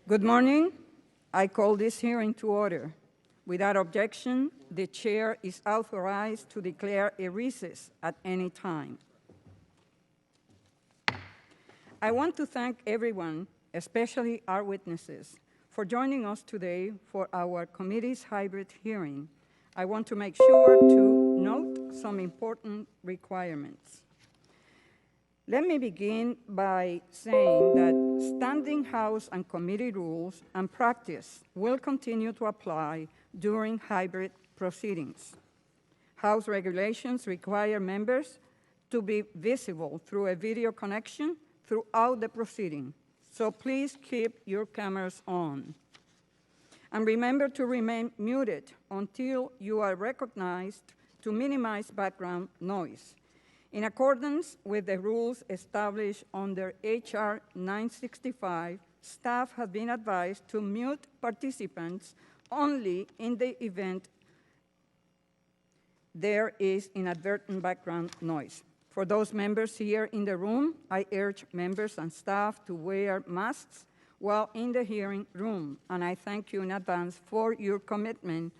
Good morning. I call this hearing to order. Without objection, the chair is authorized to declare a recess at any time. I want to thank everyone, especially our witnesses, for joining us today for our committee's hybrid hearing. I want to make sure to note some important requirements. Let me begin by saying that standing House and committee rules and practice will continue to apply during hybrid proceedings. House regulations require members to be visible through a video connection throughout the proceeding, so please keep your cameras on. And remember to remain muted until you are recognized to minimize background noise. In accordance with the rules established under HR 965, staff have been advised to mute participants only in the event there is inadvertent background noise. For those members here in the room, I urge members and staff to wear masks while in the hearing room, and I thank you in advance for your commitment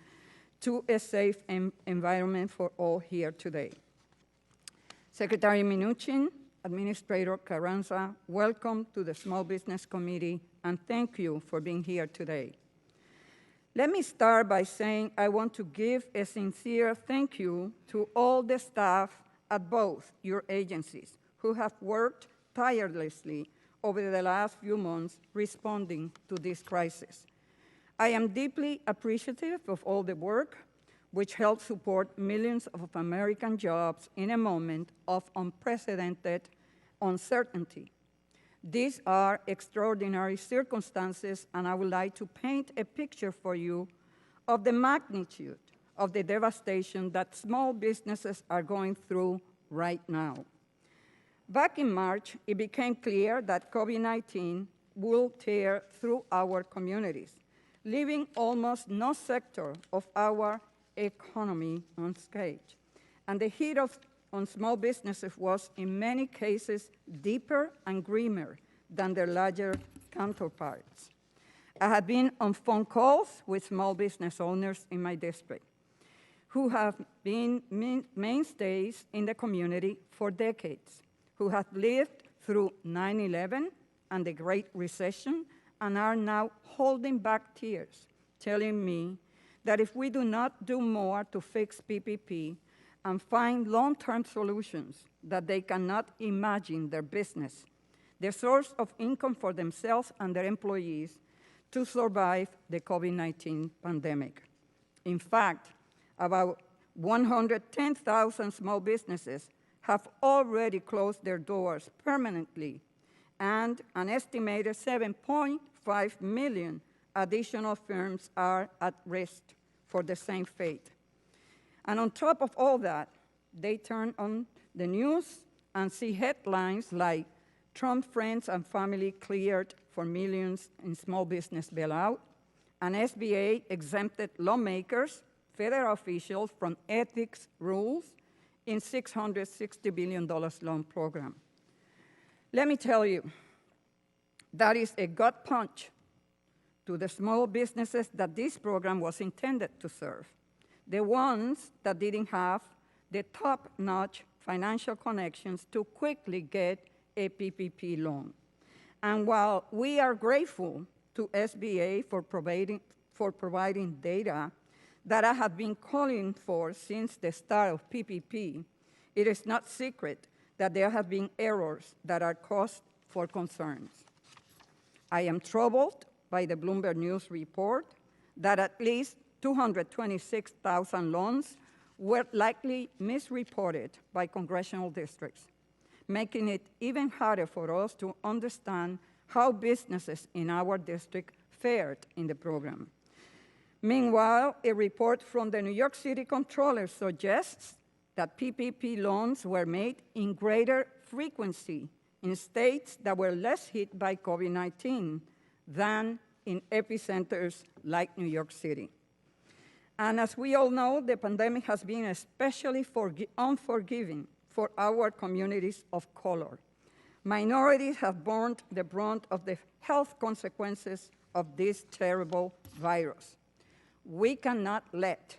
to a safe environment for all here today. Secretary Mnuchin, Administrator Carranza, welcome to the Small Business Committee, and thank you for being here today. Let me start by saying I want to give a sincere thank you to all the staff at both your agencies who have worked tirelessly over the last few months responding to this crisis. I am deeply appreciative of all the work which helped support millions of American jobs in a moment of unprecedented uncertainty. These are extraordinary circumstances, and I would like to paint a picture for you of the magnitude of the devastation that small businesses are going through right now. Back in March, it became clear that COVID-19 will tear through our communities, leaving almost no sector of our economy unscathed. And the hit on small businesses was, in many cases, deeper and grimmer than their larger counterparts. I have been on phone calls with small business owners in my district who have been mainstays in the community for decades, who have lived through 9/11 and the Great Recession and are now holding back tears, telling me that if we do not do more to fix PPP and find long-term solutions, that they cannot imagine their business, their source of income for themselves and their employees, to survive the COVID-19 pandemic. In fact, about 110,000 small businesses have already closed their doors permanently, and an estimated 7.5 million additional firms are at risk for the same fate. And on top of all that, they turn on the news and see headlines like Trump friends and family cleared for millions in small business bailout, and SBA exempted lawmakers, federal officials from ethics rules in $660 billion loan program. Let me tell you, that is a gut punch to the small businesses that this program was intended to serve, the ones that didn't have the top-notch financial connections to quickly get a PPP loan. And while we are grateful to SBA for providing data that I have been calling for since the start of PPP, it is not secret that there have been errors that are cause for concerns. I am troubled by the Bloomberg News report that at least 226,000 loans were likely misreported by congressional districts, making it even harder for us to understand how businesses in our district fared in the program. Meanwhile, a report from the New York City Comptroller suggests that PPP loans were made in greater frequency in states that were less hit by COVID-19 than in epicenters like New York City. And as we all know, the pandemic has been especially unforgiving for our communities of color. Minorities have borne the brunt of the health consequences of this terrible virus. We cannot let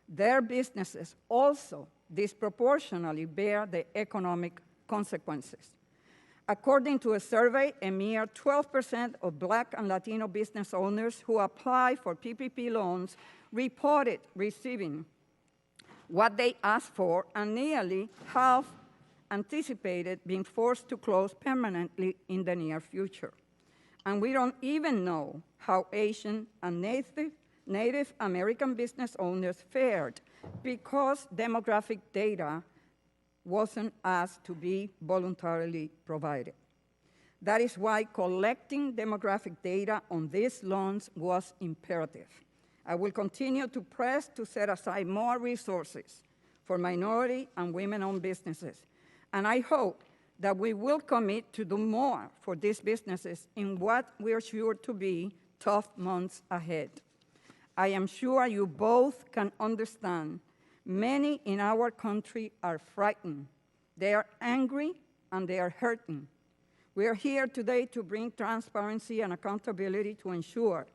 their businesses also disproportionately bear the economic consequences. According to a survey, a mere 12% of Black and Latino business owners who apply for PPP loans reported receiving what they asked for, and nearly half anticipated being forced to close permanently in the near future. And we don't even know how Asian and Native American business owners fared because demographic data wasn't asked to be voluntarily provided. That is why collecting demographic data on these loans was imperative. I will continue to press to set aside more resources for minority and women-owned businesses, and I hope that we will commit to do more for these businesses in what we are sure to be tough months ahead. I am sure you both can understand many in our country are frightened. They are angry and they are hurting. We are here today to bring transparency and accountability to ensure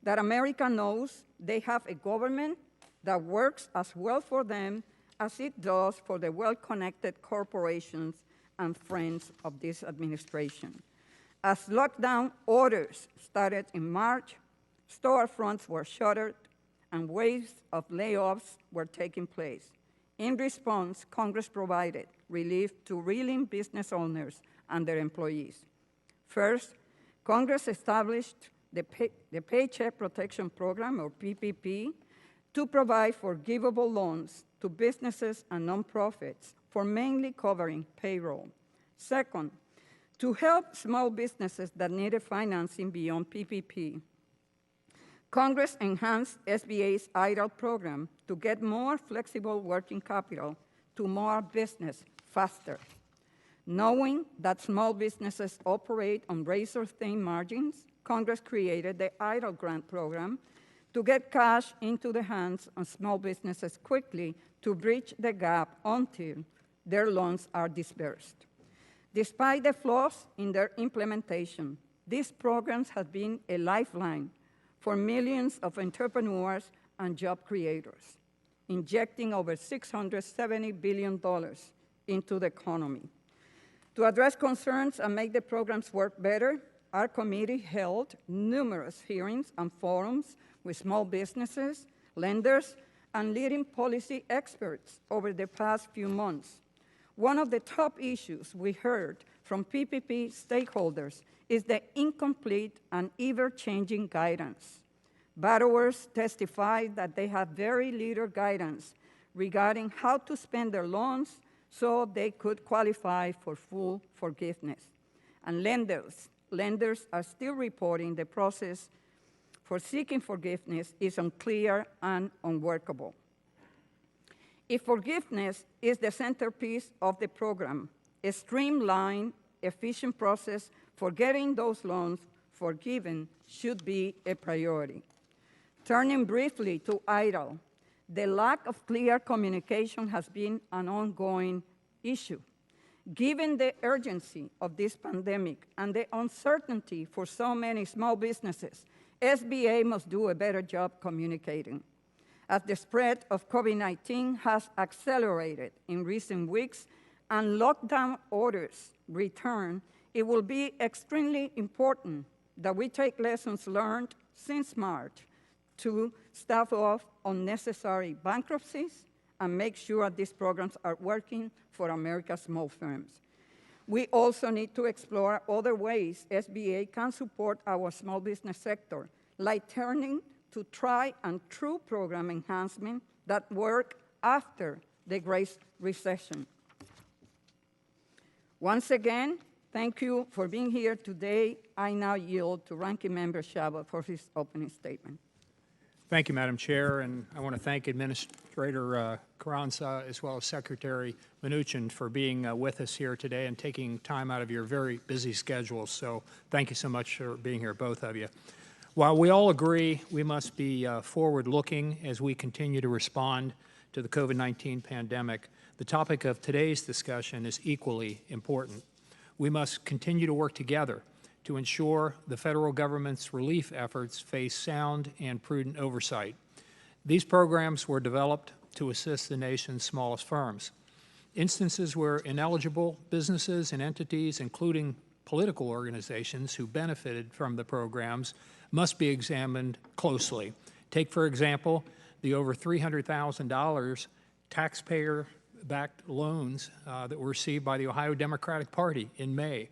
that America knows they have a government that works as well for them as it does for the well-connected corporations and friends of this administration. As lockdown orders started in March, storefronts were shuttered and waves of layoffs were taking place. In response, Congress provided relief to reeling business owners and their employees. First, Congress established the Paycheck Protection Program, or PPP, to provide forgivable loans to businesses and nonprofits for mainly covering payroll. Second, to help small businesses that needed financing beyond PPP, Congress enhanced SBA's EIDL program to get more flexible working capital to more business faster. Knowing that small businesses operate on razor-thin margins, Congress created the EIDL grant program to get cash into the hands of small businesses quickly to bridge the gap until their loans are disbursed. Despite the flaws in their implementation, these programs have been a lifeline for millions of entrepreneurs and job creators, injecting over $670 billion into the economy. To address concerns and make the programs work better, our committee held numerous hearings and forums with small businesses, lenders, and leading policy experts over the past few months. One of the top issues we heard from PPP stakeholders is the incomplete and ever-changing guidance. Borrowers testified that they have very little guidance regarding how to spend their loans so they could qualify for full forgiveness. And lenders are still reporting the process for seeking forgiveness is unclear and unworkable. If forgiveness is the centerpiece of the program, a streamlined, efficient process for getting those loans forgiven should be a priority. Turning briefly to EIDL, the lack of clear communication has been an ongoing issue. Given the urgency of this pandemic and the uncertainty for so many small businesses, SBA must do a better job communicating. As the spread of COVID-19 has accelerated in recent weeks and lockdown orders return, it will be extremely important that we take lessons learned since March to stave off unnecessary bankruptcies and make sure these programs are working for America's small firms. We also need to explore other ways SBA can support our small business sector, like turning to try and true program enhancement that work after the Great Recession. Once again, thank you for being here today. I now yield to Ranking Member Chabot for his opening statement. Thank you, Madam Chair, and I want to thank Administrator Carranza as well as Secretary Mnuchin for being with us here today and taking time out of your very busy schedule. So thank you so much for being here, both of you. While we all agree we must be forward-looking as we continue to respond to the COVID-19 pandemic, the topic of today's discussion is equally important. We must continue to work together to ensure the federal government's relief efforts face sound and prudent oversight. These programs were developed to assist the nation's smallest firms. Instances where ineligible businesses and entities, including political organizations who benefited from the programs, must be examined closely. Take, for example, the over $300,000 taxpayer-backed loans that were received by the Ohio Democratic Party in May.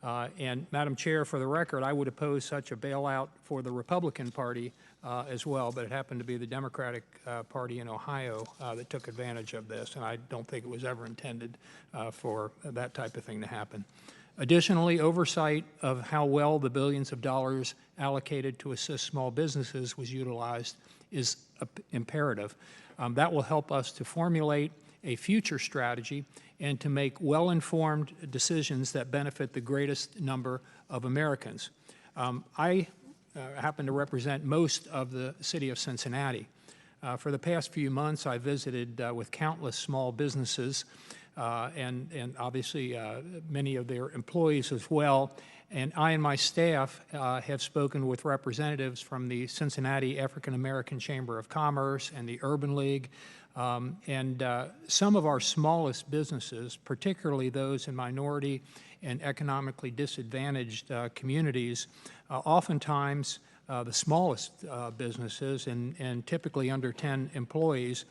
And Madam Chair, for the record, I would oppose such a bailout for the Republican Party as well, but it happened to be the Democratic Party in Ohio that took advantage of this, and I don't think it was ever intended for that type of thing to happen. Additionally, oversight of how well the billions of dollars allocated to assist small businesses was utilized is imperative. That will help us to formulate a future strategy and to make well-informed decisions that benefit the greatest number of Americans. I happen to represent most of the city of Cincinnati. For the past few months, I visited with countless small businesses and obviously many of their employees as well. And I and my staff have spoken with representatives from the Cincinnati African American Chamber of Commerce and the Urban League. Some of our smallest businesses, particularly those in minority and economically disadvantaged communities, oftentimes the smallest businesses and typically under 10 employees,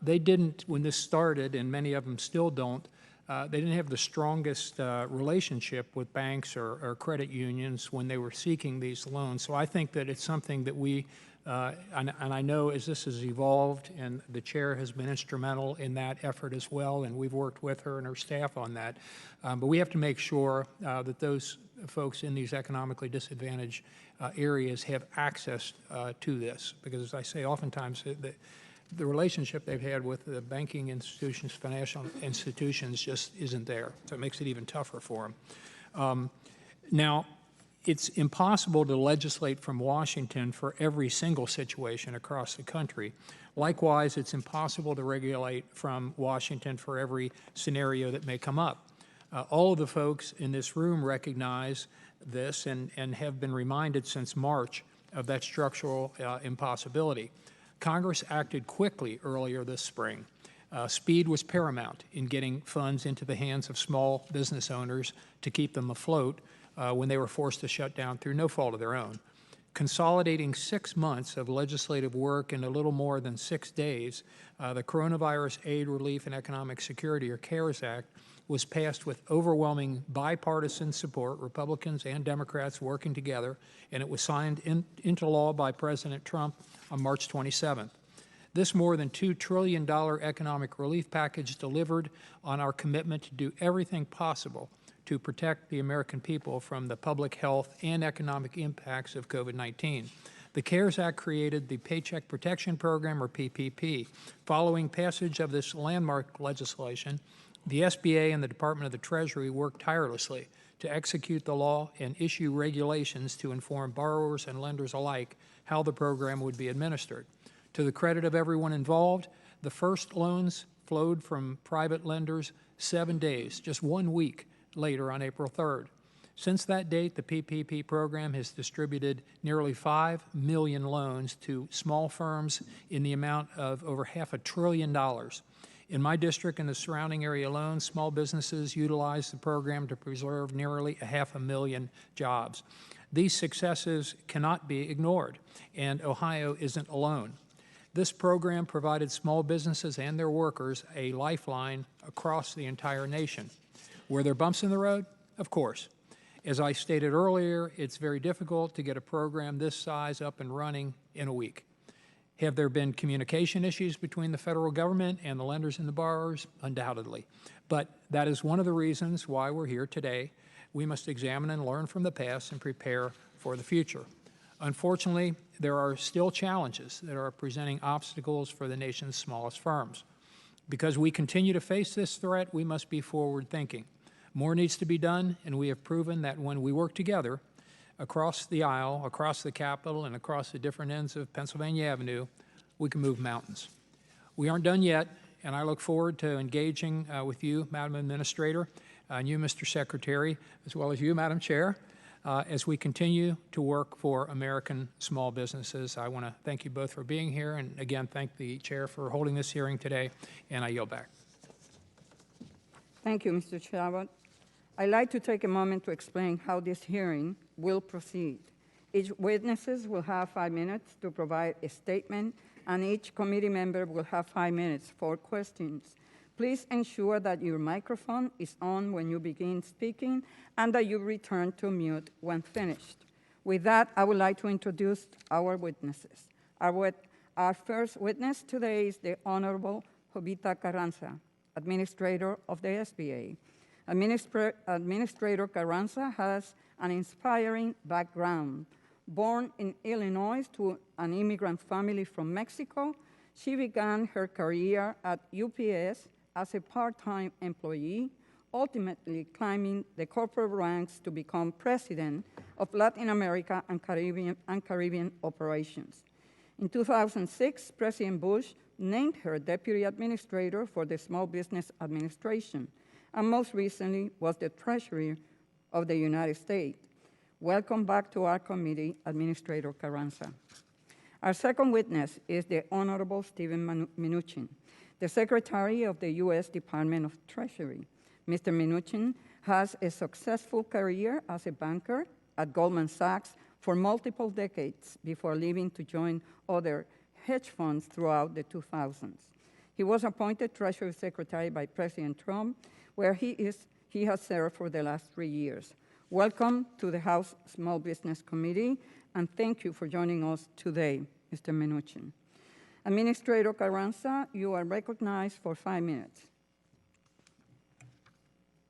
they didn't, when this started, and many of them still don't, they didn't have the strongest relationship with banks or credit unions when they were seeking these loans. So I think that it's something that we, and I know as this has evolved, and the chair has been instrumental in that effort as well, and we've worked with her and her staff on that. But we have to make sure that those folks in these economically disadvantaged areas have access to this, because as I say, oftentimes the relationship they've had with the banking institutions, financial institutions, just isn't there. So it makes it even tougher for them. Now, it's impossible to legislate from Washington for every single situation across the country. Likewise, it's impossible to regulate from Washington for every scenario that may come up. All of the folks in this room recognize this and have been reminded since March of that structural impossibility. Congress acted quickly earlier this spring. Speed was paramount in getting funds into the hands of small business owners to keep them afloat when they were forced to shut down through no fault of their own. Consolidating 6 months of legislative work in a little more than 6 days, the Coronavirus Aid, Relief, and Economic Security, or CARES Act, was passed with overwhelming bipartisan support, Republicans and Democrats working together, and it was signed into law by President Trump on March 27th. This more than $2 trillion economic relief package delivered on our commitment to do everything possible to protect the American people from the public health and economic impacts of COVID-19. The CARES Act created the Paycheck Protection Program, or PPP. Following passage of this landmark legislation, the SBA and the Department of the Treasury worked tirelessly to execute the law and issue regulations to inform borrowers and lenders alike how the program would be administered. To the credit of everyone involved, the first loans flowed from private lenders 7 days, just 1 week later on April 3rd. Since that date, the PPP program has distributed nearly 5 million loans to small firms in the amount of over $500 billion. In my district and the surrounding area alone, small businesses utilized the program to preserve nearly 500,000 jobs. These successes cannot be ignored, and Ohio isn't alone. This program provided small businesses and their workers a lifeline across the entire nation. Were there bumps in the road? Of course. As I stated earlier, it's very difficult to get a program this size up and running in a week. Have there been communication issues between the federal government and the lenders and the borrowers? Undoubtedly. But that is one of the reasons why we're here today. We must examine and learn from the past and prepare for the future. Unfortunately, there are still challenges that are presenting obstacles for the nation's smallest firms. Because we continue to face this threat, we must be forward-thinking. More needs to be done, and we have proven that when we work together, across the aisle, across the Capitol, and across the different ends of Pennsylvania Avenue, we can move mountains. We aren't done yet, and I look forward to engaging with you, Madam Administrator, and you, Mr. Secretary, as well as you, Madam Chair, as we continue to work for American small businesses. I want to thank you both for being here, and again, thank the Chair for holding this hearing today, and I yield back. Thank you, Mr. Chabot. I'd like to take a moment to explain how this hearing will proceed. Each witnesses will have 5 minutes to provide a statement, and each committee member will have 5 minutes for questions. Please ensure that your microphone is on when you begin speaking and that you return to mute when finished. With that, I would like to introduce our witnesses. Our first witness today is the Honorable Jovita Carranza, Administrator of the SBA. Administrator Carranza has an inspiring background. Born in Illinois to an immigrant family from Mexico, she began her career at UPS as a part-time employee, ultimately climbing the corporate ranks to become president of Latin America and Caribbean operations. In 2006, President Bush named her Deputy Administrator for the Small Business Administration, and most recently was the Treasury of the United States. Welcome back to our committee, Administrator Carranza. Our second witness is the Honorable StevenMnuchin, the Secretary of the U.S. Department of Treasury. Mr. Mnuchin has a successful career as a banker at Goldman Sachs for multiple decades before leaving to join other hedge funds throughout the 2000s. He was appointed Treasury Secretary by President Trump, where he has served for the last 3 years. Welcome to the House Small Business Committee, and thank you for joining us today, Mr. Mnuchin. Administrator Carranza, you are recognized for 5 minutes.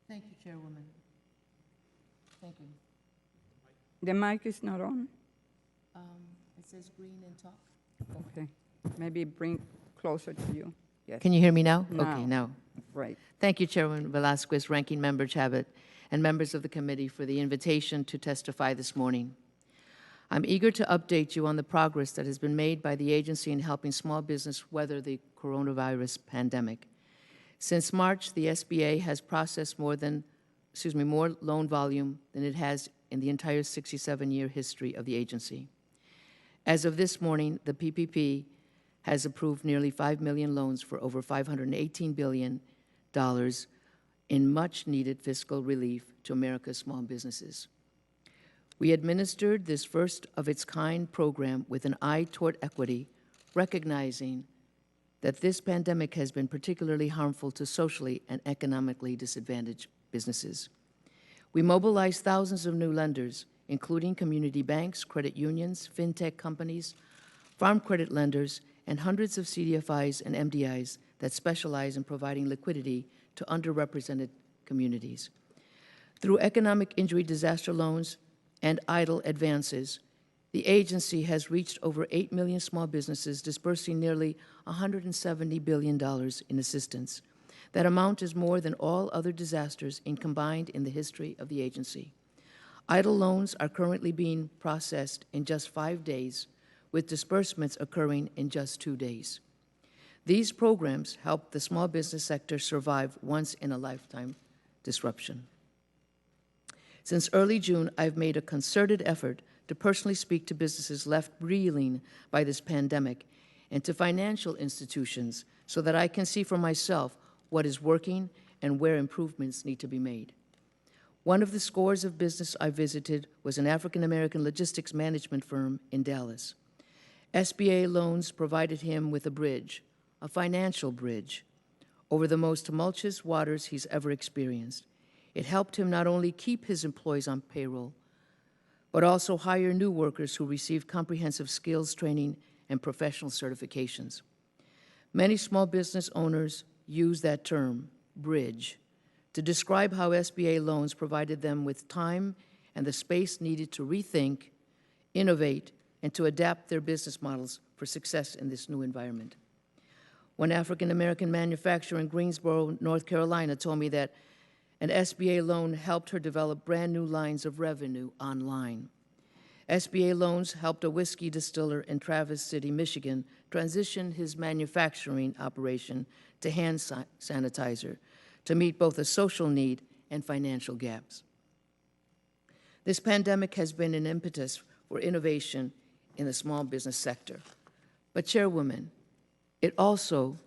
Thank you, Chairwoman. Thank you. The mic is not on? It says green and talk. Okay. Maybe bring closer to you. Yes. Can you hear me now? Now. Okay, now. Right. Thank you, Chairwoman Velasquez, Ranking Member Chabot, and members of the committee for the invitation to testify this morning. I'm eager to update you on the progress that has been made by the agency in helping small business weather the coronavirus pandemic. Since March, the SBA has processed more loan volume than it has in the entire 67-year history of the agency. As of this morning, the PPP has approved nearly 5 million loans for over $518 billion in much-needed fiscal relief to America's small businesses. We administered this first-of-its-kind program with an eye toward equity, recognizing that this pandemic has been particularly harmful to socially and economically disadvantaged businesses. We mobilized thousands of new lenders, including community banks, credit unions, fintech companies, farm credit lenders, and hundreds of CDFIs and MDIs that specialize in providing liquidity to underrepresented communities. Through economic injury disaster loans and EIDL advances, the agency has reached over 8 million small businesses, dispersing nearly $170 billion in assistance. That amount is more than all other disasters combined in the history of the agency. EIDL loans are currently being processed in just 5 days, with disbursements occurring in just 2 days. These programs help the small business sector survive once-in-a-lifetime disruption. Since early June, I've made a concerted effort to personally speak to businesses left reeling by this pandemic and to financial institutions so that I can see for myself what is working and where improvements need to be made. One of the scores of business I visited was an African-American logistics management firm in Dallas. SBA loans provided him with a bridge, a financial bridge, over the most tumultuous waters he's ever experienced. It helped him not only keep his employees on payroll, but also hire new workers who received comprehensive skills training and professional certifications. Many small business owners use that term, bridge, to describe how SBA loans provided them with time and the space needed to rethink, innovate, and to adapt their business models for success in this new environment. One African-American manufacturer in Greensboro, North Carolina, told me that an SBA loan helped her develop brand new lines of revenue online. SBA loans helped a whiskey distiller in Traverse City, Michigan, transition his manufacturing operation to hand sanitizer to meet both a social need and financial gaps. This pandemic has been an impetus for innovation in the small business sector. But, Chairwoman, it also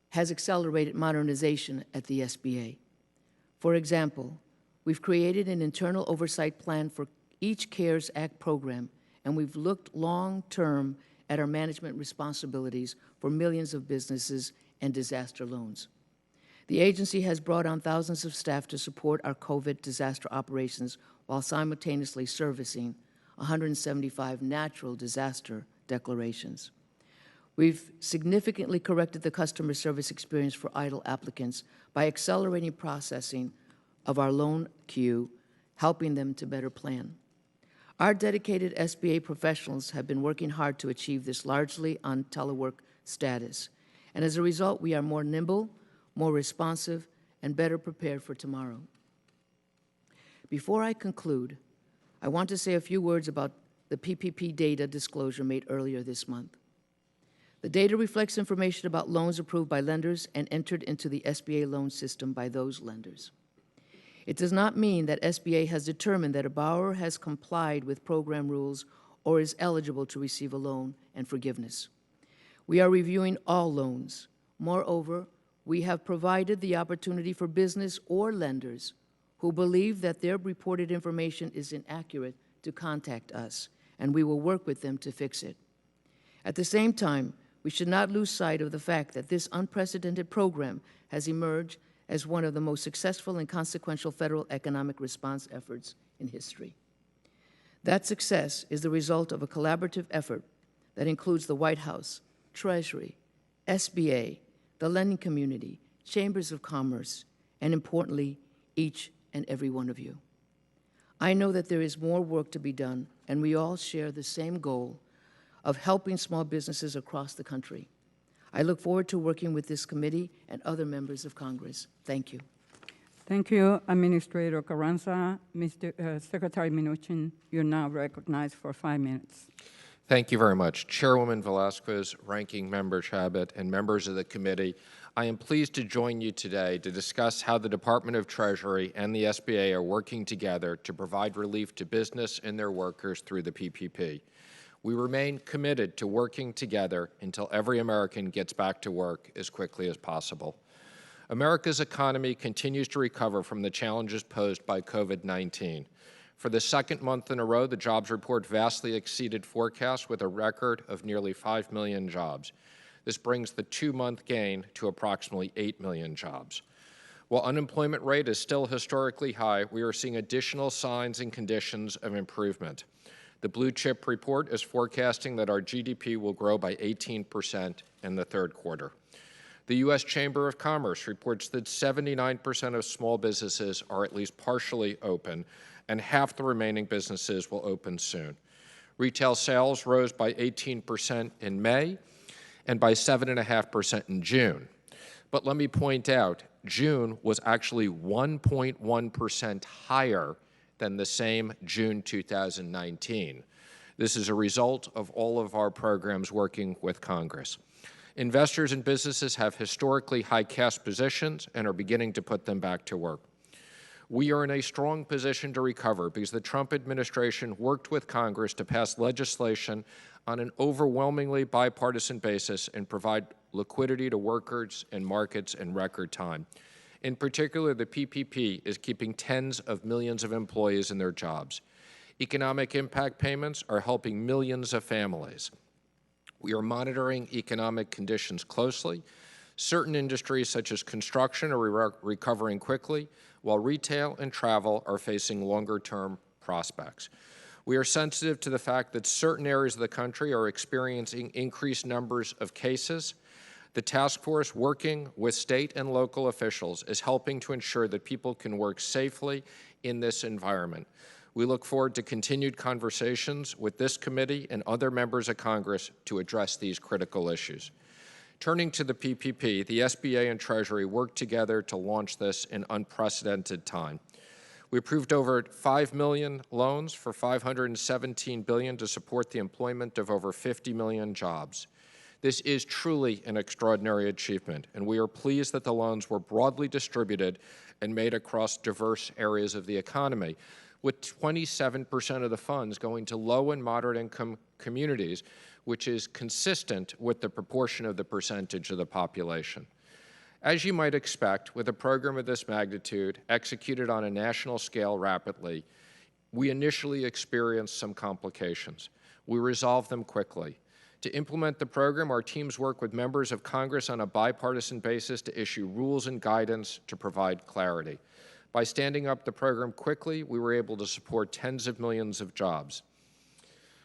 has accelerated modernization at the SBA. For example, we've created an internal oversight plan for each CARES Act program, and we've looked long-term at our management responsibilities for millions of businesses and disaster loans. The agency has brought on thousands of staff to support our COVID disaster operations while simultaneously servicing 175 natural disaster declarations. We've significantly corrected the customer service experience for idle applicants by accelerating processing of our loan queue, helping them to better plan. Our dedicated SBA professionals have been working hard to achieve this largely on telework status, and as a result, we are more nimble, more responsive, and better prepared for tomorrow. Before I conclude, I want to say a few words about the PPP data disclosure made earlier this month. The data reflects information about loans approved by lenders and entered into the SBA loan system by those lenders. It does not mean that SBA has determined that a borrower has complied with program rules or is eligible to receive a loan and forgiveness. We are reviewing all loans. Moreover, we have provided the opportunity for business or lenders who believe that their reported information is inaccurate to contact us, and we will work with them to fix it. At the same time, we should not lose sight of the fact that this unprecedented program has emerged as one of the most successful and consequential federal economic response efforts in history. That success is the result of a collaborative effort that includes the White House, Treasury, SBA, the lending community, chambers of commerce, and importantly, each and every one of you. I know that there is more work to be done, and we all share the same goal of helping small businesses across the country. I look forward to working with this committee and other members of Congress. Thank you. Thank you, Administrator Carranza. Mr. Secretary Mnuchin, you're now recognized for 5 minutes. Thank you very much. Chairwoman Velasquez, Ranking Member Chabot, and members of the committee, I am pleased to join you today to discuss how the Department of Treasury and the SBA are working together to provide relief to business and their workers through the PPP. We remain committed to working together until every American gets back to work as quickly as possible. America's economy continues to recover from the challenges posed by COVID-19. For the second month in a row, the jobs report vastly exceeded forecasts with a record of nearly 5 million jobs. This brings the 2-month gain to approximately 8 million jobs. While unemployment rate is still historically high, we are seeing additional signs and conditions of improvement. The Blue Chip report is forecasting that our GDP will grow by 18% in the third quarter. The U.S. Chamber of Commerce reports that 79% of small businesses are at least partially open, and half the remaining businesses will open soon. Retail sales rose by 18% in May and by 7.5% in June. But let me point out, June was actually 1.1% higher than the same June 2019. This is a result of all of our programs working with Congress. Investors and businesses have historically high cash positions and are beginning to put them back to work. We are in a strong position to recover because the Trump administration worked with Congress to pass legislation on an overwhelmingly bipartisan basis and provide liquidity to workers and markets in record time. In particular, the PPP is keeping tens of millions of employees in their jobs. Economic impact payments are helping millions of families. We are monitoring economic conditions closely. Certain industries, such as construction, are recovering quickly, while retail and travel are facing longer-term prospects. We are sensitive to the fact that certain areas of the country are experiencing increased numbers of cases. The task force working with state and local officials is helping to ensure that people can work safely in this environment. We look forward to continued conversations with this committee and other members of Congress to address these critical issues. Turning to the PPP, the SBA and Treasury worked together to launch this in unprecedented time. We approved over 5 million loans for $517 billion to support the employment of over 50 million jobs. This is truly an extraordinary achievement, and we are pleased that the loans were broadly distributed and made across diverse areas of the economy, with 27% of the funds going to low and moderate income communities, which is consistent with the proportion of the percentage of the population. As you might expect, with a program of this magnitude executed on a national scale rapidly, we initially experienced some complications. We resolved them quickly. To implement the program, our teams work with members of Congress on a bipartisan basis to issue rules and guidance to provide clarity. By standing up the program quickly, we were able to support tens of millions of jobs.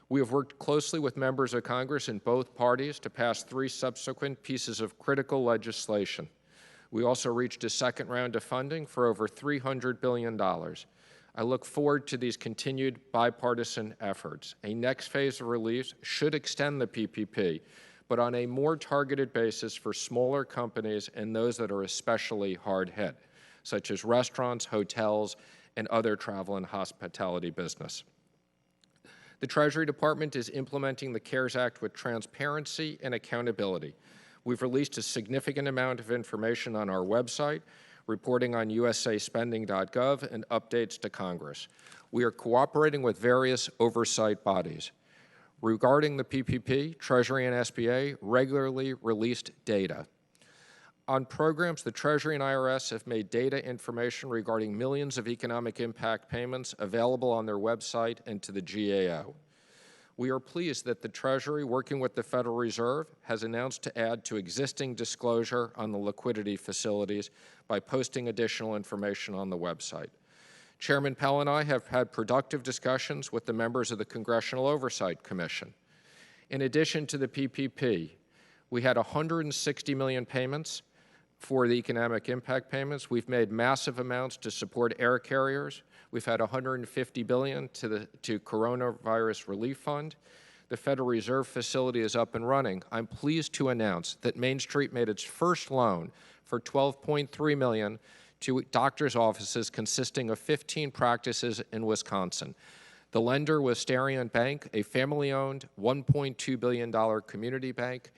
We have worked closely with members of Congress in both parties to pass 3 subsequent pieces of critical legislation. We also reached a second round of funding for over $300 billion. I look forward to these continued bipartisan efforts. A next phase of relief should extend the PPP, but on a more targeted basis for smaller companies and those that are especially hard hit, such as restaurants, hotels, and other travel and hospitality business. The Treasury Department is implementing the CARES Act with transparency and accountability. We've released a significant amount of information on our website, reporting on usaspending.gov and updates to Congress. We are cooperating with various oversight bodies. Regarding the PPP, Treasury and SBA regularly released data. On programs, the Treasury and IRS have made data information regarding millions of economic impact payments available on their website and to the GAO. We are pleased that the Treasury, working with the Federal Reserve, has announced to add to existing disclosure on the liquidity facilities by posting additional information on the website. Chairman Pell and I have had productive discussions with the members of the Congressional Oversight Commission. In addition to the PPP, we had 160 million payments for the economic impact payments. We've made massive amounts to support air carriers. We've had $150 billion to Coronavirus Relief Fund. The Federal Reserve facility is up and running. I'm pleased to announce that Main Street made its first loan for $12.3 million to doctors' offices consisting of 15 practices in Wisconsin. The lender was Starion Bank, a family-owned $1.2 billion community bank.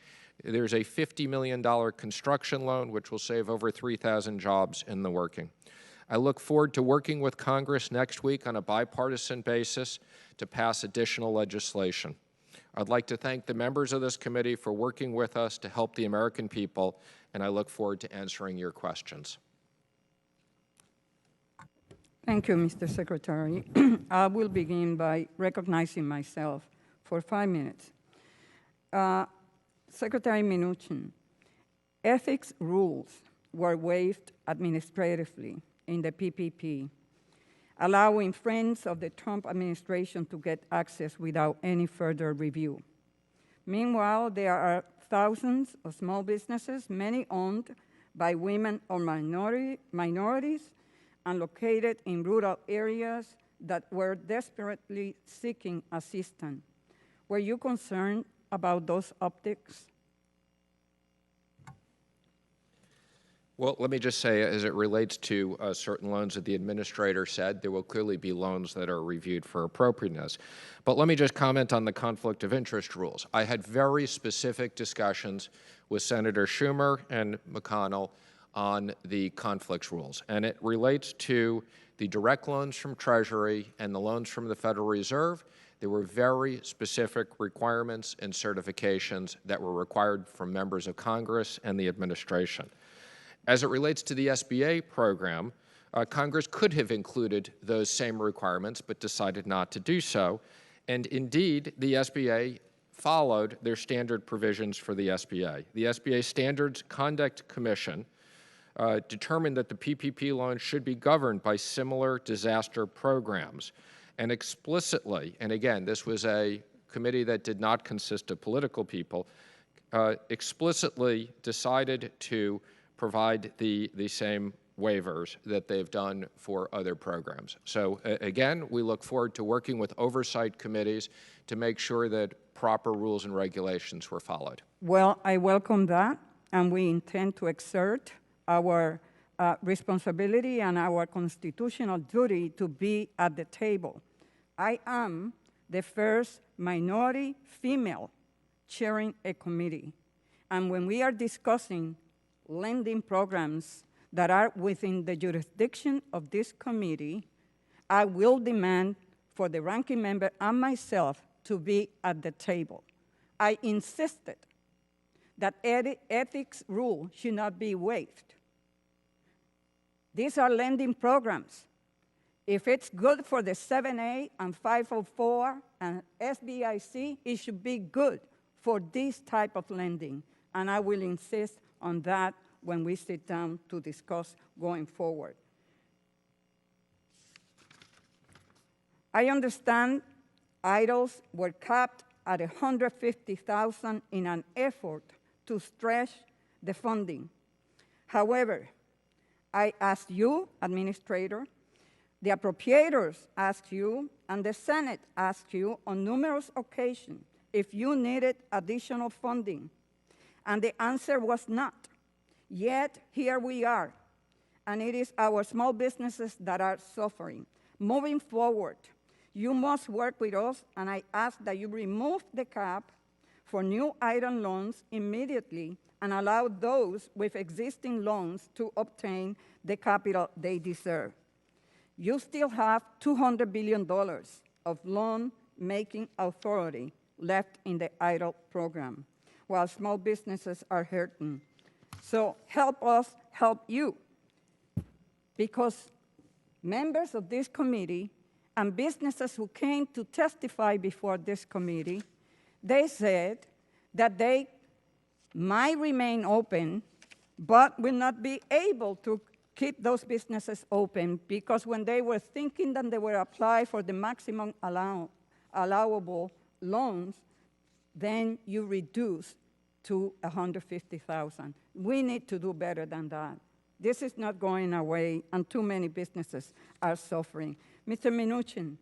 There's a $50 million construction loan, which will save over 3,000 jobs in the working. I look forward to working with Congress next week on a bipartisan basis to pass additional legislation. I'd like to thank the members of this committee for working with us to help the American people, and I look forward to answering your questions. Thank you, Mr. Secretary. I will begin by recognizing myself for 5 minutes. Secretary Mnuchin, ethics rules were waived administratively in the PPP, allowing friends of the Trump administration to get access without any further review. Meanwhile, there are thousands of small businesses, many owned by women or minorities, and located in rural areas that were desperately seeking assistance. Were you concerned about those optics? Well, let me just say, as it relates to certain loans that the administrator said, there will clearly be loans that are reviewed for appropriateness. But let me just comment on the conflict of interest rules. I had very specific discussions with Senator Schumer and McConnell on the conflicts rules, and it relates to the direct loans from Treasury and the loans from the Federal Reserve. There were very specific requirements and certifications that were required from members of Congress and the administration. As it relates to the SBA program, Congress could have included those same requirements but decided not to do so. And indeed, the SBA followed their standard provisions for the SBA. The SBA Standards Conduct Commission determined that the PPP loan should be governed by similar disaster programs. And explicitly, and again, this was a committee that did not consist of political people, explicitly decided to provide the same waivers that they've done for other programs. So again, we look forward to working with oversight committees to make sure that proper rules and regulations were followed. Well, I welcome that, and we intend to exert our responsibility and our constitutional duty to be at the table. I am the first minority female chairing a committee, and when we are discussing lending programs that are within the jurisdiction of this committee, I will demand for the ranking member and myself to be at the table. I insisted that ethics rule should not be waived. These are lending programs. If it's good for the 7A and 504 and SBIC, it should be good for this type of lending. And I will insist on that when we sit down to discuss going forward. I understand idols were capped at $150,000 in an effort to stretch the funding. However, I asked you, Administrator, the appropriators asked you, and the Senate asked you on numerous occasions if you needed additional funding, and the answer was not. Yet, here we are, and it is our small businesses that are suffering. Moving forward, you must work with us, and I ask that you remove the cap for new item loans immediately and allow those with existing loans to obtain the capital they deserve. You still have $200 billion of loan-making authority left in the EIDL program, while small businesses are hurting. So help us help you, because members of this committee and businesses who came to testify before this committee, they said that they might remain open, but will not be able to keep those businesses open, because when they were thinking that they would apply for the maximum allowable loans, then you reduce to $150,000. We need to do better than that. This is not going away, and too many businesses are suffering. Mr. Mnuchin,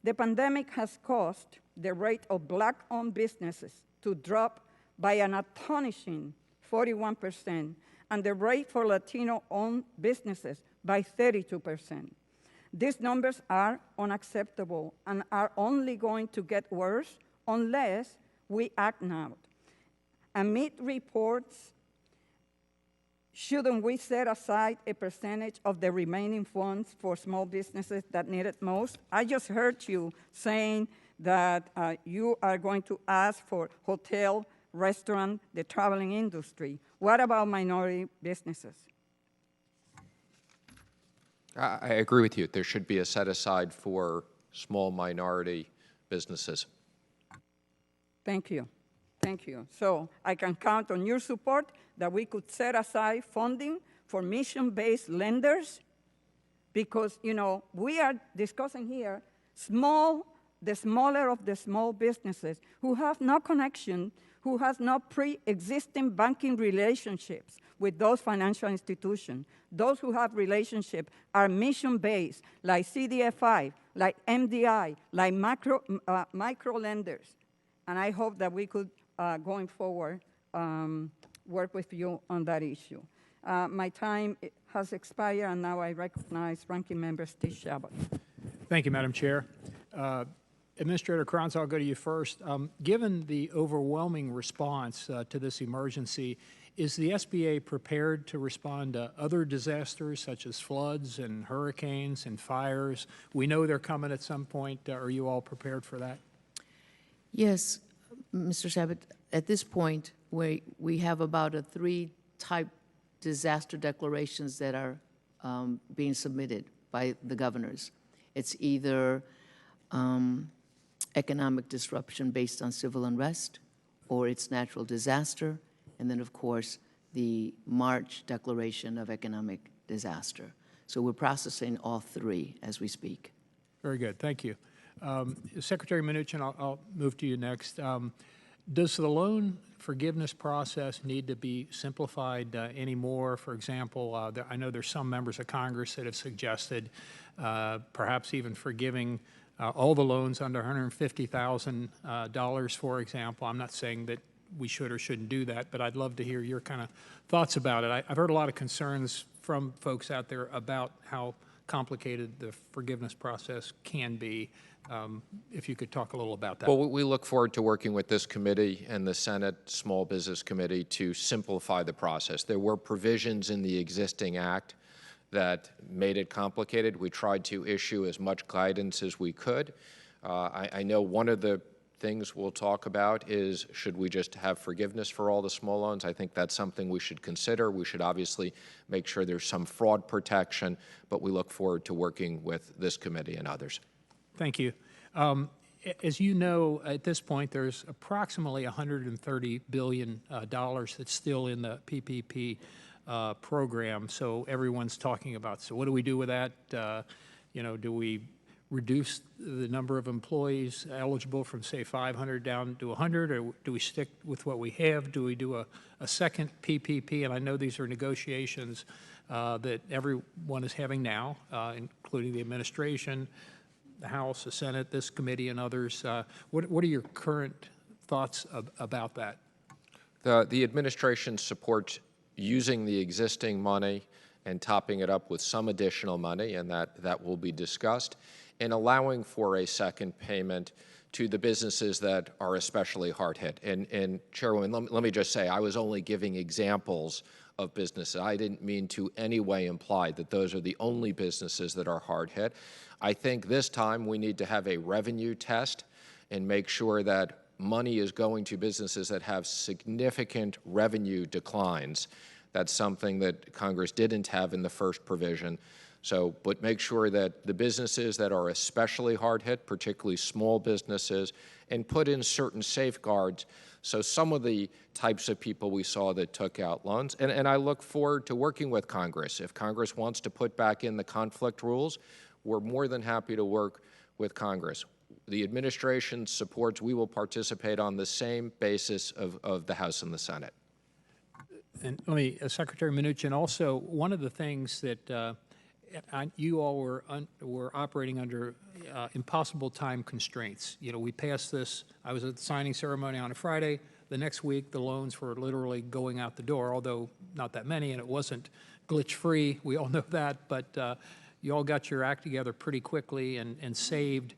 the pandemic has caused the rate of Black-owned businesses to drop by an astonishing 41%, and the rate for Latino-owned businesses by 32%. These numbers are unacceptable and are only going to get worse unless we act now. Amid reports, shouldn't we set aside a percentage of the remaining funds for small businesses that need it most? I just heard you saying that you are going to ask for hotel, restaurant, the traveling industry. What about minority businesses? I agree with you. There should be a set aside for small minority businesses. Thank you. Thank you. So I can count on your support that we could set aside funding for mission-based lenders, because, you know, we are discussing here the smaller of the small businesses who have no connection, who has no pre-existing banking relationships with those financial institutions. Those who have relationships are mission-based, like CDFI, like MDI, like micro lenders. And I hope that we could, going forward, work with you on that issue. My time has expired, and now I recognize Ranking Member Steve Chabot. Thank you, Madam Chair. Administrator Carranza, I'll go to you first. Given the overwhelming response to this emergency, is the SBA prepared to respond to other disasters such as floods and hurricanes and fires? We know they're coming at some point. Are you all prepared for that? Yes, Mr. Chabot. At this point, we have about 3 type disaster declarations that are being submitted by the governors. It's either economic disruption based on civil unrest, or it's natural disaster, and then, of course, the March declaration of economic disaster. So we're processing all 3 as we speak. Very good. Thank you. Secretary Mnuchin, I'll move to you next. Does the loan forgiveness process need to be simplified anymore? For example, I know there's some members of Congress that have suggested perhaps even forgiving all the loans under $150,000, for example. I'm not saying that we should or shouldn't do that, but I'd love to hear your kind of thoughts about it. I've heard a lot of concerns from folks out there about how complicated the forgiveness process can be. If you could talk a little about that. Well, we look forward to working with this committee and the Senate Small Business Committee to simplify the process. There were provisions in the existing act that made it complicated. We tried to issue as much guidance as we could. I know one of the things we'll talk about is, should we just have forgiveness for all the small loans? I think that's something we should consider. We should obviously make sure there's some fraud protection, but we look forward to working with this committee and others. Thank you. As you know, at this point, there's approximately $130 billion that's still in the PPP program. So everyone's talking about, so what do we do with that? Do we reduce the number of employees eligible from, say, 500 down to 100, or do we stick with what we have? Do we do a second PPP? And I know these are negotiations that everyone is having now, including the administration, the House, the Senate, this committee, and others. What are your current thoughts about that? The administration supports using the existing money and topping it up with some additional money, and that will be discussed, and allowing for a second payment to the businesses that are especially hard hit. And Chairwoman, let me just say, I was only giving examples of businesses. I didn't mean to any way imply that those are the only businesses that are hard hit. I think this time we need to have a revenue test and make sure that money is going to businesses that have significant revenue declines. That's something that Congress didn't have in the first provision. But make sure that the businesses that are especially hard hit, particularly small businesses, and put in certain safeguards. So some of the types of people we saw that took out loans, and I look forward to working with Congress. If Congress wants to put back in the conflict rules, we're more than happy to work with Congress. The administration supports, we will participate on the same basis of the House and the Senate. And let me, Secretary Mnuchin, also one of the things that you all were operating under impossible time constraints. We passed this. I was at the signing ceremony on a Friday. The next week, the loans were literally going out the door, although not that many, and it wasn't glitch-free. We all know that, but you all got your act together pretty quickly and saved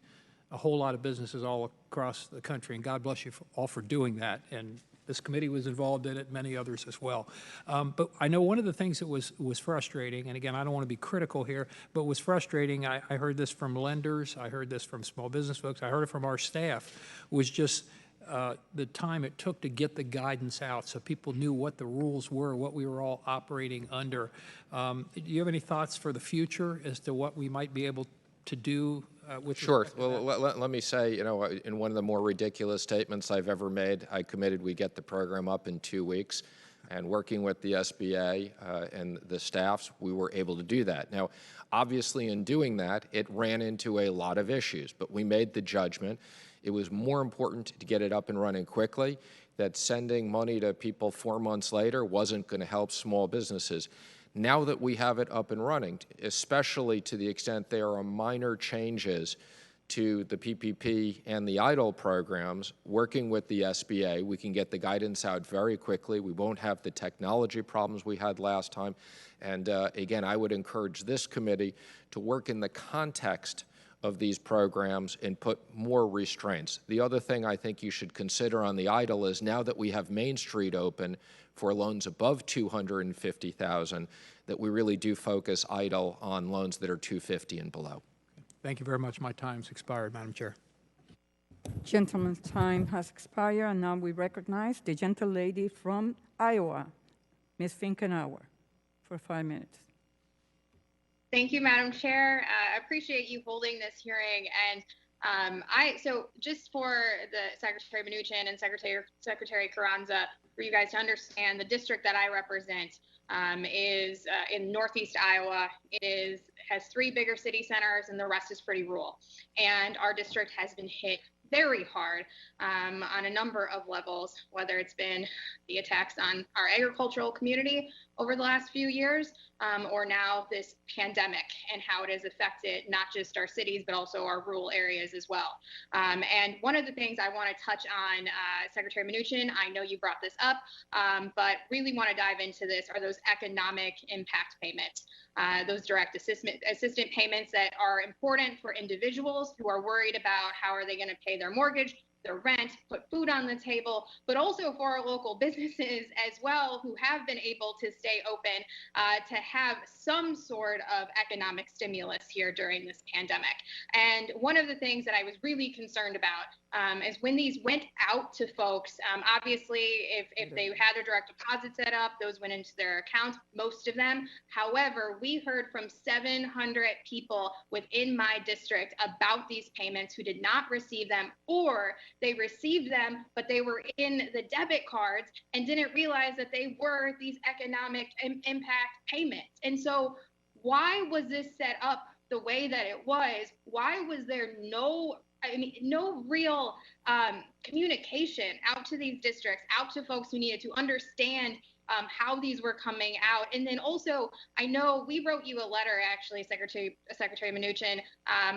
a whole lot of businesses all across the country, and God bless you all for doing that. And this committee was involved in it, many others as well. But I know one of the things that was frustrating, and again, I don't want to be critical here, but was frustrating, I heard this from lenders, I heard this from small business folks, I heard it from our staff, was just the time it took to get the guidance out so people knew what the rules were, what we were all operating under. Do you have any thoughts for the future as to what we might be able to do with Sure. Well, let me say, in one of the more ridiculous statements I've ever made, I committed we get the program up in 2 weeks. And working with the SBA and the staffs, we were able to do that. Now, obviously, in doing that, it ran into a lot of issues, but we made the judgment. It was more important to get it up and running quickly, that sending money to people 4 months later wasn't going to help small businesses. Now that we have it up and running, especially to the extent there are minor changes to the PPP and the EIDL programs, working with the SBA, we can get the guidance out very quickly. We won't have the technology problems we had last time. And again, I would encourage this committee to work in the context of these programs and put more restraints. The other thing I think you should consider on the EIDL is, now that we have Main Street open for loans above $250,000, that we really do focus EIDL on loans that are $250,000 and below. Thank you very much. My time's expired, Madam Chair. Gentleman's time has expired, and now we recognize the gentlelady from Iowa, Ms. Finkenauer, for 5 minutes. Thank you, Madam Chair. I appreciate you holding this hearing. And so just for the Secretary Mnuchin and Secretary Carranza, for you guys to understand, the district that I represent is in Northeast Iowa. It has 3 bigger city centers, and the rest is pretty rural. And our district has been hit very hard on a number of levels, whether it's been the attacks on our agricultural community over the last few years, or now this pandemic and how it has affected not just our cities, but also our rural areas as well. And one of the things I want to touch on, Secretary Mnuchin, I know you brought this up, but really want to dive into this, are those economic impact payments. Those direct assistant payments that are important for individuals who are worried about how are they going to pay their mortgage, their rent, put food on the table, but also for our local businesses as well, who have been able to stay open, to have some sort of economic stimulus here during this pandemic. And one of the things that I was really concerned about is when these went out to folks, obviously, if they had their direct deposit set up, those went into their accounts, most of them. However, we heard from 700 people within my district about these payments who did not receive them, or they received them, but they were in the debit cards and didn't realize that they were these economic impact payments. And so why was this set up the way that it was? Why was there no real communication out to these districts, out to folks who needed to understand how these were coming out? And then also, I know we wrote you a letter, actually, Secretary Mnuchin,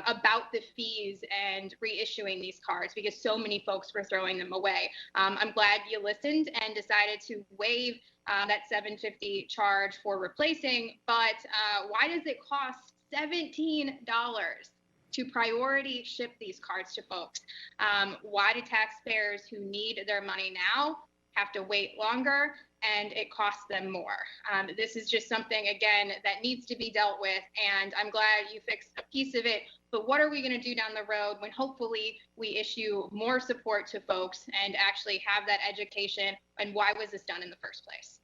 about the fees and reissuing these cards because so many folks were throwing them away. I'm glad you listened and decided to waive that $750 charge for replacing, but why does it cost $17 to priority ship these cards to folks? Why do taxpayers who need their money now have to wait longer and it costs them more? This is just something, again, that needs to be dealt with, and I'm glad you fixed a piece of it. But what are we going to do down the road when hopefully we issue more support to folks and actually have that education? And why was this done in the first place?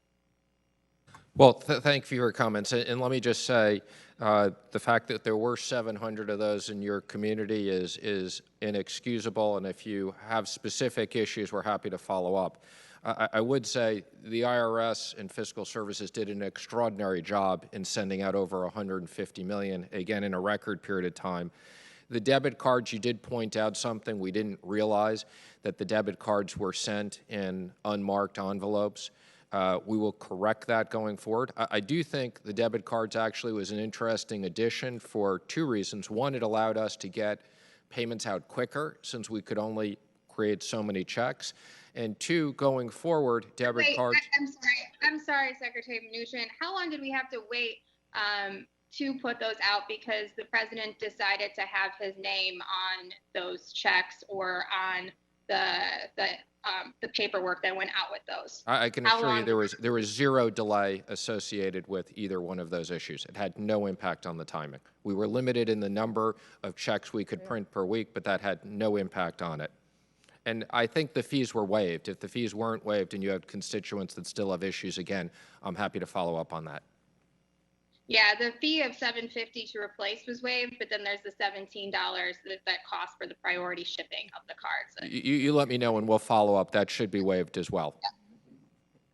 Well, thank you for your comments. And let me just say, the fact that there were 700 of those in your community is inexcusable. And if you have specific issues, we're happy to follow up. I would say the IRS and Fiscal Services did an extraordinary job in sending out over $150 million, again, in a record period of time. The debit cards, you did point out something. We didn't realize that the debit cards were sent in unmarked envelopes. We will correct that going forward. I do think the debit cards actually was an interesting addition for two reasons. One, it allowed us to get payments out quicker since we could only create so many checks. And two, going forward, debit cards. I'm sorry, Secretary Mnuchin. How long did we have to wait to put those out because the president decided to have his name on those checks or on the paperwork that went out with those? I can assure you there was zero delay associated with either one of those issues. It had no impact on the timing. We were limited in the number of checks we could print per week, but that had no impact on it. And I think the fees were waived. If the fees weren't waived and you have constituents that still have issues, again, I'm happy to follow up on that. Yeah, the fee of $750 to replace was waived, but then there's the $17 that cost for the priority shipping of the cards. You let me know and we'll follow up. That should be waived as well. Yeah.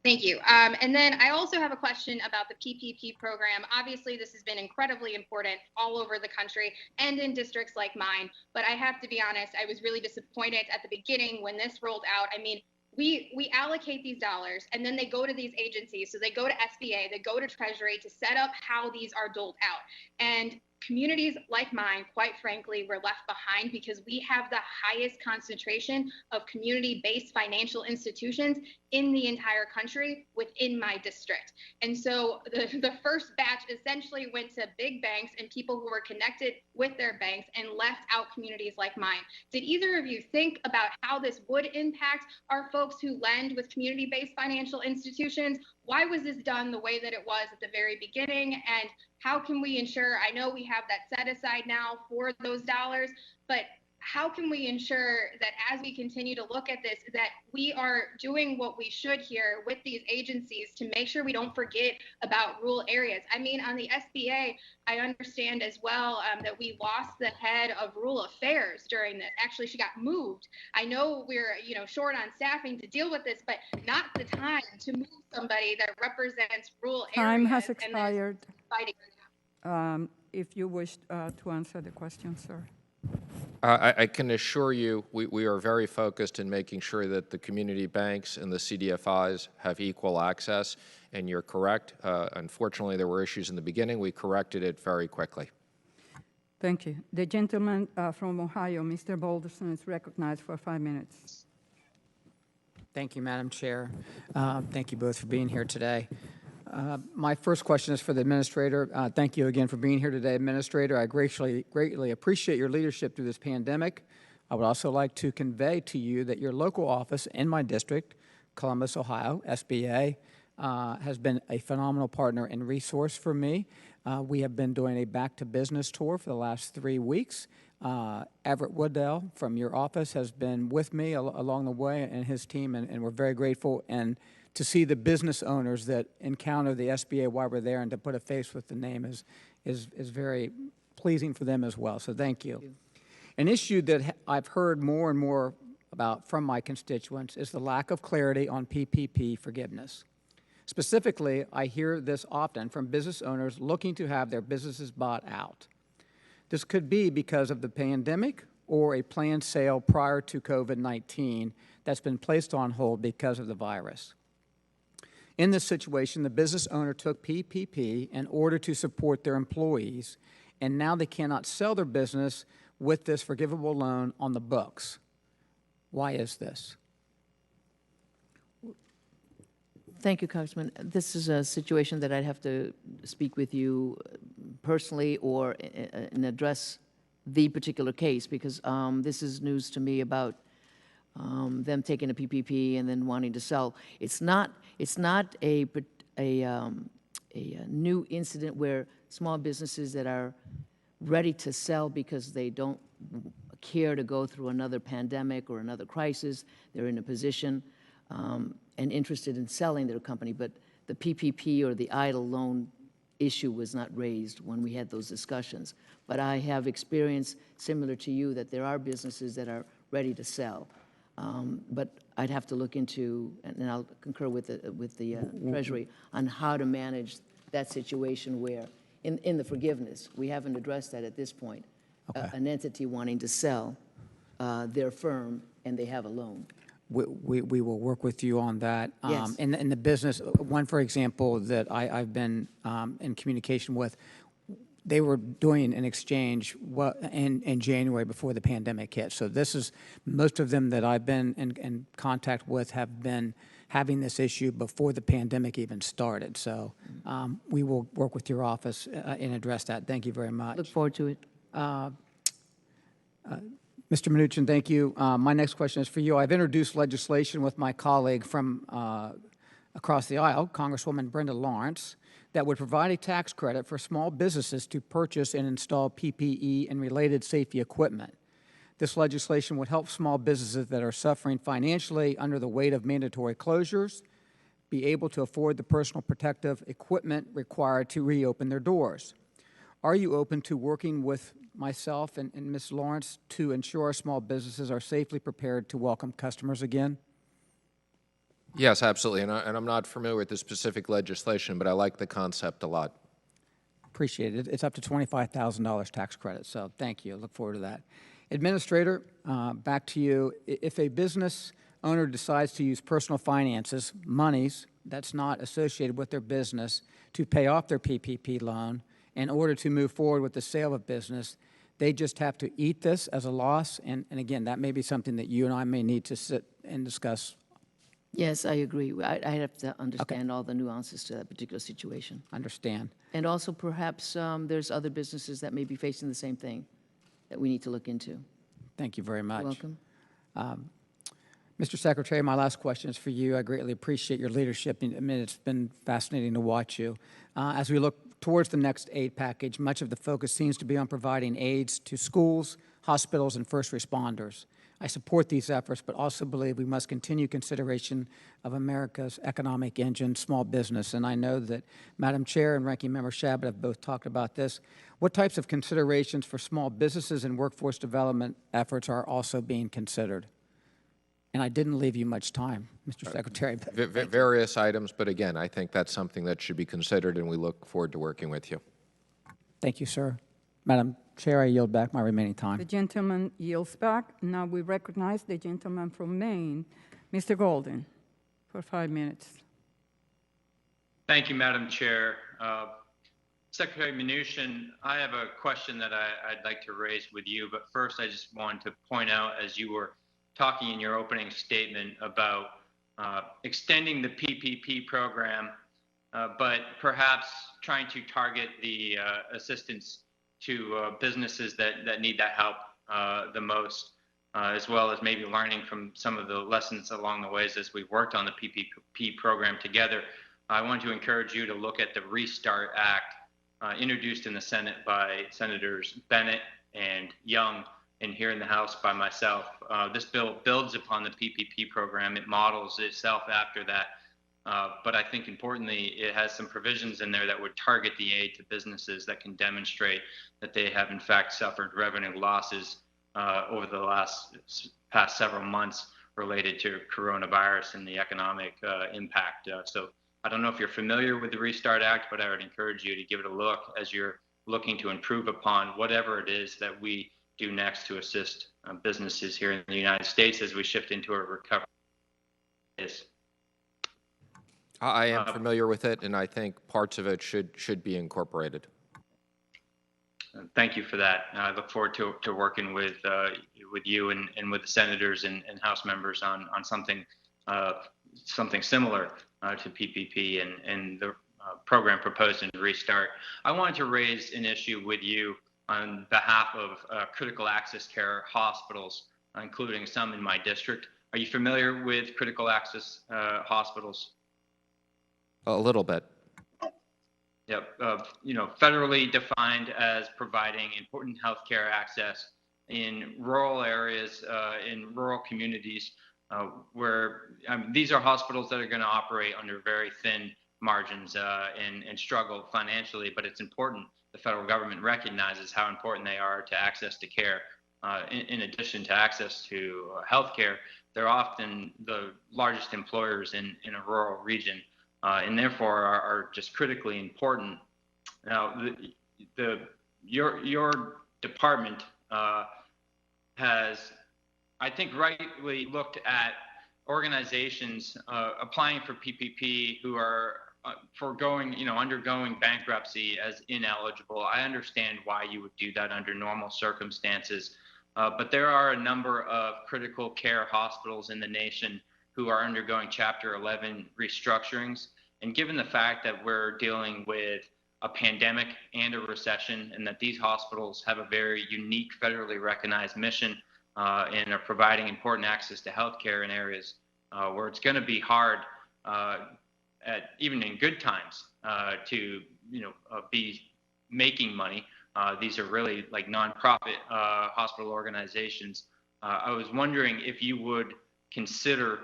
Thank you. And then I also have a question about the PPP program. Obviously, this has been incredibly important all over the country and in districts like mine. But I have to be honest, I was really disappointed at the beginning when this rolled out. I mean, we allocate these dollars and then they go to these agencies. So they go to SBA, they go to Treasury to set up how these are doled out. And communities like mine, quite frankly, were left behind because we have the highest concentration of community-based financial institutions in the entire country within my district. And so the first batch essentially went to big banks and people who were connected with their banks and left out communities like mine. Did either of you think about how this would impact our folks who lend with community-based financial institutions? Why was this done the way that it was at the very beginning? And how can we ensure, I know we have that set aside now for those dollars, but how can we ensure that as we continue to look at this, that we are doing what we should here with these agencies to make sure we don't forget about rural areas? I mean, on the SBA, I understand as well that we lost the head of rural affairs during this. Actually, she got moved. I know we're short on staffing to deal with this, but not the time to move somebody that represents rural areas. Time has expired. If you wish to answer the question, sir. I can assure you we are very focused in making sure that the community banks and the CDFIs have equal access, and you're correct. Unfortunately, there were issues in the beginning. We corrected it very quickly. Thank you. The gentleman from Ohio, Mr. Balderson, is recognized for 5 minutes. Thank you, Madam Chair. Thank you both for being here today. My first question is for the Administrator. Thank you again for being here today, Administrator. I greatly appreciate your leadership through this pandemic. I would also like to convey to you that your local office in my district, Columbus, Ohio, SBA, has been a phenomenal partner and resource for me. We have been doing a back-to-business tour for the last 3 weeks. Everett Woodell from your office has been with me along the way, and his team, and we're very grateful. And to see the business owners that encounter the SBA while we're there and to put a face with the name is very pleasing for them as well. So thank you. An issue that I've heard more and more about from my constituents is the lack of clarity on PPP forgiveness. Specifically, I hear this often from business owners looking to have their businesses bought out. This could be because of the pandemic or a planned sale prior to COVID-19 that's been placed on hold because of the virus. In this situation, the business owner took PPP in order to support their employees, and now they cannot sell their business with this forgivable loan on the books. Why is this? Thank you, Congressman. This is a situation that I'd have to speak with you personally or and address the particular case, because this is news to me about them taking a PPP and then wanting to sell. It's not a new incident where small businesses that are ready to sell because they don't care to go through another pandemic or another crisis. They're in a position and interested in selling their company, but the PPP or the idle loan issue was not raised when we had those discussions. But I have experience similar to you that there are businesses that are ready to sell. But I'd have to look into, and I'll concur with the Treasury on how to manage that situation where, in the forgiveness, we haven't addressed that at this point. Okay. An entity wanting to sell their firm and they have a loan. We will work with you on that. Yes. In the business, one, for example, that I've been in communication with, they were doing an exchange in January before the pandemic hit. So this is, most of them that I've been in contact with have been having this issue before the pandemic even started. So we will work with your office and address that. Thank you very much. Look forward to it. Mr. Mnuchin, thank you. My next question is for you. I've introduced legislation with my colleague from across the aisle, Congresswoman Brenda Lawrence, that would provide a tax credit for small businesses to purchase and install PPE and related safety equipment. This legislation would help small businesses that are suffering financially under the weight of mandatory closures be able to afford the personal protective equipment required to reopen their doors. Are you open to working with myself and Ms. Lawrence to ensure our small businesses are safely prepared to welcome customers again? Yes, absolutely. And I'm not familiar with the specific legislation, but I like the concept a lot. Appreciate it. It's up to $25,000 tax credit, so thank you. Look forward to that. Administrator, back to you. If a business owner decides to use personal finances, monies that's not associated with their business, to pay off their PPP loan in order to move forward with the sale of business, they just have to eat this as a loss. And again, that may be something that you and I may need to sit and discuss. Yes, I agree. I have to understand all the nuances to that particular situation. Understand. And also perhaps there's other businesses that may be facing the same thing that we need to look into. Thank you very much. You're welcome. Mr. Secretary, my last question is for you. I greatly appreciate your leadership. I mean, it's been fascinating to watch you. As we look towards the next aid package, much of the focus seems to be on providing aids to schools, hospitals, and first responders. I support these efforts, but also believe we must continue consideration of America's economic engine, small business. And I know that Madam Chair and Ranking Member Shabbat have both talked about this. What types of considerations for small businesses and workforce development efforts are also being considered? And I didn't leave you much time, Mr. Secretary. Various items, but again, I think that's something that should be considered, and we look forward to working with you. Thank you, sir. Madam Chair, I yield back my remaining time. The gentleman yields back. Now we recognize the gentleman from Maine, Mr. Golden, for 5 minutes. Thank you, Madam Chair. Secretary Mnuchin, I have a question that I'd like to raise with you, but first I just wanted to point out, as you were talking in your opening statement about extending the PPP program, but perhaps trying to target the assistance to businesses that need that help the most. as well as maybe learning from some of the lessons along the ways as we worked on the PPP program together. I want to encourage you to look at the Restart Act introduced in the Senate by Senators Bennett and Young, and here in the House by myself. This bill builds upon the PPP program. It models itself after that. But I think importantly, it has some provisions in there that would target the aid to businesses that can demonstrate that they have in fact suffered revenue losses over the past several months related to coronavirus and the economic impact. So I don't know if you're familiar with the Restart Act, but I would encourage you to give it a look as you're looking to improve upon whatever it is that we do next to assist businesses here in the United States as we shift into a recovery. I am familiar with it, and I think parts of it should be incorporated. Thank you for that. I look forward to working with you and with the senators and House members on something similar to PPP and the program proposed in Restart. I wanted to raise an issue with you on behalf of critical access care hospitals, including some in my district. Are you familiar with critical access hospitals? A little bit. Yep. Federally defined as providing important healthcare access in rural areas, in rural communities, where these are hospitals that are going to operate under very thin margins and struggle financially. But it's important the federal government recognizes how important they are to access to care. In addition to access to healthcare, they're often the largest employers in a rural region. And therefore are just critically important. Now, your department has, I think, rightly looked at organizations applying for PPP who are undergoing bankruptcy as ineligible. I understand why you would do that under normal circumstances, but there are a number of critical care hospitals in the nation who are undergoing Chapter 11 restructurings. And given the fact that we're dealing with a pandemic and a recession, and that these hospitals have a very unique federally recognized mission and are providing important access to healthcare in areas where it's going to be hard, even in good times, to be making money. These are really like nonprofit hospital organizations. I was wondering if you would consider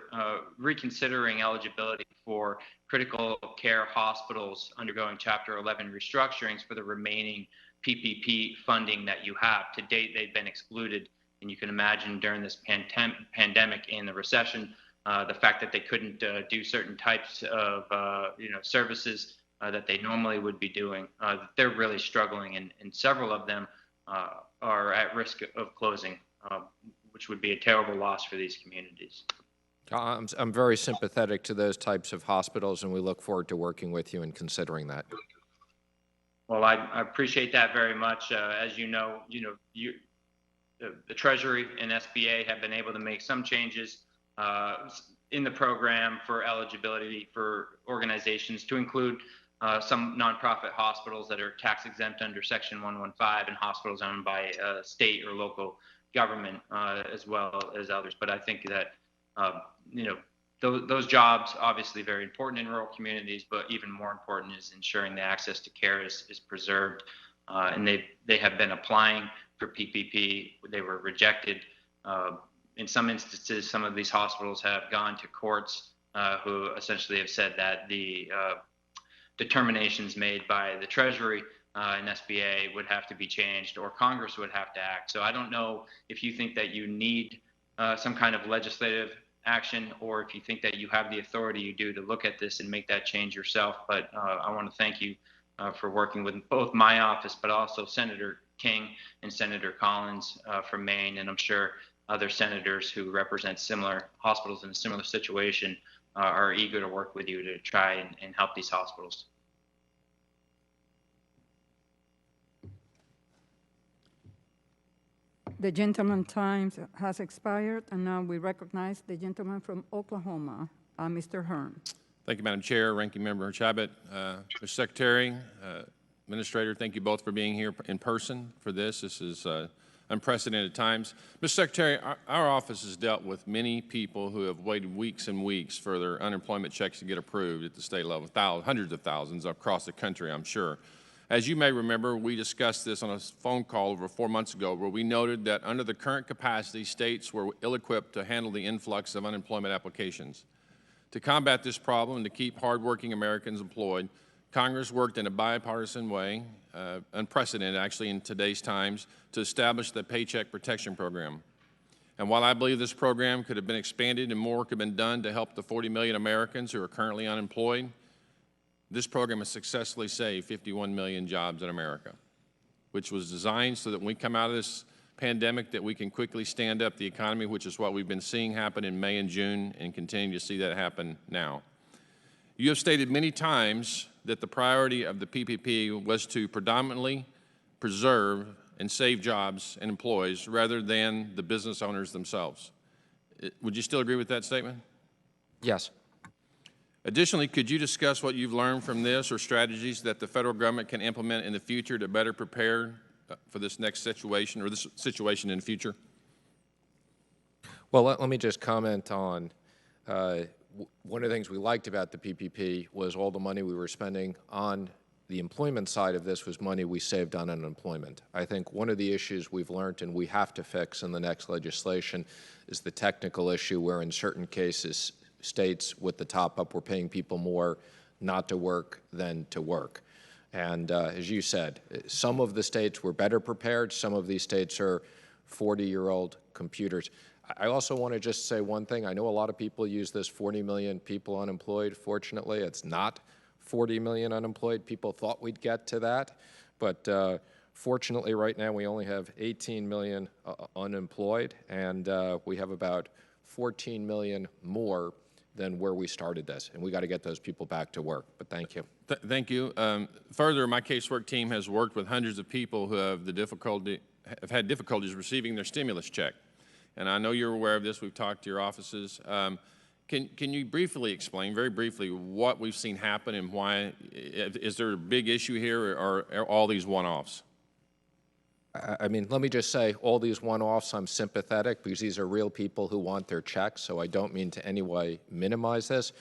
reconsidering eligibility for critical care hospitals undergoing Chapter 11 restructurings for the remaining PPP funding that you have. To date, they've been excluded, and you can imagine during this pandemic and the recession, the fact that they couldn't do certain types of services that they normally would be doing. They're really struggling, and several of them are at risk of closing, which would be a terrible loss for these communities. I'm very sympathetic to those types of hospitals, and we look forward to working with you and considering that. Well, I appreciate that very much. As you know, the Treasury and SBA have been able to make some changes in the program for eligibility for organizations to include some nonprofit hospitals that are tax exempt under Section 115 and hospitals owned by state or local government as well as others. But I think that those jobs obviously very important in rural communities, but even more important is ensuring the access to care is preserved. And they have been applying for PPP. They were rejected. In some instances, some of these hospitals have gone to courts who essentially have said that the determinations made by the Treasury and SBA would have to be changed, or Congress would have to act. So I don't know if you think that you need some kind of legislative action, or if you think that you have the authority you do to look at this and make that change yourself. But I want to thank you for working with both my office, but also Senator King and Senator Collins from Maine, and I'm sure other senators who represent similar hospitals in a similar situation are eager to work with you to try and help these hospitals. The gentleman's time has expired, and now we recognize the gentleman from Oklahoma, Mr. Hearn. Thank you, Madam Chair, Ranking Member Chabot, Mr. Secretary, Administrator. Thank you both for being here in person for this. This is, I unprecedented times. Mr. Secretary, our office has dealt with many people who have waited weeks and weeks for their unemployment checks to get approved at the state level, hundreds of thousands across the country, I'm sure. As you may remember, we discussed this on a phone call over 4 months ago, where we noted that under the current capacity, states were ill-equipped to handle the influx of unemployment applications. To combat this problem and to keep hardworking Americans employed, Congress worked in a bipartisan way, unprecedented actually in today's times, to establish the Paycheck Protection Program. And while I believe this program could have been expanded and more could have been done to help the 40 million Americans who are currently unemployed, this program has successfully saved 51 million jobs in America, which was designed so that when we come out of this pandemic that we can quickly stand up the economy, which is what we've been seeing happen in May and June and continue to see that happen now. You have stated many times that the priority of the PPP was to predominantly preserve and save jobs and employees rather than the business owners themselves. Would you still agree with that statement? Yes. Additionally, could you discuss what you've learned from this or strategies that the federal government can implement in the future to better prepare for this next situation or this situation in the future? Well, let me just comment on one of the things we liked about the PPP was all the money we were spending on the employment side of this was money we saved on unemployment. I think one of the issues we've learned and we have to fix in the next legislation is the technical issue where in certain cases states with the top-up were paying people more not to work than to work. And as you said, some of the states were better prepared. Some of these states are 40-year-old computers. I also want to just say one thing. I know a lot of people use this 40 million people unemployed. Fortunately, it's not 40 million unemployed. People thought we'd get to that. But fortunately, right now, we only have 18 million unemployed, and we have about 14 million more than where we started this, and we got to get those people back to work. But thank you. Thank you. Further, my casework team has worked with hundreds of people who have had difficulties receiving their stimulus check, and I know you're aware of this. We've talked to your offices. Can you briefly explain, very briefly, what we've seen happen and why? Is there a big issue here, or are all these one-offs? I mean, let me just say, all these one-offs, I'm sympathetic because these are real people who want their checks, so I don't mean to any way minimize this.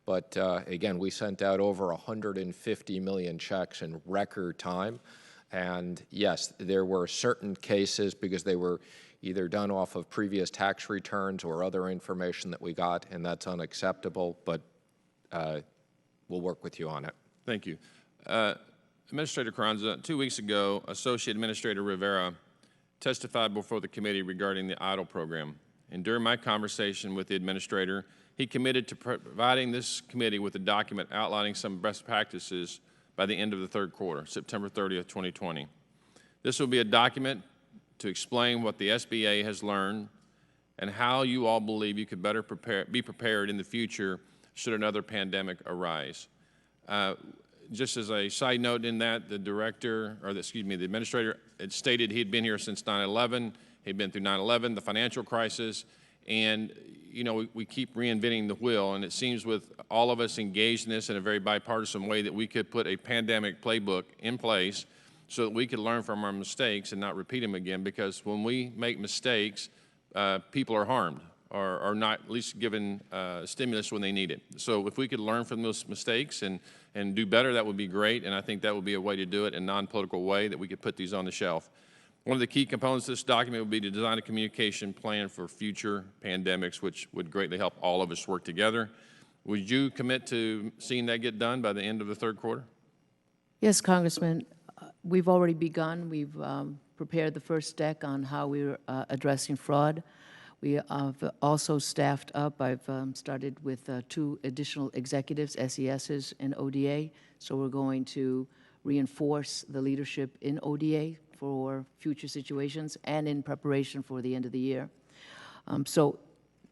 But again, we sent out over 150 million checks in record time. And yes, there were certain cases because they were either done off of previous tax returns or other information that we got, and that's unacceptable, but we'll work with you on it. Thank you. Administrator Carranza, 2 weeks ago, Associate Administrator Rivera testified before the committee regarding the EIDL program. And during my conversation with the administrator, he committed to providing this committee with a document outlining some best practices by the end of the third quarter, September 30th, 2020. This will be a document to explain what the SBA has learned and how you all believe you could better be prepared in the future should another pandemic arise. Just as a side note in that, the administrator had stated he'd been here since 9/11. He'd been through 9/11, the financial crisis, and you know, we keep reinventing the wheel, and it seems with all of us engaged in this in a very bipartisan way that we could put a pandemic playbook in place so that we could learn from our mistakes and not repeat them again, because when we make mistakes, people are harmed or are not at least given stimulus when they need it. So if we could learn from those mistakes and do better, that would be great, and I think that would be a way to do it in a non-political way that we could put these on the shelf. One of the key components of this document would be to design a communication plan for future pandemics, which would greatly help all of us work together. Would you commit to seeing that get done by the end of the third quarter? Yes, Congressman. We've already begun. We've prepared the first deck on how we're addressing fraud. We have also staffed up. I've started with 2 additional executives, SESs and ODA. So we're going to reinforce the leadership in ODA for future situations and in preparation for the end of the year. So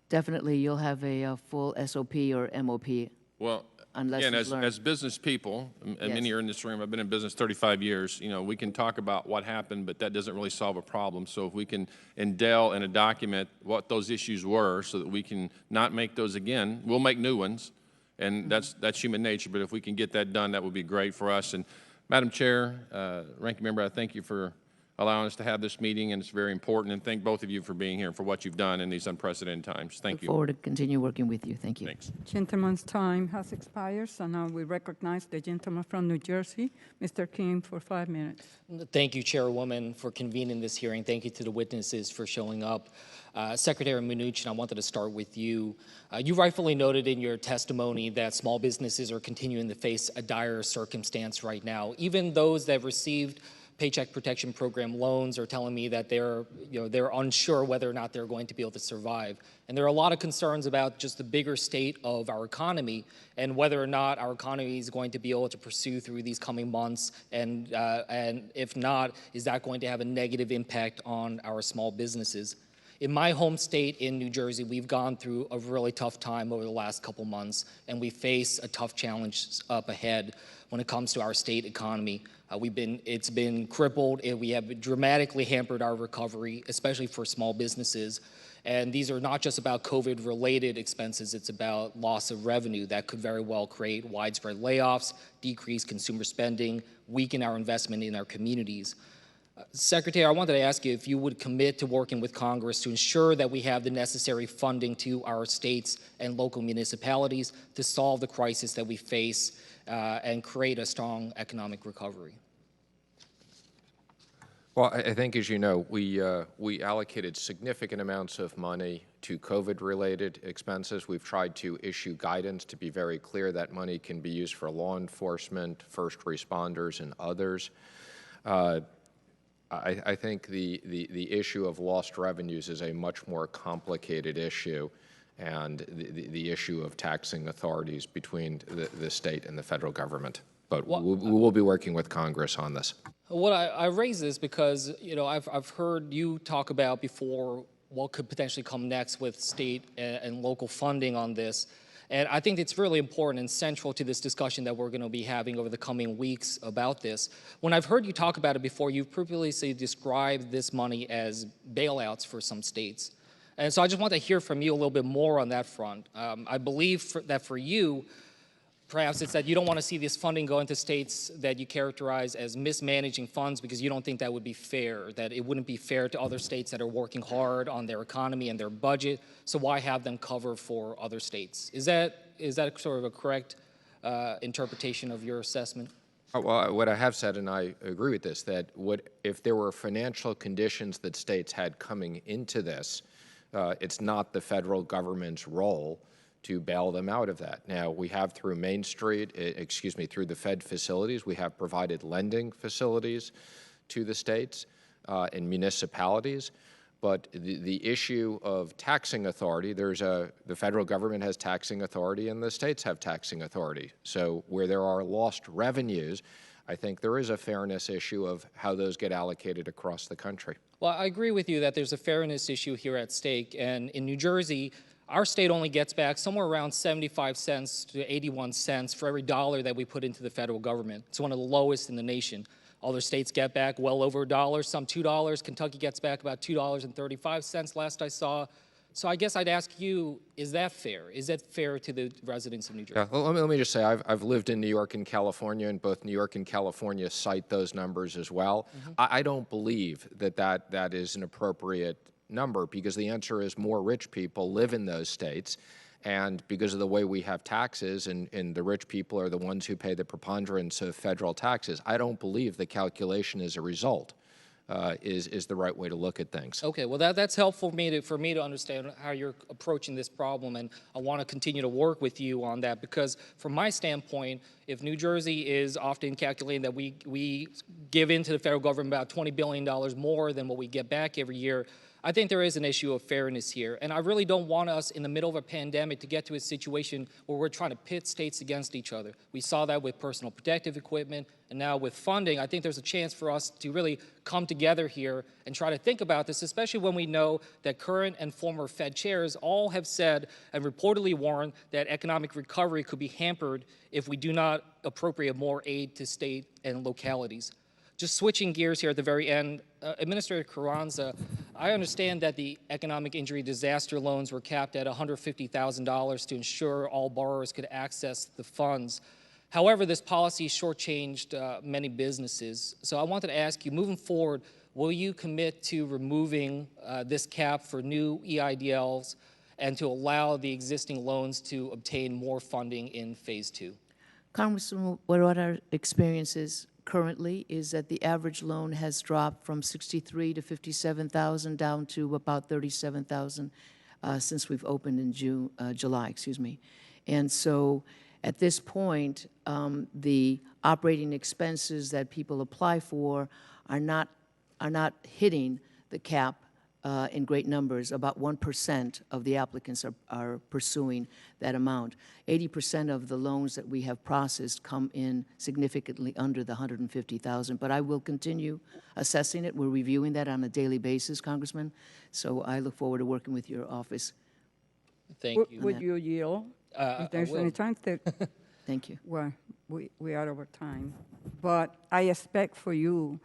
definitely you'll have a full SOP or MOP. Well, again, as business people, and Yes. many are in this room, I've been in business 35 years, you know, we can talk about what happened, but that doesn't really solve a problem. So if we can endeal in a document what those issues were so that we can not make those again, we'll make new ones, and that's human nature, but if we can get that done, that would be great for us. And Madam Chair, Ranking Member, I thank you for allowing us to have this meeting, and it's very important. And thank both of you for being here and for what you've done in these unprecedented times. Thank you. Look forward to continue working with you. Thank you. Thanks. Gentleman's time has expired, so now we recognize the gentleman from New Jersey, Mr. King, for 5 minutes. Thank you, Chairwoman, for convening this hearing. Thank you to the witnesses for showing up. Secretary Mnuchin, I wanted to start with you. You rightfully noted in your testimony that small businesses are continuing to face a dire circumstance right now. Even those that received Paycheck Protection Program loans are telling me that they're unsure whether or not they're going to be able to survive. And there are a lot of concerns about just the bigger state of our economy and whether or not our economy is going to be able to pursue through these coming months. And if not, is that going to have a negative impact on our small businesses? In my home state in New Jersey, we've gone through a really tough time over the last couple months, and we face a tough challenge up ahead when it comes to our state economy. It's been crippled, and we have dramatically hampered our recovery, especially for small businesses. And these are not just about COVID-related expenses, it's about loss of revenue that could very well create widespread layoffs, decrease consumer spending, weaken our investment in our communities. Secretary, I wanted to ask you if you would commit to working with Congress to ensure that we have the necessary funding to our states and local municipalities to solve the crisis that we face and create a strong economic recovery. Well, I think, as you know, we allocated significant amounts of money to COVID-related expenses. We've tried to issue guidance to be very clear that money can be used for law enforcement, first responders, and others. I think the issue of lost revenues is a much more complicated issue, and the issue of taxing authorities between the state and the federal government. But we will be working with Congress on this. Well, I raise this because, I've heard you talk about before what could potentially come next with state and local funding on this. And I think it's really important and central to this discussion that we're going to be having over the coming weeks about this. When I've heard you talk about it before, you've previously described this money as bailouts for some states. And so I just want to hear from you a little bit more on that front. I believe that for you, perhaps it's that you don't want to see this funding go into states that you characterize as mismanaging funds because you don't think that would be fair, that it wouldn't be fair to other states that are working hard on their economy and their budget, so why have them cover for other states? Is that sort of a correct interpretation of your assessment? Well, what I have said, and I agree with this, that if there were financial conditions that states had coming into this, it's not the federal government's role to bail them out of that. Now, we have through Main Street, through the Fed facilities, we have provided lending facilities to the states and municipalities. But the issue of taxing authority, the federal government has taxing authority and the states have taxing authority. So where there are lost revenues, I think there is a fairness issue of how those get allocated across the country. Well, I agree with you that there's a fairness issue here at stake. And in New Jersey, our state only gets back somewhere around 75 cents to 81 cents for every dollar that we put into the federal government. It's one of the lowest in the nation. Other states get back well over $1, some $2. Kentucky gets back about $2.35 last I saw. So I guess I'd ask you, is that fair? Is that fair to the residents of New Jersey? Yeah, well, let me just say, I've lived in New York and California, and both New York and California cite those numbers as well. Mm-hmm. I don't believe that is an appropriate number because the answer is more rich people live in those states. And because of the way we have taxes and the rich people are the ones who pay the preponderance of federal taxes, I don't believe the calculation as a result is the right way to look at things. Okay, well that's helpful for me to understand how you're approaching this problem, and I want to continue to work with you on that because from my standpoint, if New Jersey is often calculating that we give into the federal government about $20 billion more than what we get back every year, I think there is an issue of fairness here, and I really don't want us in the middle of a pandemic to get to a situation where we're trying to pit states against each other. We saw that with personal protective equipment, and now with funding, I think there's a chance for us to really come together here and try to think about this, especially when we know that current and former Fed chairs all have said and reportedly warned that economic recovery could be hampered if we do not appropriate more aid to state and localities. Just switching gears here at the very end, Administrator Carranza, I understand that the economic injury disaster loans were capped at $150,000 to ensure all borrowers could access the funds. However, this policy shortchanged many businesses. So I wanted to ask you, moving forward, will you commit to removing this cap for new EIDLs and to allow the existing loans to obtain more funding in phase 2? Congressman, what our experience is currently is that the average loan has dropped from 63 to 57,000 down to about 37,000 since we've opened in July, excuse me. And so at this point, the operating expenses that people apply for are not hitting the cap in great numbers. About 1% of the applicants are pursuing that amount. 80% of the loans that we have processed come in significantly under the 150,000. But I will continue assessing it. We're reviewing that on a daily basis, Congressman. So I look forward to working with your office. Thank you. Would you yield? If there's any time to, Thank you. well, we are over time. But I expect for you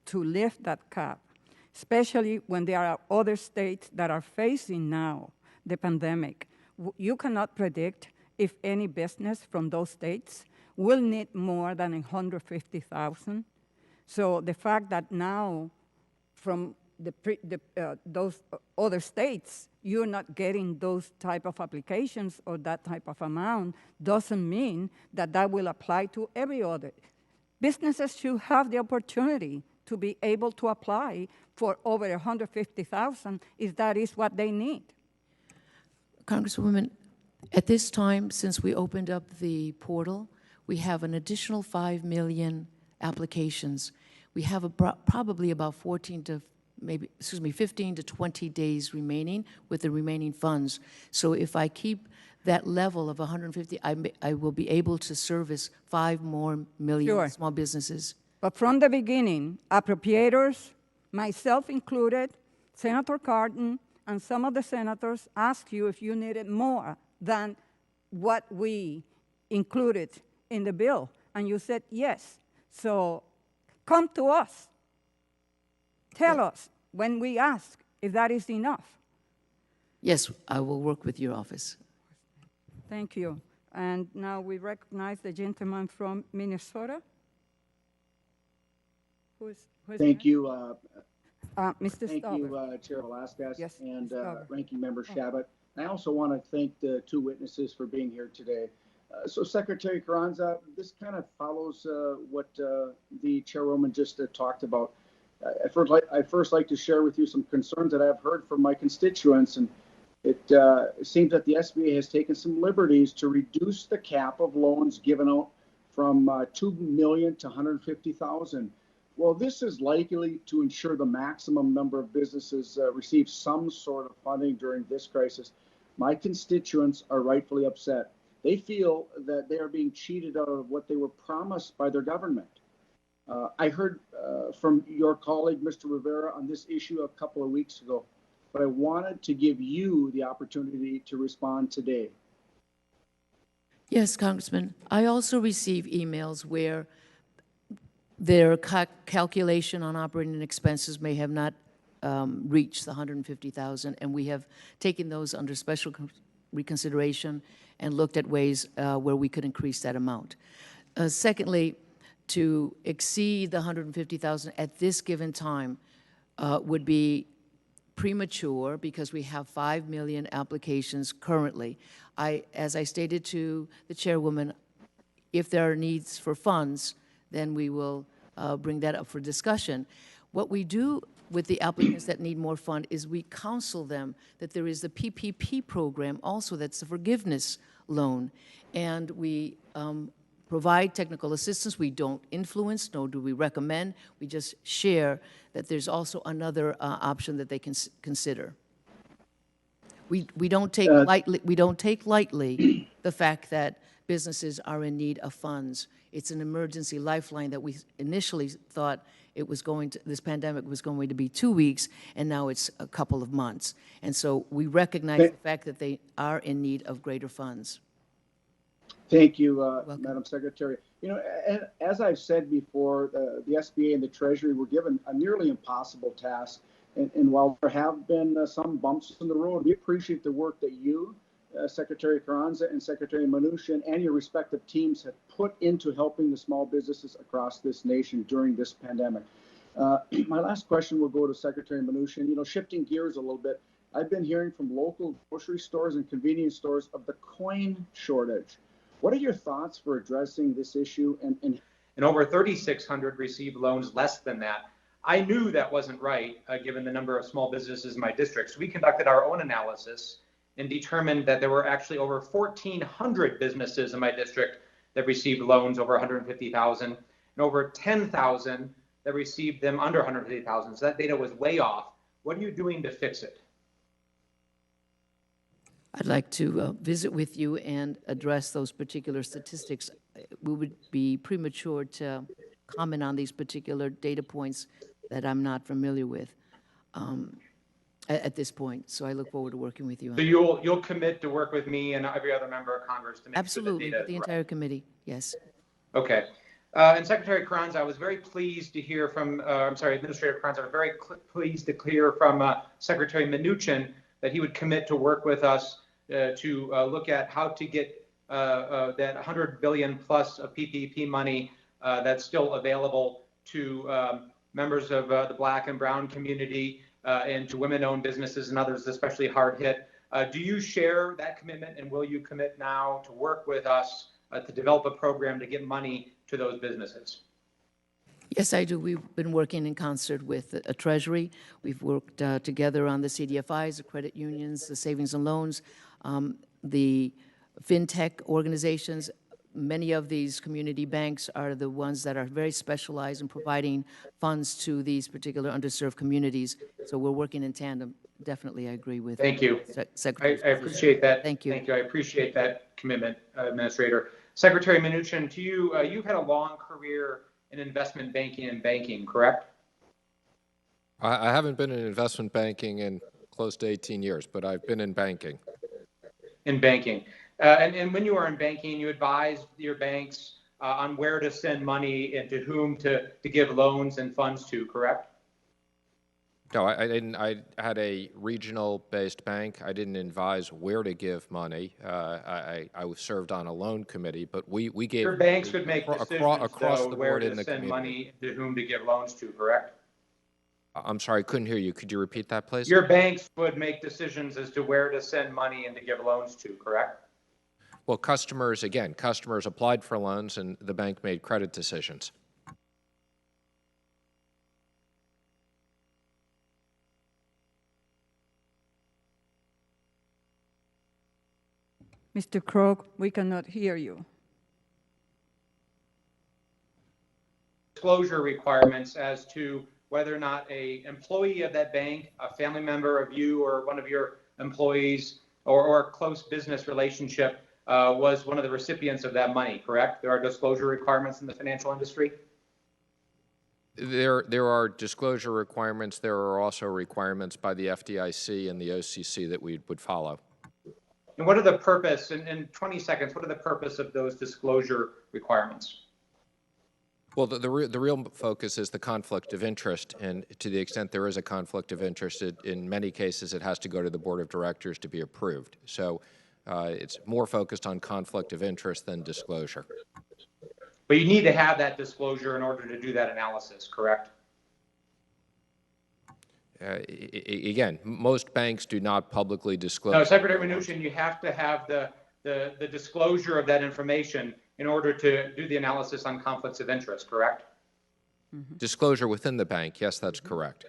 to lift that cap, especially when there are other states that are facing now the pandemic. You cannot predict if any business from those states will need more than 150,000. So the fact that now from those other states, you're not getting those type of applications or that type of amount doesn't mean that that will apply to every other. Businesses should have the opportunity to be able to apply for over 150,000 if that is what they need. Congresswoman, at this time, since we opened up the portal, we have an additional 5 million applications. We have probably about 15 to 20 days remaining with the remaining funds. So if I keep that level of 150, I will be able to service 5 more million small businesses. But from the beginning, appropriators, myself included, Senator Cardin, and some of the senators asked you if you needed more than what we included in the bill. And you said yes. So come to us. Tell us when we ask if that is enough. Yes, I will work with your office. Thank you. And now we recognize the gentleman from Minnesota. Who's Thank you, Mr. thank Stauber. you, Chair Velasquez Yes, and Mr. Stauber. Ranking Member Shabbat. I also want to thank the 2 witnesses for being here today. So Secretary Carranza, this kind of follows what the chairwoman just talked about. I first like to share with you some concerns that I've heard from my constituents, and it seems that the SBA has taken some liberties to reduce the cap of loans given out from 2 million to 150,000. Well, this is likely to ensure the maximum number of businesses receive some sort of funding during this crisis. My constituents are rightfully upset. They feel that they are being cheated out of what they were promised by their government. I heard from your colleague, Mr. Rivera, on this issue a couple of weeks ago, but I wanted to give you the opportunity to respond today. Yes, Congressman. I also receive emails where their calculation on operating expenses may have not reached the 150,000, and we have taken those under special reconsideration and looked at ways where we could increase that amount. Secondly, to exceed the 150,000 at this given time would be premature because we have 5 million applications currently. As I stated to the chairwoman, if there are needs for funds, then we will bring that up for discussion. What we do with the applicants that need more fund is we counsel them that there is the PPP program also that's a forgiveness loan, and we provide technical assistance. We don't influence, nor do we recommend. We just share that there's also another option that they can consider. We don't take lightly the fact that businesses are in need of funds. It's an emergency lifeline that we initially thought this pandemic was going to be 2 weeks, and now it's a couple of months. And so we recognize the fact that they are in need of greater funds. Thank you, Madam Secretary. You know, as I've said before, the SBA and the Treasury were given a nearly impossible task. And while there have been some bumps in the road, we appreciate the work that you, Secretary Carranza and Secretary Mnuchin, and your respective teams have put into helping the small businesses across this nation during this pandemic. My last question will go to Secretary Mnuchin. You know, shifting gears a little bit, I've been hearing from local grocery stores and convenience stores of the coin shortage. What are your thoughts for addressing this issue? And over 3,600 received loans less than that. I knew that wasn't right, given the number of small businesses in my district. So we conducted our own analysis and determined that there were actually over 1,400 businesses in my district that received loans over 150,000 and over 10,000 that received them under 150,000. So that data was way off. What are you doing to fix it? I'd like to visit with you and address those particular statistics. We would be premature to comment on these particular data points that I'm not familiar with at this point. So I look forward to working with you on So that. you'll commit to work with me and every other member of Congress to make Absolutely, sure the with the entire committee, yes. Okay. And Secretary Carranza, I was very pleased to hear from, Administrator Carranza, I was very pleased to hear from Secretary Mnuchin that he would commit to work with us to look at how to get that 100 billion plus of PPP money that's still available to members of the Black and Brown community and to women-owned businesses and others, especially hard hit. Do you share that commitment, and will you commit now to work with us to develop a program to get money to those businesses? Yes, I do. We've been working in concert with Treasury. We've worked together on the CDFIs, the credit unions, the savings and loans, the fintech organizations. Many of these community banks are the ones that are very specialized in providing funds to these particular underserved communities. So we're working in tandem. Definitely, I agree with Thank you. Secretary. I appreciate that. Thank you. Thank you. I appreciate that commitment, Administrator. Secretary Mnuchin, to you, you've had a long career in investment banking and banking, correct? I haven't been in investment banking in close to 18 years, but I've been in banking. In banking. And when you are in banking, you advise your banks on where to send money and to whom to give loans and funds to, correct? No, I didn't. I had a regional-based bank. I didn't advise where to give money. I was served on a loan committee, but we gave your banks would make decisions across the where board to in the send community. money to whom to give loans to, correct? I'm sorry, I couldn't hear you. Could you repeat that, please? Your banks would make decisions as to where to send money and to give loans to, correct? Well, customers applied for loans, and the bank made credit decisions. Mr. Krog, we cannot hear you. Disclosure requirements as to whether or not an employee of that bank, a family member of you or one of your employees, or a close business relationship was one of the recipients of that money, correct? There are disclosure requirements in the financial industry? There are disclosure requirements. There are also requirements by the FDIC and the OCC that we would follow. And what are the purpose, in 20 seconds, what are the purpose of those disclosure requirements? Well, the real focus is the conflict of interest, and to the extent there is a conflict of interest, in many cases it has to go to the Board of Directors to be approved. So it's more focused on conflict of interest than disclosure. But you need to have that disclosure in order to do that analysis, correct? Again, most banks do not publicly disclose. No, Secretary Mnuchin, you have to have the disclosure of that information in order to do the analysis on conflicts of interest, correct? Disclosure within the bank, yes, that's correct.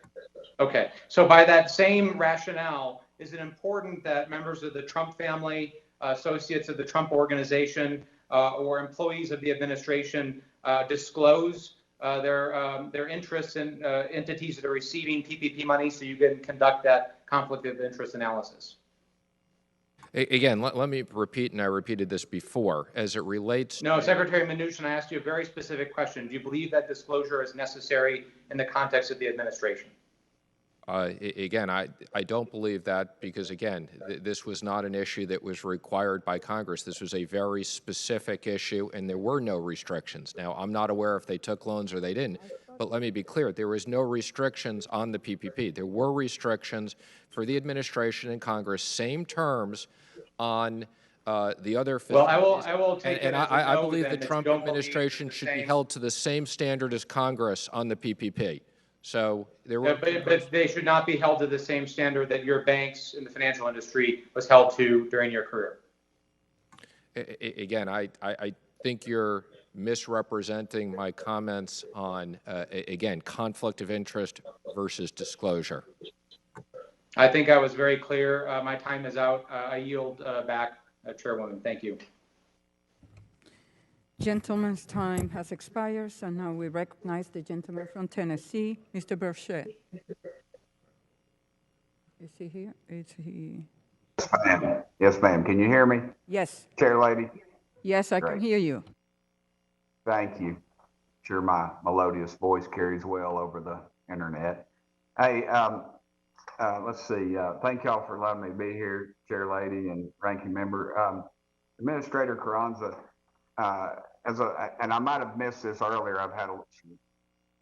Okay, so by that same rationale, is it important that members of the Trump family, associates of the Trump organization, or employees of the administration disclose their interests in entities that are receiving PPP money so you can conduct that conflict of interest analysis? Again, let me repeat, and I repeated this before, as it relates No, Secretary Mnuchin, I asked you a very specific question. Do you believe that disclosure is necessary in the context of the administration? Again, I don't believe that because, again, this was not an issue that was required by Congress. This was a very specific issue, and there were no restrictions. Now, I'm not aware if they took loans or they didn't, but let me be clear. There was no restrictions on the PPP. There were restrictions for the administration and Congress, same terms on the other facilities. Well, I will take it and as a I no, believe then, the that you Trump don't believe administration the should be same. held to the same standard as Congress on the PPP. So there were. But they should not be held to the same standard that your banks in the financial industry was held to during your career. Again, I think you're misrepresenting my comments on, again, conflict of interest versus disclosure. I think I was very clear. My time is out. I yield back, Chairwoman. Thank you. Gentleman's time has expired, so now we recognize the gentleman from Tennessee, Mr. Burchett. Is he here? Is he? Yes, ma'am. Yes, ma'am. Can you hear me? Yes. Chair lady? Yes, I Great. can hear you. Thank you. Sure my melodious voice carries well over the internet. Hey, let's see. Thank y'all for allowing me to be here, Chair lady and ranking member. Administrator Carranza, and I might have missed this earlier. I've had some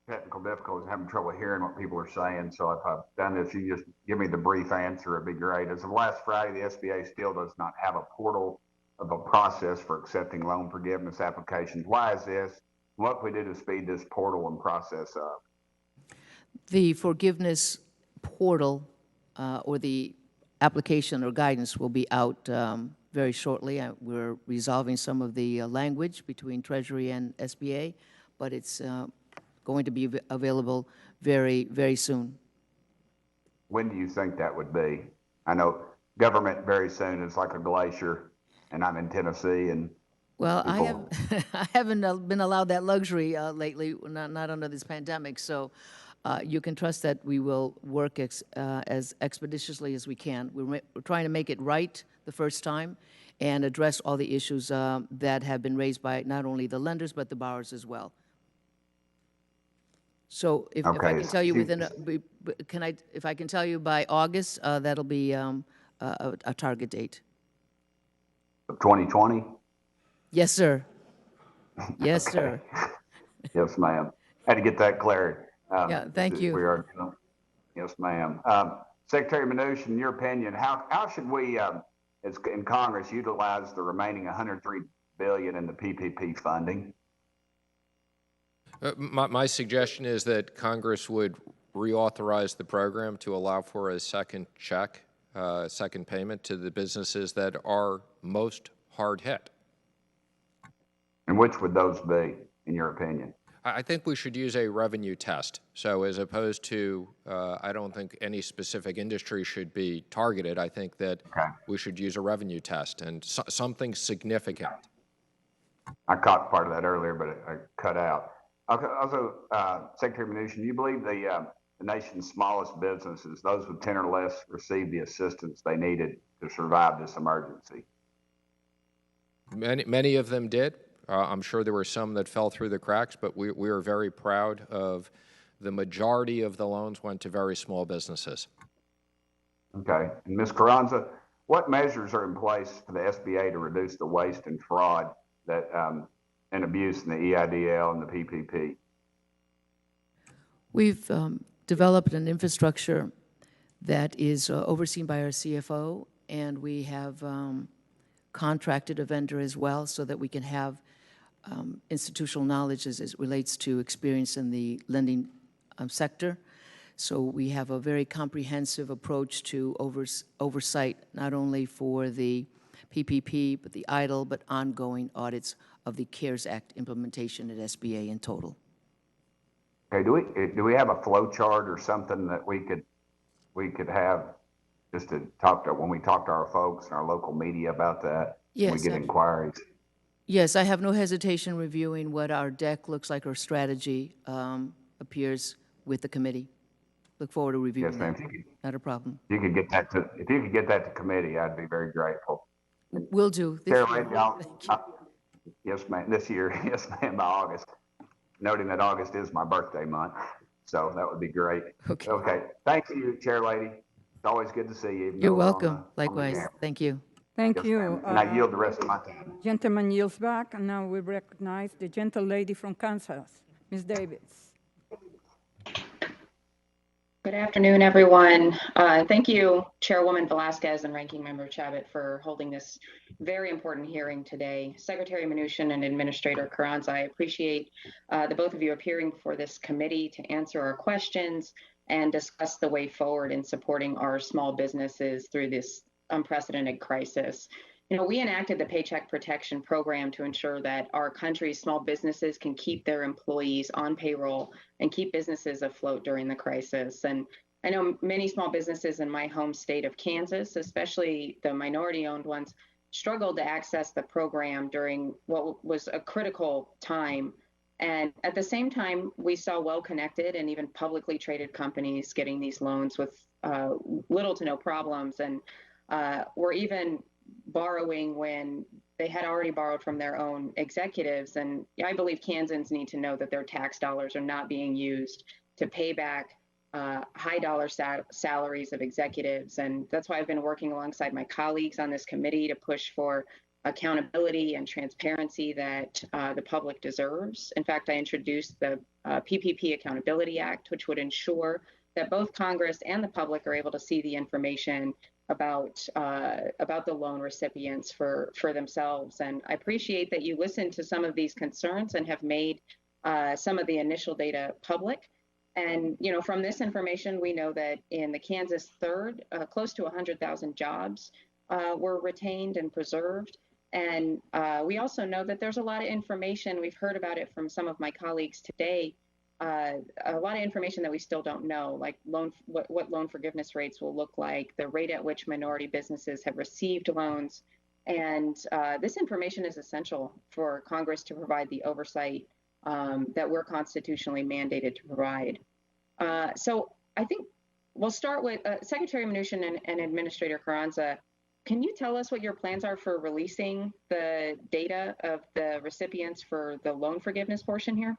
technical difficulties, having trouble hearing what people are saying. So if I've done this, you just give me the brief answer. It'd be great. As of last Friday, the SBA still does not have a portal of a process for accepting loan forgiveness applications. Why is this? What can we do to speed this portal and process up? The forgiveness portal or the application or guidance will be out very shortly. We're resolving some of the language between Treasury and SBA, but it's going to be available very, very soon. When do you think that would be? I know government very soon is like a glacier, and I'm in Tennessee, and well, people... I haven't been allowed that luxury lately, not under this pandemic. So you can trust that we will work as expeditiously as we can. We're trying to make it right the first time and address all the issues that have been raised by not only the lenders but the borrowers as well. So if I can tell you if I can tell you by August, that'll be a target date. 2020? Yes, sir. Yes, Okay. sir. Yes, ma'am. Had to get that clear. Yeah, thank you. We are, yes, ma'am. Secretary Mnuchin, in your opinion, how should we, as in Congress, utilize the remaining $103 billion in the PPP funding? My suggestion is that Congress would reauthorize the program to allow for a second check, second payment to the businesses that are most hard hit. And which would those be, in your opinion? I think we should use a revenue test. So as opposed to, I don't think any specific industry should be targeted. I think that we should use a revenue test and something significant. I caught part of that earlier, but I cut out. Also, Secretary Mnuchin, do you believe the nation's smallest businesses, those with 10 or less, received the assistance they needed to survive this emergency? Many of them did. I'm sure there were some that fell through the cracks, but we are very proud of the majority of the loans went to very small businesses. Okay. And Ms. Carranza, what measures are in place for the SBA to reduce the waste and fraud that and abuse in the EIDL and the PPP? We've developed an infrastructure that is overseen by our CFO, and we have contracted a vendor as well so that we can have institutional knowledge as it relates to experience in the lending sector. So we have a very comprehensive approach to oversight, not only for the PPP, but the EIDL, but ongoing audits of the CARES Act implementation at SBA in total. Okay, do we have a flow chart or something that we could have just to talk to when we talk to our folks and our local media about that? Yes, we get inquiries. Yes, I have no hesitation reviewing what our deck looks like, our strategy appears with the committee. Look forward to reviewing that. Not a problem. If you could get that to committee, I'd be very grateful. Will do. Yes, ma'am. This year, yes, ma'am. By August, noting that August is my birthday month, so that would be great. Okay. Okay. Thank you, Chair Lady. It's always good to see you. You're welcome. Likewise. Thank you. Thank you. And I yield the rest of my time. Gentleman yields back, and now we recognize the gentle lady from Kansas, Ms. Davis. Good afternoon, everyone. Thank you, Chairwoman Velasquez and Ranking Member Chabot, for holding this very important hearing today. Secretary Mnuchin and Administrator Carranza, I appreciate the both of you appearing for this committee to answer our questions and discuss the way forward in supporting our small businesses through this unprecedented crisis. You know, we enacted the Paycheck Protection Program to ensure that our country's small businesses can keep their employees on payroll and keep businesses afloat during the crisis. And I know many small businesses in my home state of Kansas, especially the minority-owned ones, struggled to access the program during what was a critical time. And at the same time, we saw well-connected and even publicly traded companies getting these loans with little to no problems, and were even borrowing when they had already borrowed from their own executives. And I believe Kansans need to know that their tax dollars are not being used to pay back high dollar salaries of executives. And that's why I've been working alongside my colleagues on this committee to push for accountability and transparency that the public deserves. In fact, I introduced the PPP Accountability Act, which would ensure that both Congress and the public are able to see the information about the loan recipients for themselves. And I appreciate that you listened to some of these concerns and have made some of the initial data public. And you know, from this information, we know that in the Kansas third, close to 100,000 jobs were retained and preserved. And we also know that there's a lot of information. We've heard about it from some of my colleagues today. A lot of information that we still don't know, like what loan forgiveness rates will look like, the rate at which minority businesses have received loans. And this information is essential for Congress to provide the oversight that we're constitutionally mandated to provide. So I think we'll start with Secretary Mnuchin and Administrator Carranza. Can you tell us what your plans are for releasing the data of the recipients for the loan forgiveness portion here?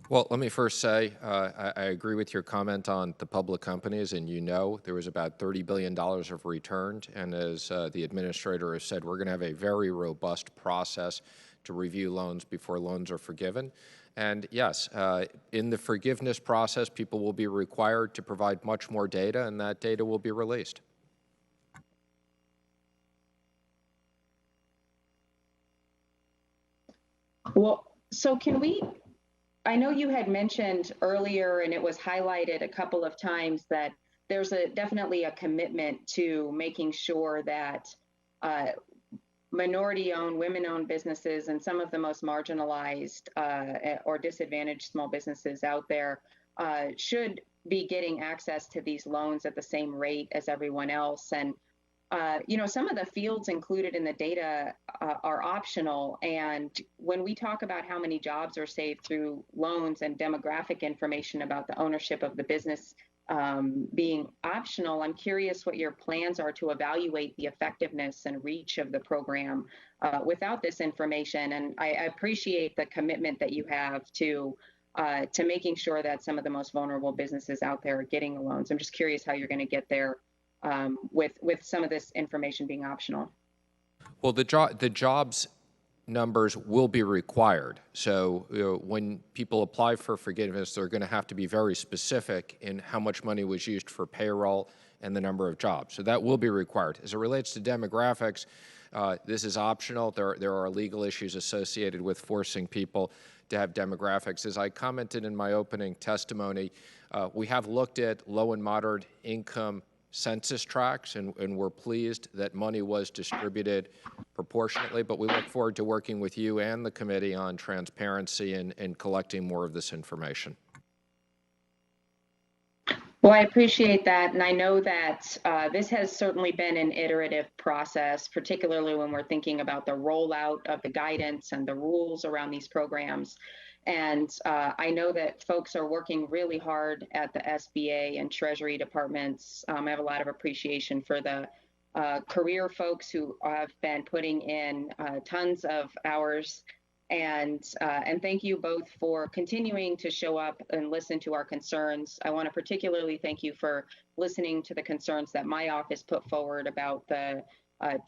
Well, let me first say I agree with your comment on the public companies, and you know there was about $30 billion of returned, and as the administrator has said, we're going to have a very robust process to review loans before loans are forgiven. And yes, in the forgiveness process, people will be required to provide much more data, and that data will be released. Well, so can we, I know you had mentioned earlier, and it was highlighted a couple of times, that there's definitely a commitment to making sure that minority-owned, women-owned businesses and some of the most marginalized or disadvantaged small businesses out there should be getting access to these loans at the same rate as everyone else. And you know, some of the fields included in the data are optional. And when we talk about how many jobs are saved through loans and demographic information about the ownership of the business being optional, I'm curious what your plans are to evaluate the effectiveness and reach of the program without this information. And I appreciate the commitment that you have to making sure that some of the most vulnerable businesses out there are getting the loans. I'm just curious how you're going to get there with some of this information being optional. Well, the jobs numbers will be required. So when people apply for forgiveness, they're going to have to be very specific in how much money was used for payroll and the number of jobs. So that will be required. As it relates to demographics, this is optional. There are legal issues associated with forcing people to have demographics. As I commented in my opening testimony, we have looked at low and moderate income census tracts, and we're pleased that money was distributed proportionately, but we look forward to working with you and the committee on transparency and collecting more of this information. Well, I appreciate that, and I know that this has certainly been an iterative process, particularly when we're thinking about the rollout of the guidance and the rules around these programs. And I know that folks are working really hard at the SBA and Treasury departments. I have a lot of appreciation for the career folks who have been putting in tons of hours. And thank you both for continuing to show up and listen to our concerns. I want to particularly thank you for listening to the concerns that my office put forward about the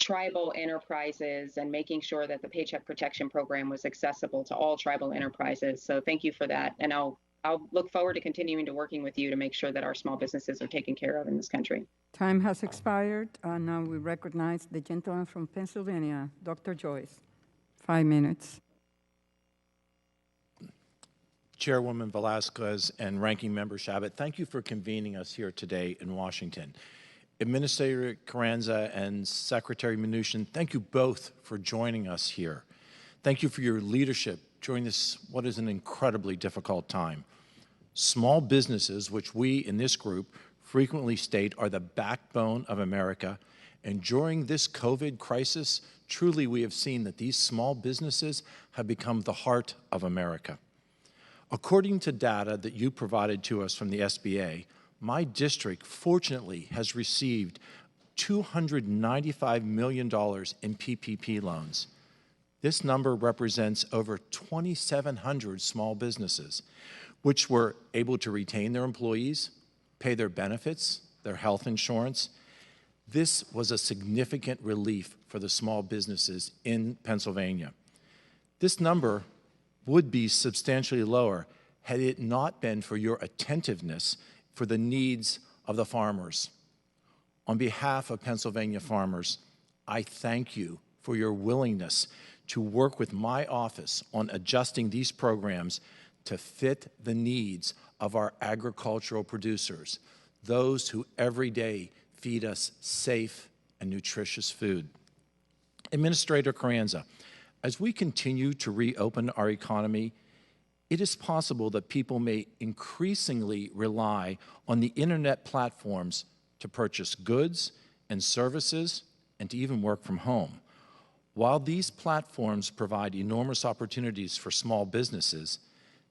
tribal enterprises and making sure that the Paycheck Protection Program was accessible to all tribal enterprises. So thank you for that. And I'll I'll look forward to continuing to working with you to make sure that our small businesses are taken care of in this country. Time has expired. Now we recognize the gentleman from Pennsylvania, Dr. Joyce. 5 minutes. Chairwoman Velasquez and Ranking Member Shabbat, thank you for convening us here today in Washington. Administrator Carranza and Secretary Mnuchin, thank you both for joining us here. Thank you for your leadership during this, what is an incredibly difficult time. Small businesses, which we in this group frequently state are the backbone of America, and during this COVID crisis, truly we have seen that these small businesses have become the heart of America. According to data that you provided to us from the SBA, my district fortunately has received $295 million in PPP loans. This number represents over 2,700 small businesses, which were able to retain their employees, pay their benefits, their health insurance. This was a significant relief for the small businesses in Pennsylvania. This number would be substantially lower had it not been for your attentiveness for the needs of the farmers. On behalf of Pennsylvania farmers, I thank you for your willingness to work with my office on adjusting these programs to fit the needs of our agricultural producers, those who every day feed us safe and nutritious food. Administrator Carranza, as we continue to reopen our economy, it is possible that people may increasingly rely on the internet platforms to purchase goods and services and to even work from home. While these platforms provide enormous opportunities for small businesses,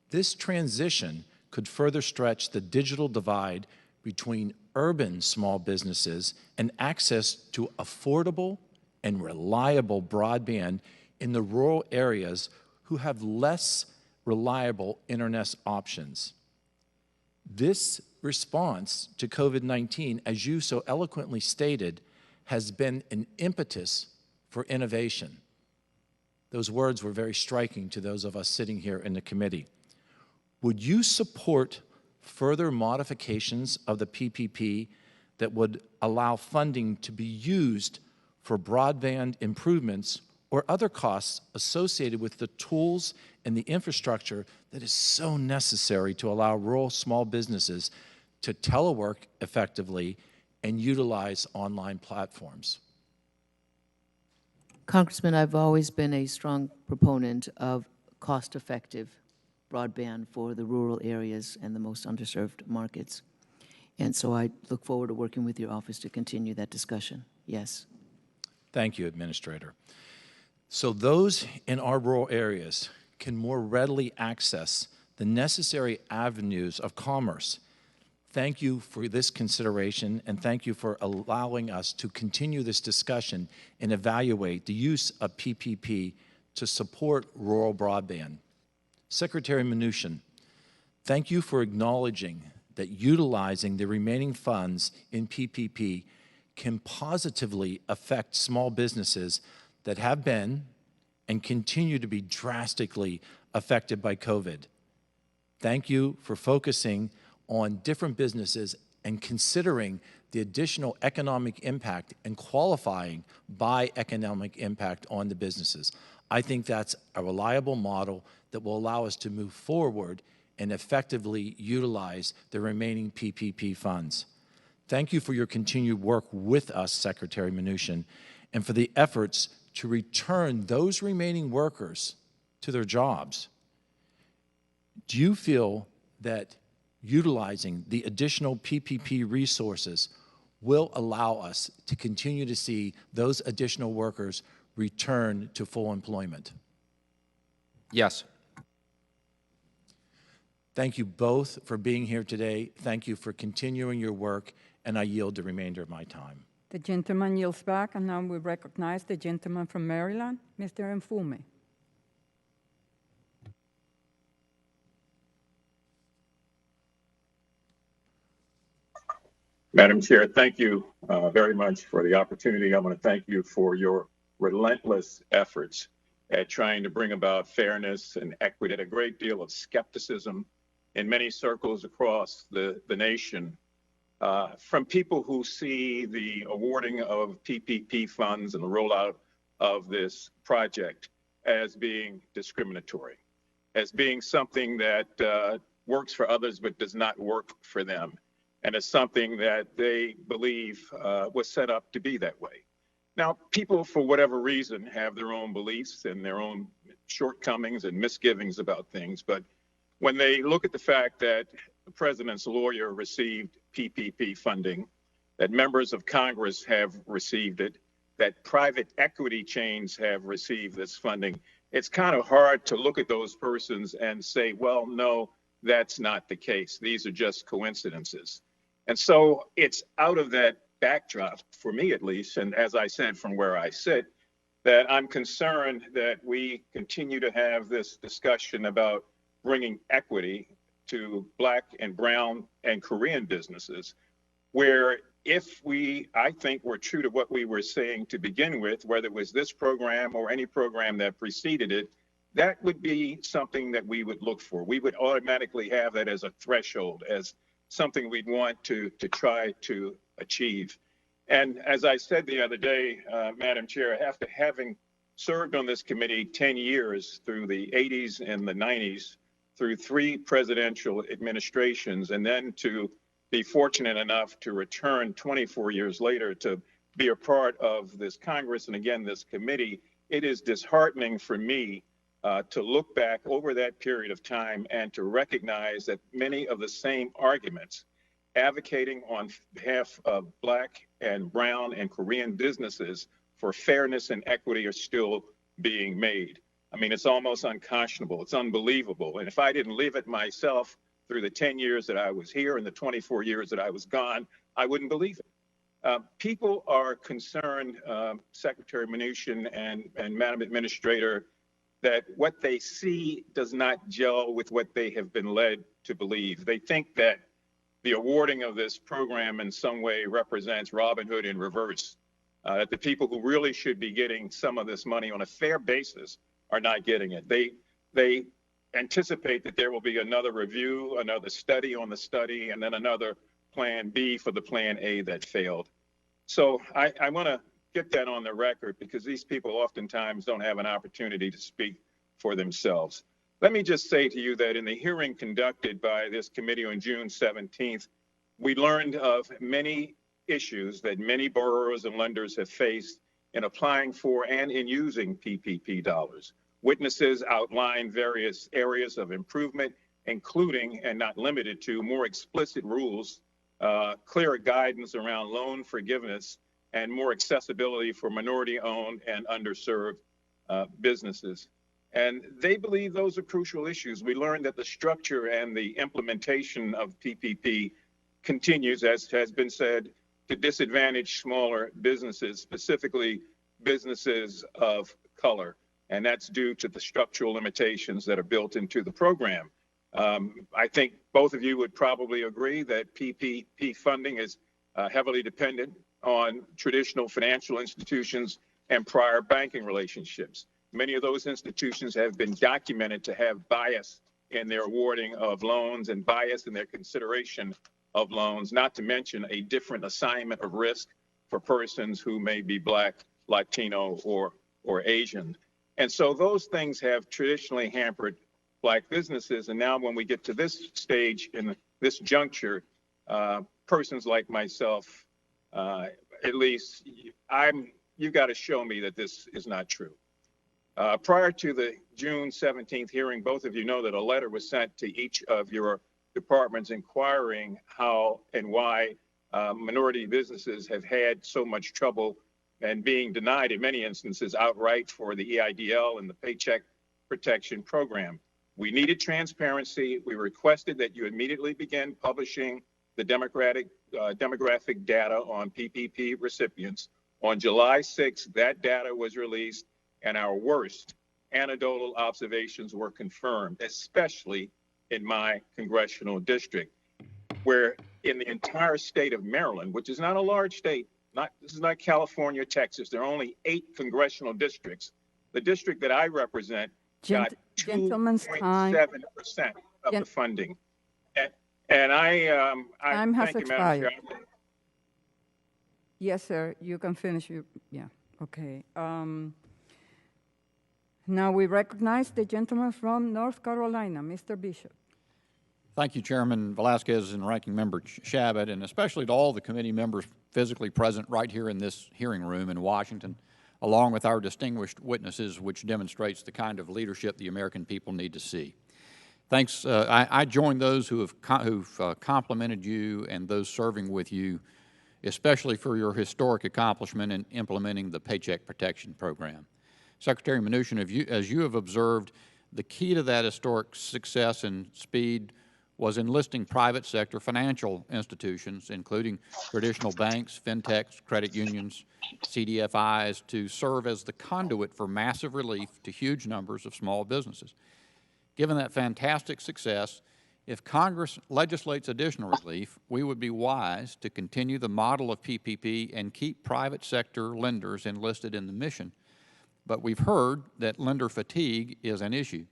this transition could further stretch the digital divide between urban small businesses and access to affordable and reliable broadband in the rural areas who have less reliable internet options. This response to COVID-19, as you so eloquently stated, has been an impetus for innovation. Those words were very striking to those of us sitting here in the committee. Would you support further modifications of the PPP that would allow funding to be used for broadband improvements or other costs associated with the tools and the infrastructure that is so necessary to allow rural small businesses to telework effectively and utilize online platforms? Congressman, I've always been a strong proponent of cost-effective broadband for the rural areas and the most underserved markets. And so I look forward to working with your office to continue that discussion. Yes. Thank you, Administrator. So those in our rural areas can more readily access the necessary avenues of commerce. Thank you for this consideration, and thank you for allowing us to continue this discussion and evaluate the use of PPP to support rural broadband. Secretary Mnuchin, thank you for acknowledging that utilizing the remaining funds in PPP can positively affect small businesses that have been and continue to be drastically affected by COVID. Thank you for focusing on different businesses and considering the additional economic impact and qualifying by economic impact on the businesses. I think that's a reliable model that will allow us to move forward and effectively utilize the remaining PPP funds. Thank you for your continued work with us, Secretary Mnuchin, and for the efforts to return those remaining workers to their jobs. Do you feel that utilizing the additional PPP resources will allow us to continue to see those additional workers return to full employment? Yes. Thank you both for being here today. Thank you for continuing your work, and I yield the remainder of my time. The gentleman yields back, and now we recognize the gentleman from Maryland, Mr. Mfume. Madam Chair, thank you very much for the opportunity. I want to thank you for your relentless efforts at trying to bring about fairness and equity. A great deal of skepticism in many circles across the nation from people who see the awarding of PPP funds and the rollout of this project as being discriminatory, as being something that works for others but does not work for them, and as something that they believe was set up to be that way. Now, people, for whatever reason, have their own beliefs and their own shortcomings and misgivings about things, but when they look at the fact that the president's lawyer received PPP funding, that members of Congress have received it, that private equity chains have received this funding, it's kind of hard to look at those persons and say, well, no, that's not the case. These are just coincidences. And so it's out of that backdrop, for me at least, and as I said, from where I sit, that I'm concerned that we continue to have this discussion about bringing equity to Black and Brown and Korean businesses, where if I think we're true to what we were saying to begin with, whether it was this program or any program that preceded it, that would be something that we would look for. We would automatically have that as a threshold, as something we'd want to try to achieve. And as I said the other day, Madam Chair, after having served on this committee 10 years through the 80s and the 90s, through 3 presidential administrations, and then to be fortunate enough to return 24 years later to be a part of this Congress and again this committee, it is disheartening for me to look back over that period of time and to recognize that many of the same arguments advocating on behalf of Black and Brown and Korean businesses for fairness and equity are still being made. I mean, it's almost unconscionable. It's unbelievable. And if I didn't live it myself through the 10 years that I was here and the 24 years that I was gone, I wouldn't believe it. People are concerned, Secretary Mnuchin and Madam Administrator, that what they see does not gel with what they have been led to believe. They think that the awarding of this program in some way represents Robin Hood in reverse, that the people who really should be getting some of this money on a fair basis are not getting it. They anticipate that there will be another review, another study on the study, and then another plan B for the plan A that failed. So I want to get that on the record because these people oftentimes don't have an opportunity to speak for themselves. Let me just say to you that in the hearing conducted by this committee on June 17th, we learned of many issues that many borrowers and lenders have faced in applying for and in using PPP dollars. Witnesses outlined various areas of improvement, including and not limited to more explicit rules, clearer guidance around loan forgiveness, and more accessibility for minority-owned and underserved businesses. And they believe those are crucial issues. We learned that the structure and the implementation of PPP continues, as has been said, to disadvantage smaller businesses, specifically businesses of color. And that's due to the structural limitations that are built into the program. I think both of you would probably agree that PPP funding is heavily dependent on traditional financial institutions and prior banking relationships. Many of those institutions have been documented to have bias in their awarding of loans and bias in their consideration of loans, not to mention a different assignment of risk for persons who may be Black, Latino, or Asian. And so those things have traditionally hampered Black businesses. And now when we get to this stage, in this juncture, persons like myself, at least, you've got to show me that this is not true. Prior to the June 17th hearing, both of you know that a letter was sent to each of your departments inquiring how and why minority businesses have had so much trouble and being denied in many instances outright for the EIDL and the Paycheck Protection Program. We needed transparency. We requested that you immediately begin publishing the demographic data on PPP recipients. On July 6th, that data was released, and our worst anecdotal observations were confirmed, especially in my congressional district, where in the entire state of Maryland, which is not a large state, this is not California, Texas, there are only 8 congressional districts. The district that I represent got 2.7% of the funding. And Time has thank you, Madam expired. Chair. Yes, sir, you can finish your, yeah, okay. Now we recognize the gentleman from North Carolina, Mr. Bishop. Thank you, Chairman Velasquez and Ranking Member Shabbat, and especially to all the committee members physically present right here in this hearing room in Washington, along with our distinguished witnesses, which demonstrates the kind of leadership the American people need to see. Thanks. I join those who've complimented you and those serving with you, especially for your historic accomplishment in implementing the Paycheck Protection Program. Secretary Mnuchin, as you have observed, the key to that historic success and speed was enlisting private sector financial institutions, including traditional banks, fintechs, credit unions, CDFIs, to serve as the conduit for massive relief to huge numbers of small businesses. Given that fantastic success, if Congress legislates additional relief, we would be wise to continue the model of PPP and keep private sector lenders enlisted in the mission. But we've heard that lender fatigue is an issue.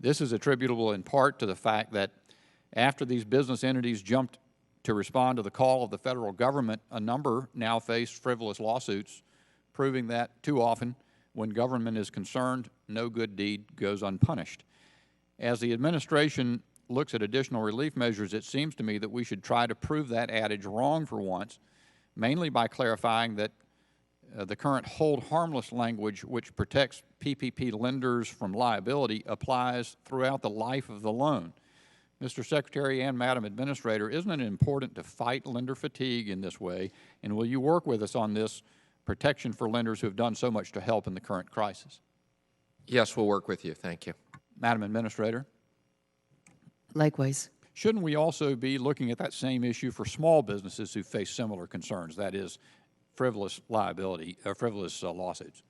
This is attributable in part to the fact that after these business entities jumped to respond to the call of the federal government, a number now face frivolous lawsuits, proving that too often, when government is concerned, no good deed goes unpunished. As the administration looks at additional relief measures, it seems to me that we should try to prove that adage wrong for once, mainly by clarifying that the current hold harmless language, which protects PPP lenders from liability, applies throughout the life of the loan. Mr. Secretary and Madam Administrator, isn't it important to fight lender fatigue in this way? And will you work with us on this protection for lenders who have done so much to help in the current crisis? Yes, we'll work with you. Thank you. Madam Administrator? Likewise. Shouldn't we also be looking at that same issue for small businesses who face similar concerns, that is, frivolous liability, frivolous lawsuits?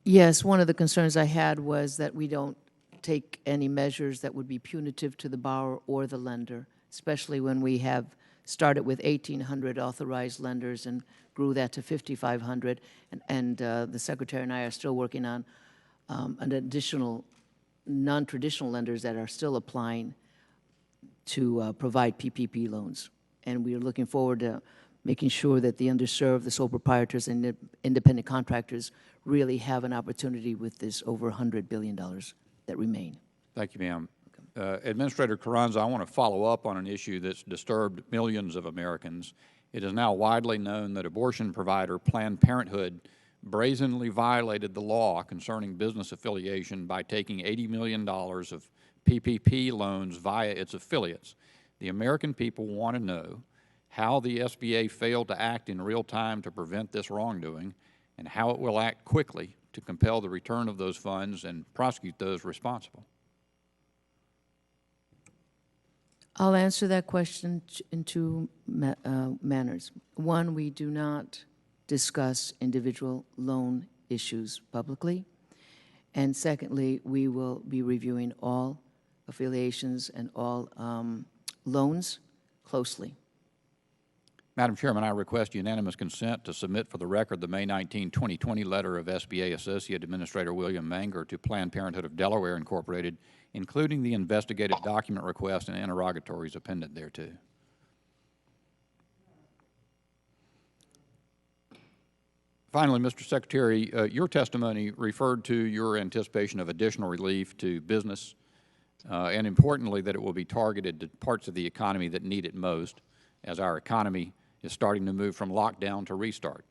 Yes, one of the concerns I had was that we don't take any measures that would be punitive to the borrower or the lender, especially when we have started with 1,800 authorized lenders and grew that to 5,500, and the Secretary and I are still working on an additional non-traditional lenders that are still applying to provide PPP loans. And we are looking forward to making sure that the underserved, the sole proprietors, and independent contractors really have an opportunity with this over $100 billion that remain. Thank you, ma'am. Administrator Carranza, I want to follow up on an issue that's disturbed millions of Americans. It is now widely known that abortion provider Planned Parenthood brazenly violated the law concerning business affiliation by taking $80 million of PPP loans via its affiliates. The American people want to know how the SBA failed to act in real time to prevent this wrongdoing, and how it will act quickly to compel the return of those funds and prosecute those responsible. I'll answer that question in two manners. One, we do not discuss individual loan issues publicly. And secondly, we will be reviewing all affiliations and all loans closely. Madam Chairman, I request unanimous consent to submit for the record the May 19, 2020 letter of SBA Associate Administrator William Manger to Planned Parenthood of Delaware, Incorporated, including the investigative document request and interrogatories appended thereto. Finally, Mr. Secretary, your testimony referred to your anticipation of additional relief to business, and importantly, that it will be targeted to parts of the economy that need it most, as our economy is starting to move from lockdown to restart.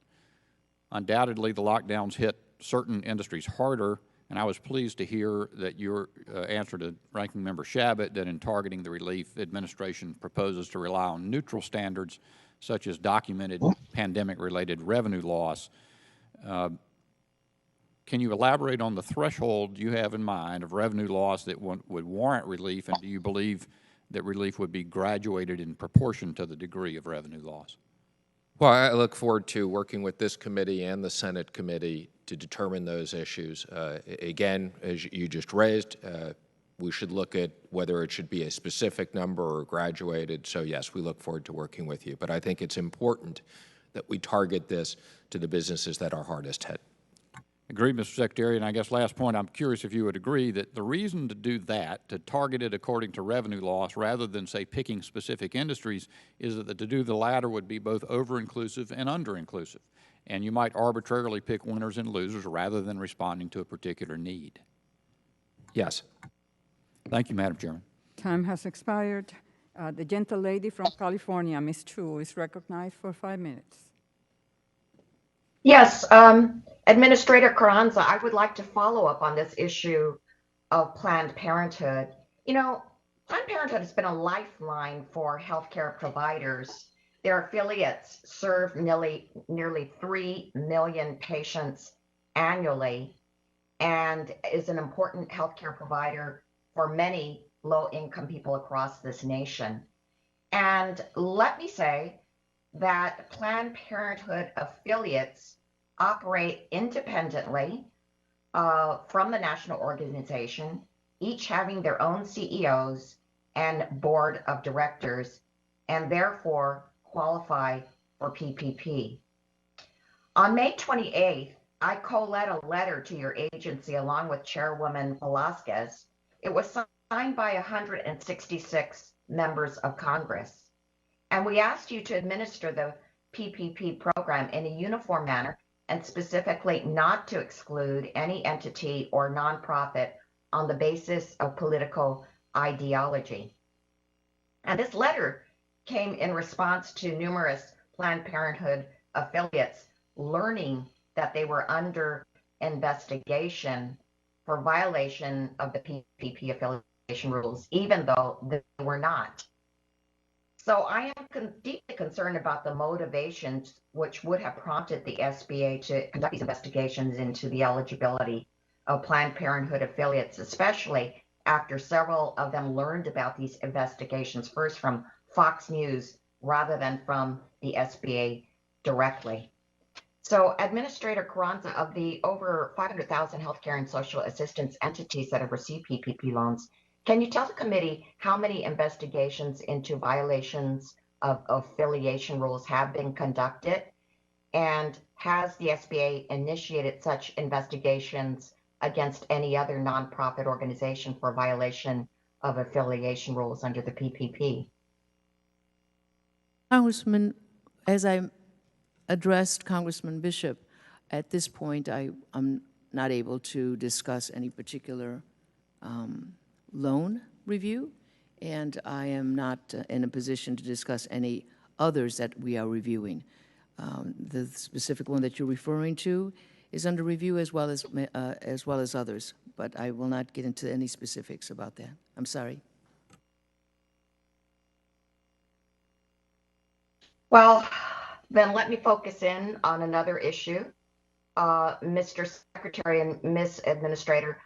Undoubtedly, the lockdowns hit certain industries harder, and I was pleased to hear that your answer to Ranking Member Shabbat, that in targeting the relief, administration proposes to rely on neutral standards such as documented pandemic-related revenue loss. Can you elaborate on the threshold you have in mind of revenue loss that would warrant relief, and do you believe that relief would be graduated in proportion to the degree of revenue loss? Well, I look forward to working with this committee and the Senate committee to determine those issues. Again, as you just raised, we should look at whether it should be a specific number or graduated. So yes, we look forward to working with you. But I think it's important that we target this to the businesses that are hardest hit. Agreed, Mr. Secretary, and I guess last point, I'm curious if you would agree that the reason to do that, to target it according to revenue loss rather than, say, picking specific industries, is that to do the latter would be both over-inclusive and under-inclusive, and you might arbitrarily pick winners and losers rather than responding to a particular need. Yes. Thank you, Madam Chairman. Time has expired. The gentle lady from California, Ms. Chu, is recognized for 5 minutes. Yes, Administrator Carranza, I would like to follow up on this issue of Planned Parenthood. You know, Planned Parenthood has been a lifeline for healthcare providers. Their affiliates serve nearly 3 million patients annually and is an important healthcare provider for many low-income people across this nation. And let me say that Planned Parenthood affiliates operate independently from the national organization, each having their own CEOs and board of directors, and therefore qualify for PPP. On May 28th, I co-led a letter to your agency along with Chairwoman Velasquez. It was signed by 166 members of Congress. And we asked you to administer the PPP program in a uniform manner and specifically not to exclude any entity or nonprofit on the basis of political ideology. And this letter came in response to numerous Planned Parenthood affiliates learning that they were under investigation for violation of the PPP affiliation rules, even though they were not. So I am deeply concerned about the motivations which would have prompted the SBA to conduct these investigations into the eligibility of Planned Parenthood affiliates, especially after several of them learned about these investigations first from Fox News rather than from the SBA directly. So Administrator Carranza, of the over 500,000 healthcare and social assistance entities that have received PPP loans, can you tell the committee how many investigations into violations of affiliation rules have been conducted? And has the SBA initiated such investigations against any other nonprofit organization for violation of affiliation rules under the PPP? Congressman, as I addressed Congressman Bishop, at this point I'm not able to discuss any particular loan review, and I am not in a position to discuss any others that we are reviewing. The specific one that you're referring to is under review as well as others, but I will not get into any specifics about that. I'm sorry. Well, then let me focus in on another issue. Mr. Secretary and Ms. Administrator,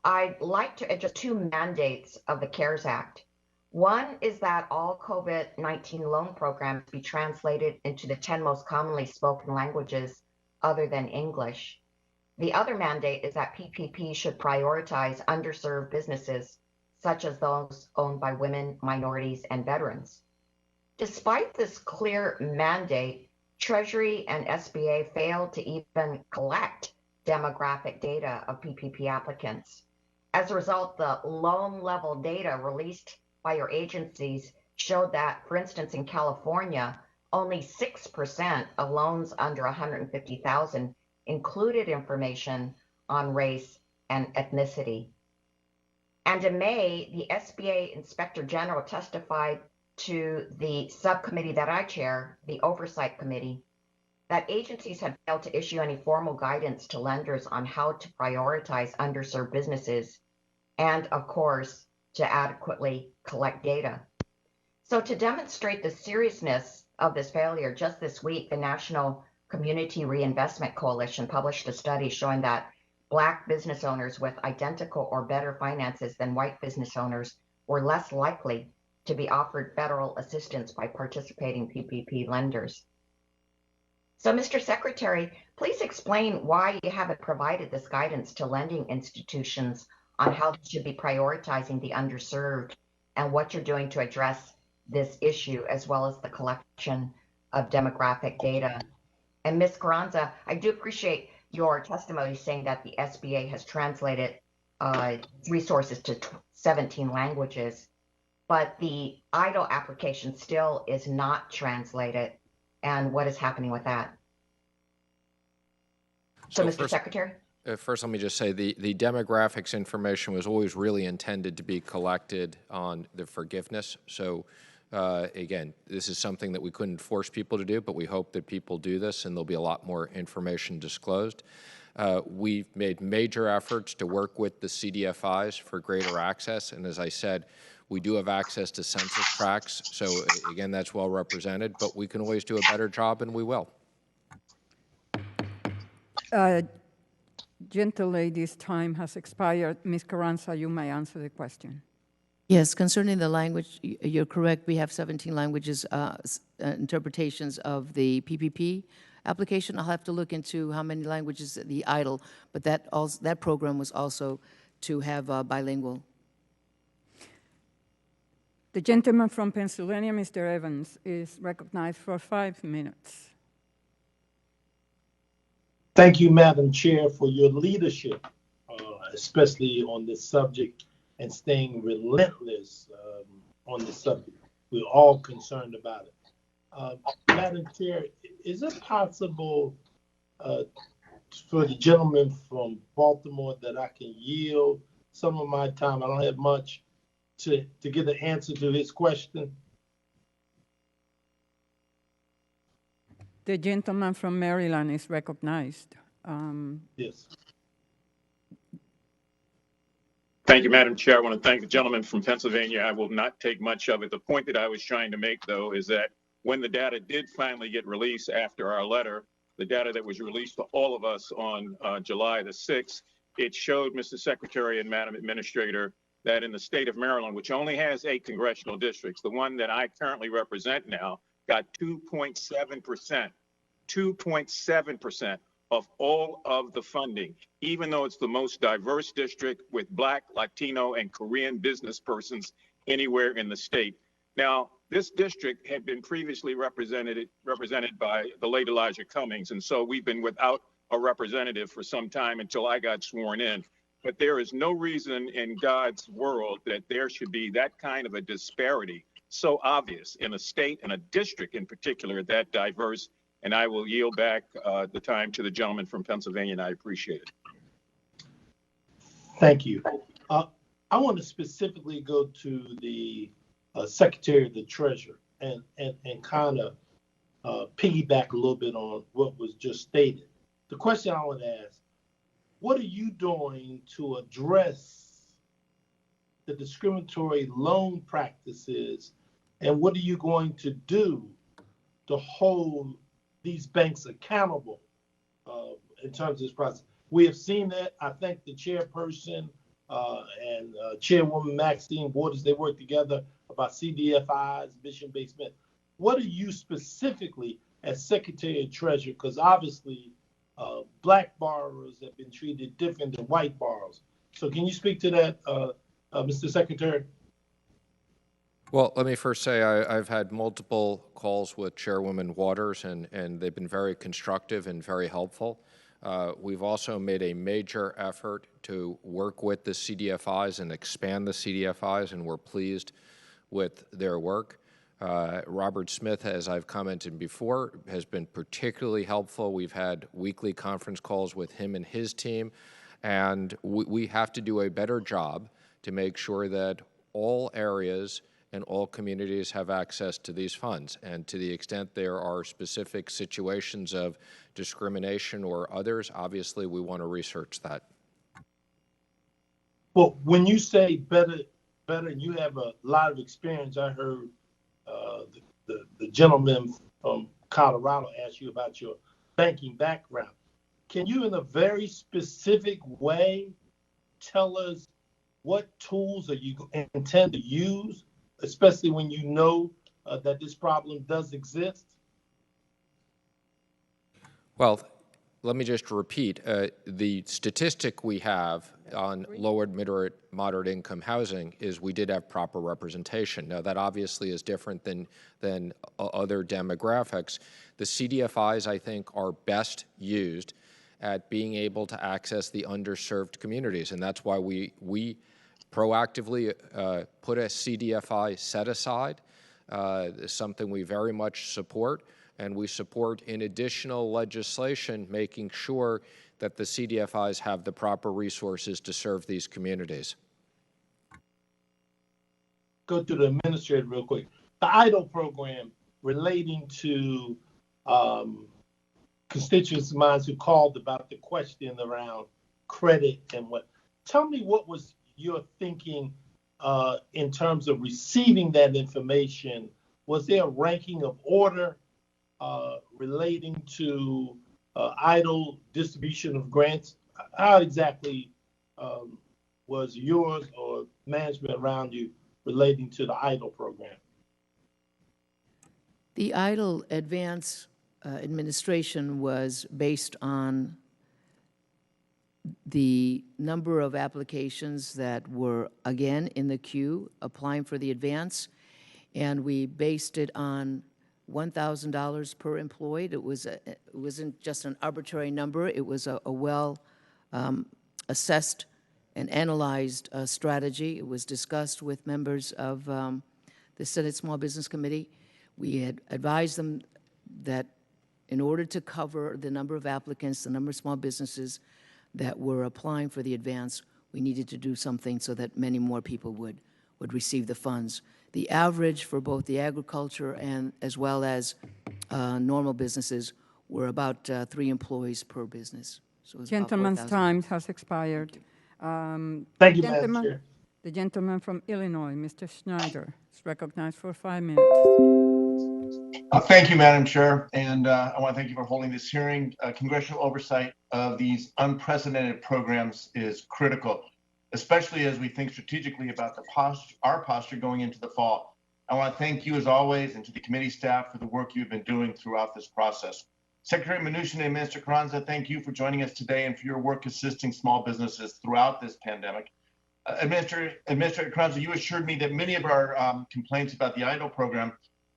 I'd like to address two mandates of the CARES Act. One is that all COVID-19 loan programs be translated into the 10 most commonly spoken languages other than English. The other mandate is that PPP should prioritize underserved businesses, such as those owned by women, minorities, and veterans. Despite this clear mandate, Treasury and SBA failed to even collect demographic data of PPP applicants. As a result, the loan level data released by your agencies showed that, for instance, in California, only 6% of loans under $150,000 included information on race and ethnicity. And in May, the SBA Inspector General testified to the subcommittee that I chair, the Oversight Committee, that agencies had failed to issue any formal guidance to lenders on how to prioritize underserved businesses and, of course, to adequately collect data. So to demonstrate the seriousness of this failure, just this week, the National Community Reinvestment Coalition published a study showing that Black business owners with identical or better finances than white business owners were less likely to be offered federal assistance by participating PPP lenders. So, Mr. Secretary, please explain why you haven't provided this guidance to lending institutions on how they should be prioritizing the underserved and what you're doing to address this issue, as well as the collection of demographic data. And Ms. Carranza, I do appreciate your testimony saying that the SBA has translated resources to 17 languages, but the EIDL application still is not translated. And what is happening with that? So Mr. Secretary? First, let me just say the demographics information was always really intended to be collected on the forgiveness. So again, this is something that we couldn't force people to do, but we hope that people do this and there'll be a lot more information disclosed. We've made major efforts to work with the CDFIs for greater access. And as I said, we do have access to census tracts. So again, that's well represented, but we can always do a better job and we will. Gentlelady's time has expired. Ms. Carranza, you may answer the question. Yes, concerning the language, you're correct. We have 17 languages, interpretations of the PPP application. I'll have to look into how many languages the EIDL, but that program was also to have bilingual. The gentleman from Pennsylvania, Mr. Evans, is recognized for 5 minutes. Thank you, Madam Chair, for your leadership, especially on this subject and staying relentless on this subject. We're all concerned about it. Madam Chair, is it possible for the gentleman from Baltimore that I can yield some of my time? I don't have much to get the answer to his question. The gentleman from Maryland is recognized. Yes. Thank you, Madam Chair. I want to thank the gentleman from Pennsylvania. I will not take much of it. The point that I was trying to make, though, is that when the data did finally get released after our letter, the data that was released to all of us on July the 6th, it showed, Mr. Secretary and Madam Administrator, that in the state of Maryland, which only has 8 congressional districts, the one that I currently represent now got 2.7%, 2.7% of all of the funding, even though it's the most diverse district with Black, Latino, and Korean business persons anywhere in the state. Now, this district had been previously represented by the late Elijah Cummings, and so we've been without a representative for some time until I got sworn in. But there is no reason in God's world that there should be that kind of a disparity so obvious in a state and a district in particular that diverse. And I will yield back the time to the gentleman from Pennsylvania, and I appreciate it. Thank you. I want to specifically go to the Secretary of the Treasury and kind of piggyback a little bit on what was just stated. The question I want to ask, what are you doing to address the discriminatory loan practices, and what are you going to do to hold these banks accountable in terms of this process? We have seen that. I think the chairperson and Chairwoman Maxine Waters, they work together about CDFIs, mission-based men. What are you specifically as Secretary of Treasury? Because obviously Black borrowers have been treated different than white borrowers. So can you speak to that, Mr. Secretary? Well, let me first say I've had multiple calls with Chairwoman Waters, and they've been very constructive and very helpful. We've also made a major effort to work with the CDFIs and expand the CDFIs, and we're pleased with their work. Robert Smith, as I've commented before, has been particularly helpful. We've had weekly conference calls with him and his team, and we have to do a better job to make sure that all areas and all communities have access to these funds. And to the extent there are specific situations of discrimination or others, obviously we want to research that. Well, when you say better, and you have a lot of experience, I heard the gentleman from Colorado ask you about your banking background. Can you, in a very specific way, tell us what tools are you intend to use, especially when you know that this problem does exist? Well, let me just repeat. The statistic we have on lower moderate income housing is we did have proper representation. Now, that obviously is different than other demographics. The CDFIs, I think, are best used at being able to access the underserved communities. And that's why we proactively put a CDFI set aside, something we very much support, and we support in additional legislation making sure that the CDFIs have the proper resources to serve these communities. Go to the administrator real quick. The EIDL program relating to constituents of mine who called about the question around credit and what. Tell me what was your thinking in terms of receiving that information. Was there a ranking of order relating to EIDL distribution of grants? How exactly was yours or management around you relating to the EIDL program? The EIDL advance administration was based on the number of applications that were, again, in the queue applying for the advance, and we based it on $1,000 per employed. It wasn't just an arbitrary number. It was a well assessed and analyzed strategy. It was discussed with members of the Senate Small Business Committee. We had advised them that in order to cover the number of applicants, the number of small businesses that were applying for the advance, we needed to do something so that many more people would receive the funds. The average for both the agriculture and as well as normal businesses were about 3 employees per business. So it was Gentleman's about 4,000. time has expired. Thank you, Madam Chair. The gentleman from Illinois, Mr. Schneider, is recognized for 5 minutes. Thank you, Madam Chair, and I want to thank you for holding this hearing. Congressional oversight of these unprecedented programs is critical, especially as we think strategically about our posture going into the fall. I want to thank you, as always, and to the committee staff for the work you've been doing throughout this process. Secretary Mnuchin and Minister Carranza, thank you for joining us today and for your work assisting small businesses throughout this pandemic. Administrator Carranza, you assured me that many of our complaints about the EIDL program,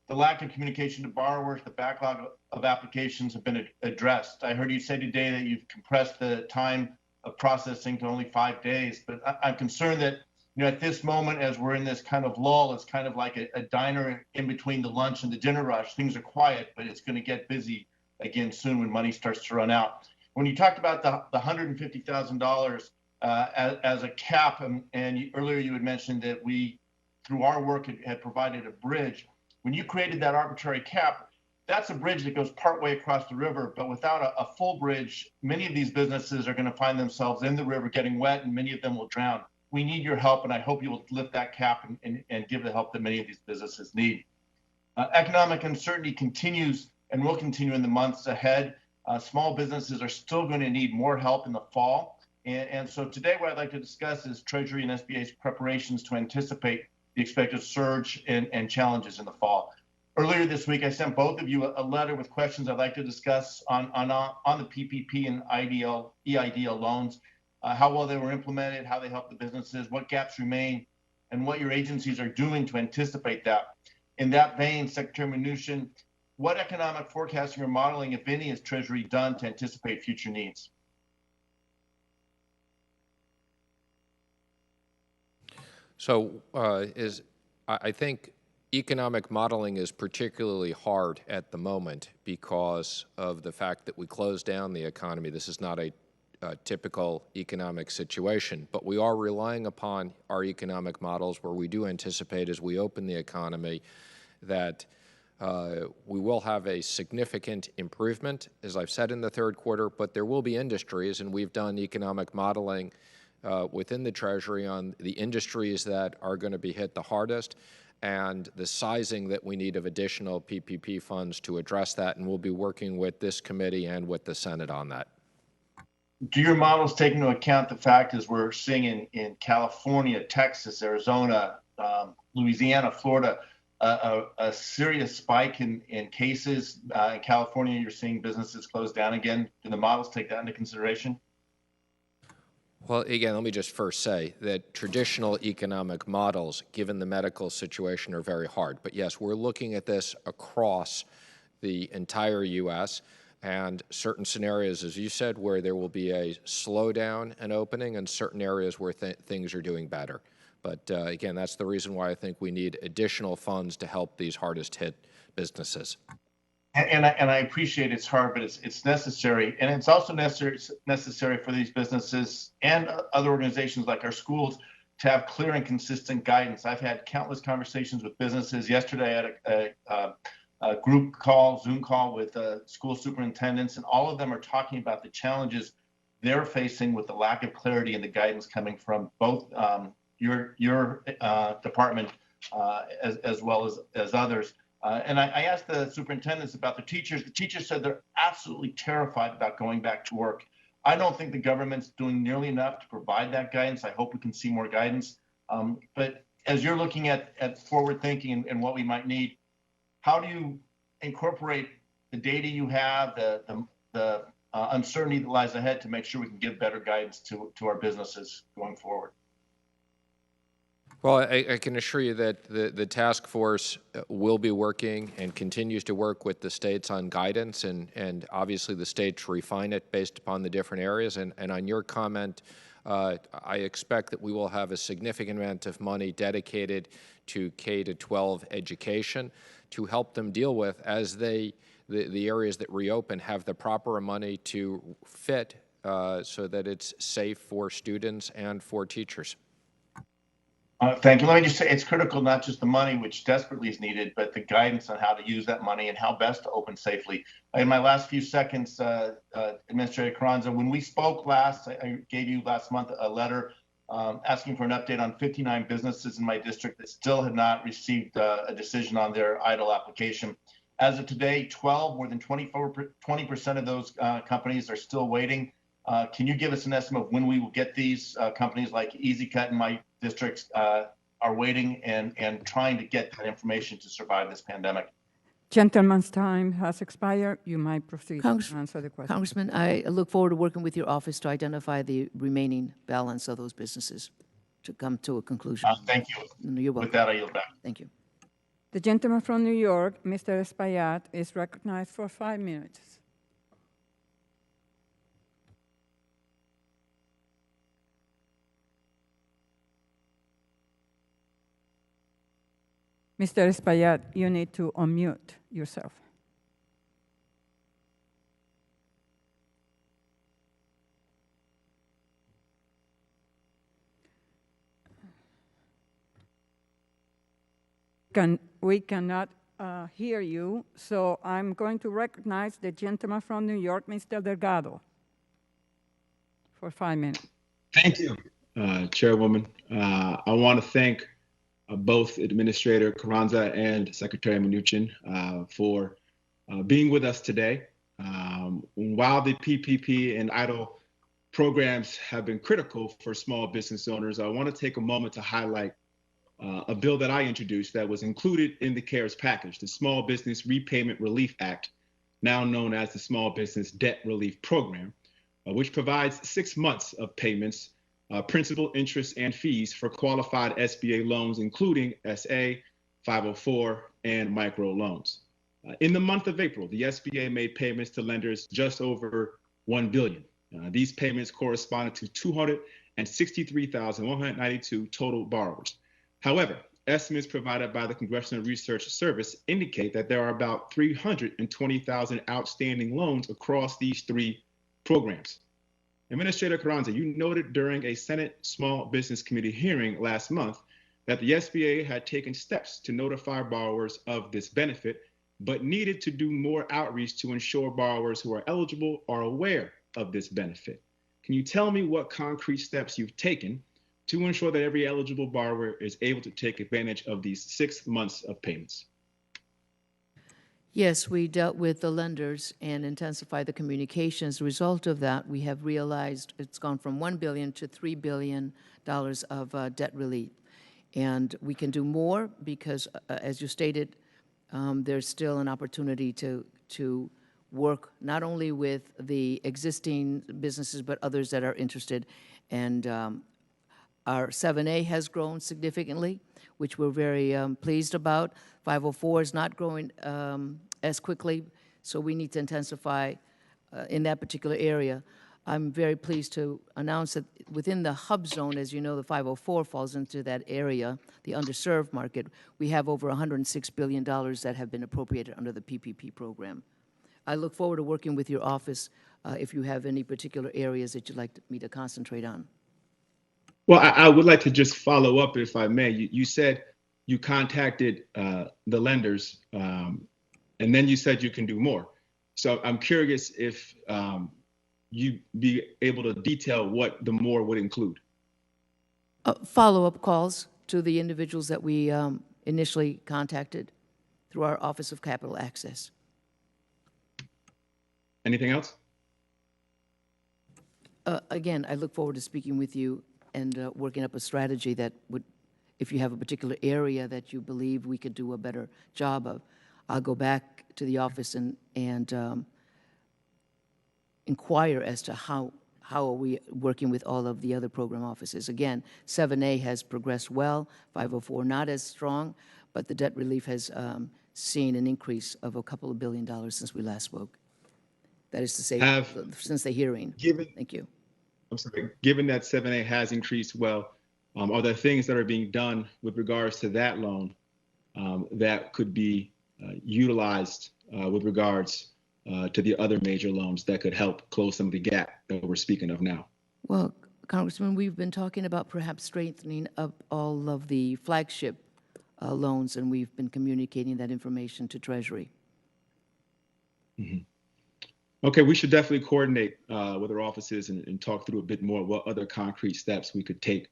the lack of communication to borrowers, the backlog of applications have been addressed. I heard you say today that you've compressed the time of processing to only 5 days, but I'm concerned that at this moment, as we're in this kind of lull, it's kind of like a diner in between the lunch and the dinner rush. Things are quiet, but it's going to get busy again soon when money starts to run out. When you talked about the $150,000 as a cap, and earlier you had mentioned that we, through our work, had provided a bridge. When you created that arbitrary cap, that's a bridge that goes partway across the river, but without a full bridge, many of these businesses are going to find themselves in the river getting wet, and many of them will drown. We need your help, and I hope you will lift that cap and give the help that many of these businesses need. Economic uncertainty continues and will continue in the months ahead. Small businesses are still going to need more help in the fall. And so today what I'd like to discuss is Treasury and SBA's preparations to anticipate the expected surge and challenges in the fall. Earlier this week, I sent both of you a letter with questions I'd like to discuss on the PPP and EIDL loans, how well they were implemented, how they help the businesses, what gaps remain, and what your agencies are doing to anticipate that. In that vein, Secretary Mnuchin, what economic forecasting or modeling, if any, has Treasury done to anticipate future needs? So I think economic modeling is particularly hard at the moment because of the fact that we closed down the economy. This is not a typical economic situation, but we are relying upon our economic models where we do anticipate as we open the economy that we will have a significant improvement, as I've said, in the third quarter, but there will be industries, and we've done economic modeling within the Treasury on the industries that are going to be hit the hardest and the sizing that we need of additional PPP funds to address that, and we'll be working with this committee and with the Senate on that. Do your models take into account the fact, as we're seeing in California, Texas, Arizona, Louisiana, Florida, a serious spike in cases? In California, you're seeing businesses close down again. Do the models take that into consideration? Well, again, let me just first say that traditional economic models, given the medical situation, are very hard. But yes, we're looking at this across the entire U.S. and certain scenarios, as you said, where there will be a slowdown in opening and certain areas where things are doing better. But again, that's the reason why I think we need additional funds to help these hardest hit businesses. And I appreciate it's hard, but it's necessary. And it's also necessary for these businesses and other organizations like our schools to have clear and consistent guidance. I've had countless conversations with businesses. Yesterday I had a group call, Zoom call with school superintendents, and all of them are talking about the challenges they're facing with the lack of clarity and the guidance coming from both your department as well as others. And I asked the superintendents about the teachers. The teachers said they're absolutely terrified about going back to work. I don't think the government's doing nearly enough to provide that guidance. I hope we can see more guidance. But as you're looking at forward thinking and what we might need, how do you incorporate the data you have, the uncertainty that lies ahead to make sure we can give better guidance to our businesses going forward? Well, I can assure you that the task force will be working and continues to work with the states on guidance, and obviously the states refine it based upon the different areas. And on your comment, I expect that we will have a significant amount of money dedicated to K-12 education to help them deal with, as the areas that reopen have the proper money to fit so that it's safe for students and for teachers. Thank you. Let me just say it's critical, not just the money, which desperately is needed, but the guidance on how to use that money and how best to open safely. In my last few seconds, Administrator Carranza, when we spoke last, I gave you last month a letter asking for an update on 59 businesses in my district that still had not received a decision on their idle application. As of today, 12, more than 20% of those companies are still waiting. Can you give us an estimate of when we will get these companies like Easy Cut in my districts are waiting and trying to get that information to survive this pandemic? Gentleman's time has expired. You might proceed to answer the question. Congressman, I look forward to working with your office to identify the remaining balance of those businesses to come to a conclusion. Thank you. You're welcome. With that, I yield back. Thank you. The gentleman from New York, Mr. Espaillat, is recognized for 5 minutes. Mr. Espaillat, you need to unmute yourself. We cannot hear you, so I'm going to recognize the gentleman from New York, Mr. Delgado, for 5 minutes. Thank you, Chairwoman. I want to thank both Administrator Carranza and Secretary Mnuchin for being with us today. While the PPP and EIDL programs have been critical for small business owners, I want to take a moment to highlight a bill that I introduced that was included in the CARES package, the Small Business Repayment Relief Act, now known as the Small Business Debt Relief Program, which provides 6 months of payments, principal, interest, and fees for qualified SBA loans, including SA, 504, and micro loans. In the month of April, the SBA made payments to lenders just over $1 billion. These payments corresponded to 263,192 total borrowers. However, estimates provided by the Congressional Research Service indicate that there are about 320,000 outstanding loans across these 3 programs. Administrator Carranza, you noted during a Senate Small Business Committee hearing last month that the SBA had taken steps to notify borrowers of this benefit, but needed to do more outreach to ensure borrowers who are eligible are aware of this benefit. Can you tell me what concrete steps you've taken to ensure that every eligible borrower is able to take advantage of these 6 months of payments? Yes, we dealt with the lenders and intensified the communications. As a result of that, we have realized it's gone from $1 billion to $3 billion of debt relief. And we can do more because, as you stated, there's still an opportunity to work not only with the existing businesses, but others that are interested. And our 7A has grown significantly, which we're very pleased about. 504 is not growing as quickly, so we need to intensify in that particular area. I'm very pleased to announce that within the hub zone, as you know, the 504 falls into that area, the underserved market. We have over $106 billion that have been appropriated under the PPP program. I look forward to working with your office if you have any particular areas that you'd like me to concentrate on. Well, I would like to just follow up, if I may. You said you contacted the lenders, and then you said you can do more. So I'm curious if you'd be able to detail what the more would include. Follow-up calls to the individuals that we initially contacted through our Office of Capital Access. Anything else? Again, I look forward to speaking with you and working up a strategy that would, if you have a particular area that you believe we could do a better job of, I'll go back to the office and inquire as to how are we working with all of the other program offices. Again, 7A has progressed well, 504 not as strong, but the debt relief has seen an increase of a couple of $1 billion since we last spoke. That is to say, since the hearing. Thank you. I'm sorry. Given that 7A has increased well, are there things that are being done with regards to that loan that could be utilized with regards to the other major loans that could help close some of the gap that we're speaking of now? Well, Congressman, we've been talking about perhaps strengthening up all of the flagship loans, and we've been communicating that information to Treasury. Mm-hmm. Okay, we should definitely coordinate with our offices and talk through a bit more what other concrete steps we could take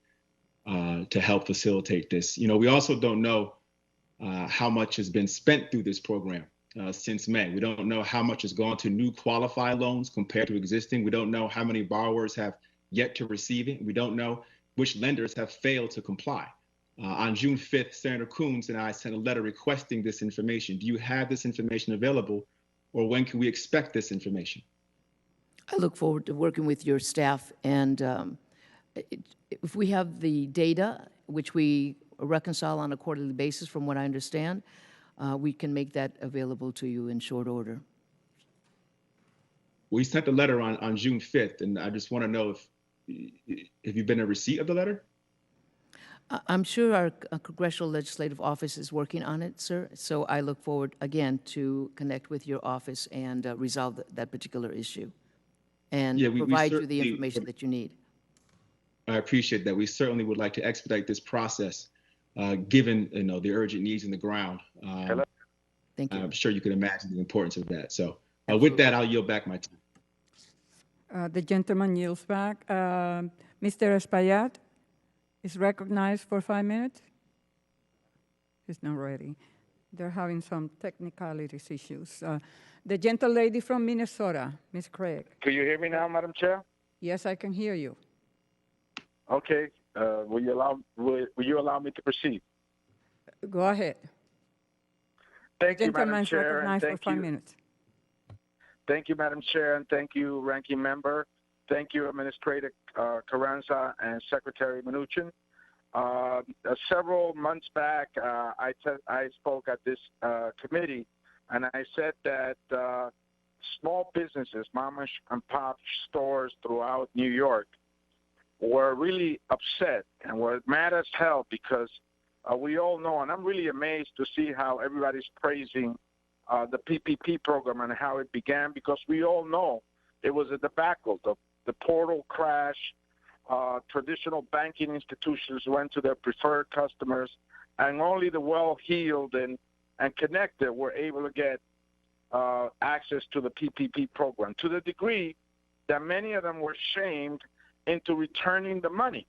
to help facilitate this. You know, we also don't know how much has been spent through this program since May. We don't know how much has gone to new qualified loans compared to existing. We don't know how many borrowers have yet to receive it. We don't know which lenders have failed to comply. On June 5th, Senator Coons and I sent a letter requesting this information. Do you have this information available, or when can we expect this information? I look forward to working with your staff, and if we have the data, which we reconcile on a quarterly basis from what I understand, we can make that available to you in short order. We sent the letter on June 5th, and I just want to know if you've been in receipt of the letter? I'm sure our Congressional Legislative Office is working on it, sir. So I look forward, again, to connect with your office and resolve that particular issue and provide you the information that you need. I appreciate that. We certainly would like to expedite this process, given the urgent needs in the ground. Thank you. I'm sure you can imagine the importance of that. So with that, I'll yield back my time. The gentleman yields back. Mr. Espaillat is recognized for 5 minutes. He's not ready. They're having some technicalities issues. The gentle lady from Minnesota, Ms. Craig. Can you hear me now, Madam Chair? Yes, I can hear you. Okay. Will you allow me to proceed? Go ahead. Thank you, Madam Gentleman's Chair. recognized for 5 minutes. Thank you, Madam Chair, and thank you, Ranking Member. Thank you, Administrator Carranza and Secretary Mnuchin. Several months back, I spoke at this committee, and I said that small businesses, mom and pop stores throughout New York, were really upset and were mad as hell because we all know, and I'm really amazed to see how everybody's praising the PPP program and how it began, because we all know it was a debacle. The portal crash, traditional banking institutions went to their preferred customers, and only the well-heeled and connected were able to get access to the PPP program, to the degree that many of them were shamed into returning the money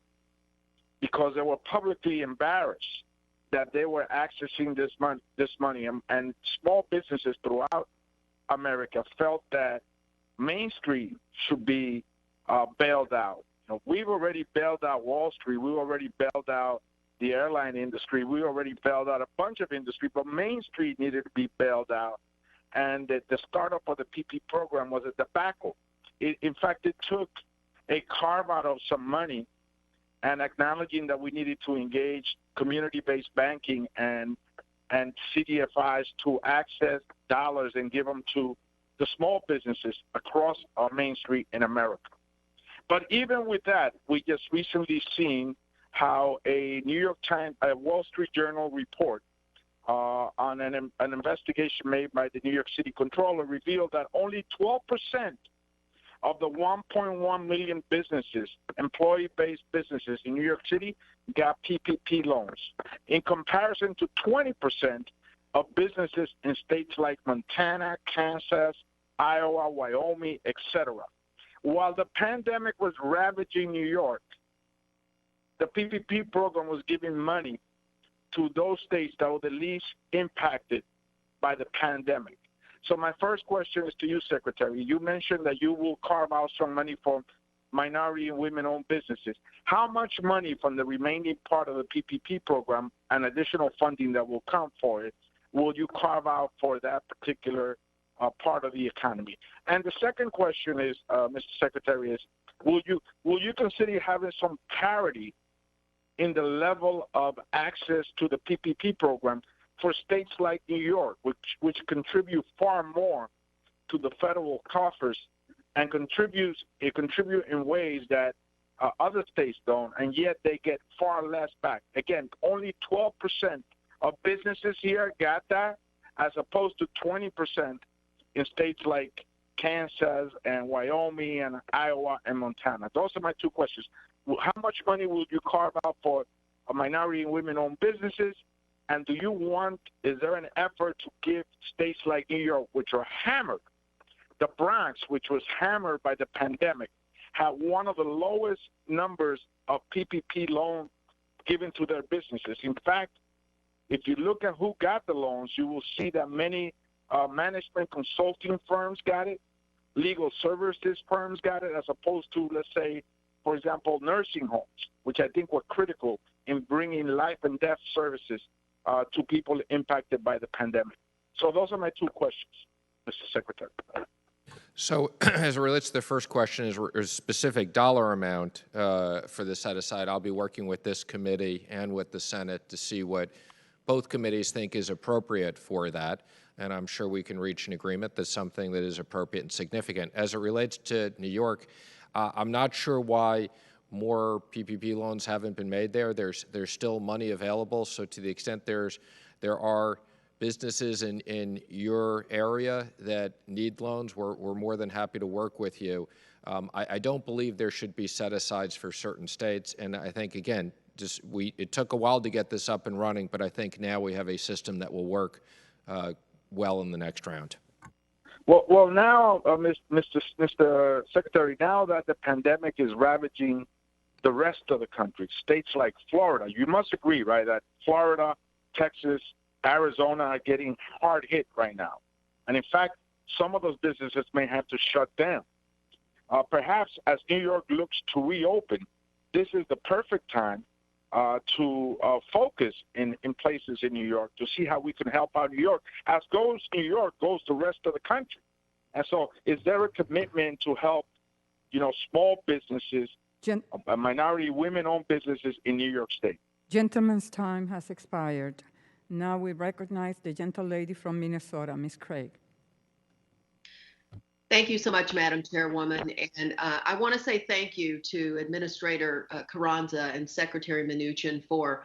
because they were publicly embarrassed that they were accessing this money. And small businesses throughout America felt that Main Street should be bailed out. We've already bailed out Wall Street. We already bailed out the airline industry. We already bailed out a bunch of industry, but Main Street needed to be bailed out. And the startup of the PP program was a debacle. In fact, it took a carve out of some money and acknowledging that we needed to engage community-based banking and CDFIs to access dollars and give them to the small businesses across our Main Street in America. But even with that, we just recently seen how a New York Times, a Wall Street Journal report on an investigation made by the New York City Comptroller revealed that only 12% of the 1.1 million businesses, employee-based businesses in New York City, got PPP loans, in comparison to 20% of businesses in states like Montana, Kansas, Iowa, Wyoming, etc. While the pandemic was ravaging New York, the PPP program was giving money to those states that were the least impacted by the pandemic. So my first question is to you, Secretary. You mentioned that you will carve out some money for minority and women-owned businesses. How much money from the remaining part of the PPP program and additional funding that will come for it will you carve out for that particular part of the economy? And the second question is, Mr. Secretary, is will you consider having some parity in the level of access to the PPP program for states like New York, which contribute far more to the federal coffers and contribute in ways that other states don't, and yet they get far less back. Again, only 12% of businesses here got that, as opposed to 20% in states like Kansas and Wyoming and Iowa and Montana. Those are my two questions. How much money will you carve out for minority and women-owned businesses? And is there an effort to give states like New York, which are hammered, the Bronx, which was hammered by the pandemic, had one of the lowest numbers of PPP loans given to their businesses? In fact, if you look at who got the loans, you will see that many management consulting firms got it, legal services firms got it, as opposed to, let's say, for example, nursing homes, which I think were critical in bringing life and death services to people impacted by the pandemic. So those are my two questions, Mr. Secretary. So as it relates to the first question, is a specific dollar amount for the set-aside, I'll be working with this committee and with the Senate to see what both committees think is appropriate for that, and I'm sure we can reach an agreement that's something that is appropriate and significant. As it relates to New York, I'm not sure why more PPP loans haven't been made there. There's still money available, so to the extent there are businesses in your area that need loans, we're more than happy to work with you. I don't believe there should be set-asides for certain states, and I think, again, it took a while to get this up and running, but I think now we have a system that will work well in the next round. Well, now, Mr. Secretary, now that the pandemic is ravaging the rest of the country, states like Florida, you must agree, right, that Florida, Texas, Arizona are getting hard hit right now. And in fact, some of those businesses may have to shut down. Perhaps as New York looks to reopen, this is the perfect time to focus in places in New York to see how we can help out New York. As goes New York, goes the rest of the country. And so is there a commitment to help, small businesses, minority women-owned businesses in New York State? Gentleman's time has expired. Now we recognize the gentlelady from Minnesota, Ms. Craig. Thank you so much, Madam Chairwoman. And I want to say thank you to Administrator Carranza and Secretary Mnuchin for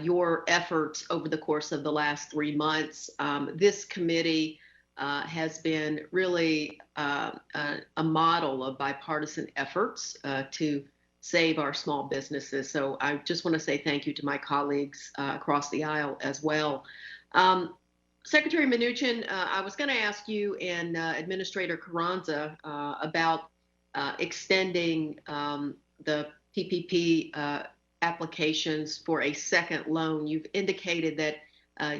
your efforts over the course of the last 3 months. This committee has been really a model of bipartisan efforts to save our small businesses. So I just want to say thank you to my colleagues across the aisle as well. Secretary Mnuchin, I was going to ask you and Administrator Carranza about extending the PPP applications for a second loan. You've indicated that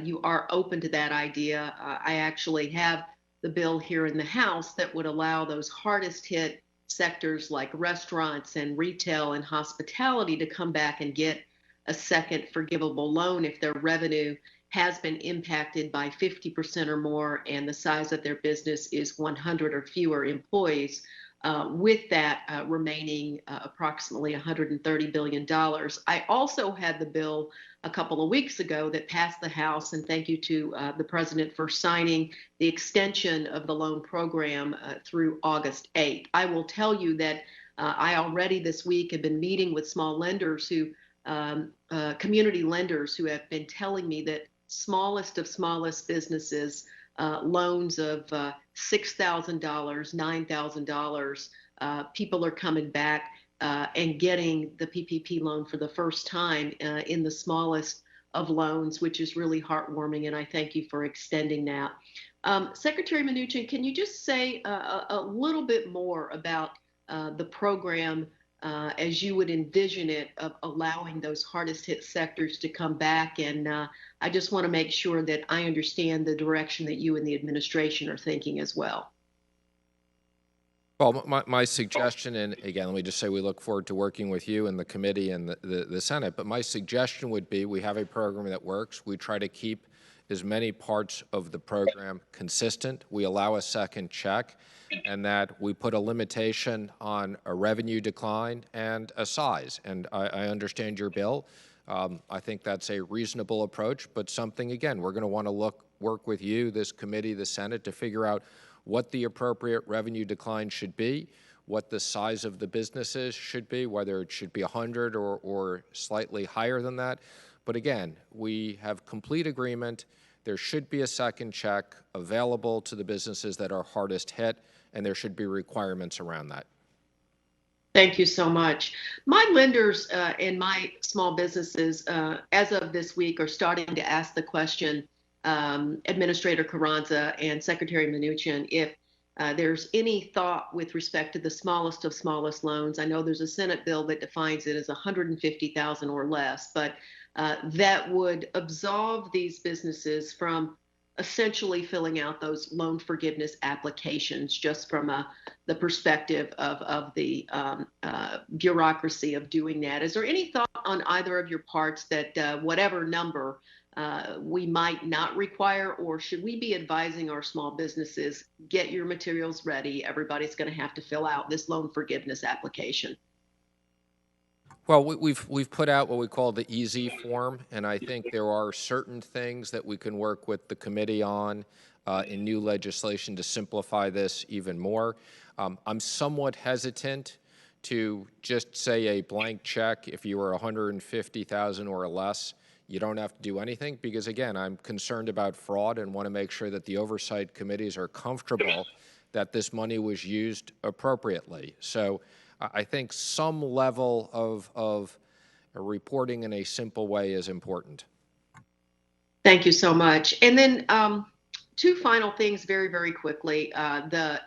you are open to that idea. I actually have the bill here in the House that would allow those hardest hit sectors like restaurants and retail and hospitality to come back and get a second forgivable loan if their revenue has been impacted by 50% or more and the size of their business is 100 or fewer employees. with that remaining approximately $130 billion. I also had the bill a couple of weeks ago that passed the House, and thank you to the President for signing the extension of the loan program through August 8th. I will tell you that I already this week have been meeting with small lenders who, community lenders who have been telling me that smallest of smallest businesses, loans of $6,000, $9,000, people are coming back and getting the PPP loan for the first time in the smallest of loans, which is really heartwarming, and I thank you for extending that. Secretary Mnuchin, can you just say a little bit more about the program as you would envision it, of allowing those hardest hit sectors to come back? And I just want to make sure that I understand the direction that you and the administration are thinking as well. Well, my suggestion, and again, let me just say we look forward to working with you and the committee and the Senate, but my suggestion would be we have a program that works. We try to keep as many parts of the program consistent. We allow a second check, and that we put a limitation on a revenue decline and a size. And I understand your bill. I think that's a reasonable approach, but something, again, we're going to want to work with you, this committee, the Senate, to figure out what the appropriate revenue decline should be, what the size of the businesses should be, whether it should be 100 or slightly higher than that. But again, we have complete agreement. There should be a second check available to the businesses that are hardest hit, and there should be requirements around that. Thank you so much. My lenders and my small businesses, as of this week, are starting to ask the question, Administrator Carranza and Secretary Mnuchin, if there's any thought with respect to the smallest of smallest loans. I know there's a Senate bill that defines it as $150,000 or less, but that would absolve these businesses from essentially filling out those loan forgiveness applications, just from the perspective of the bureaucracy of doing that. Is there any thought on either of your parts that whatever number we might not require, or should we be advising our small businesses, get your materials ready, everybody's going to have to fill out this loan forgiveness application? Well, we've put out what we call the easy form, and I think there are certain things that we can work with the committee on in new legislation to simplify this even more. I'm somewhat hesitant to just say a blank check if you were 150,000 or less. You don't have to do anything, because again, I'm concerned about fraud and want to make sure that the oversight committees are comfortable that this money was used appropriately. So I think some level of reporting in a simple way is important. Thank you so much. And then two final things very, very quickly. The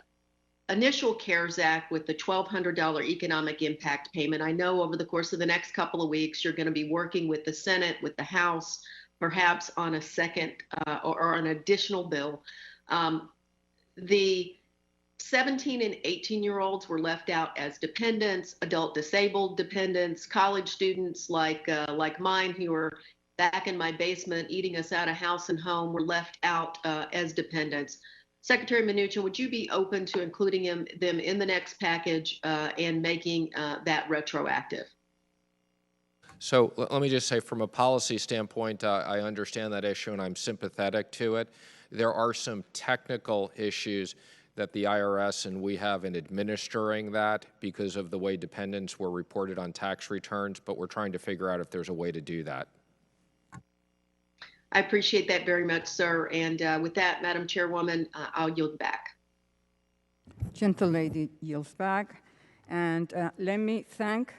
initial CARES Act with the $1,200 economic impact payment. I know over the course of the next couple of weeks, you're going to be working with the Senate, with the House, perhaps on a second or an additional bill. The 17 and 18-year-olds were left out as dependents, adult disabled dependents, college students like mine who are back in my basement eating us out of house and home were left out as dependents. Secretary Mnuchin, would you be open to including them in the next package and making that retroactive? So let me just say, from a policy standpoint, I understand that issue and I'm sympathetic to it. There are some technical issues that the IRS and we have in administering that because of the way dependents were reported on tax returns, but we're trying to figure out if there's a way to do that. I appreciate that very much, sir. And with that, Madam Chairwoman, I'll yield back. Gentlelady yields back. And let me thank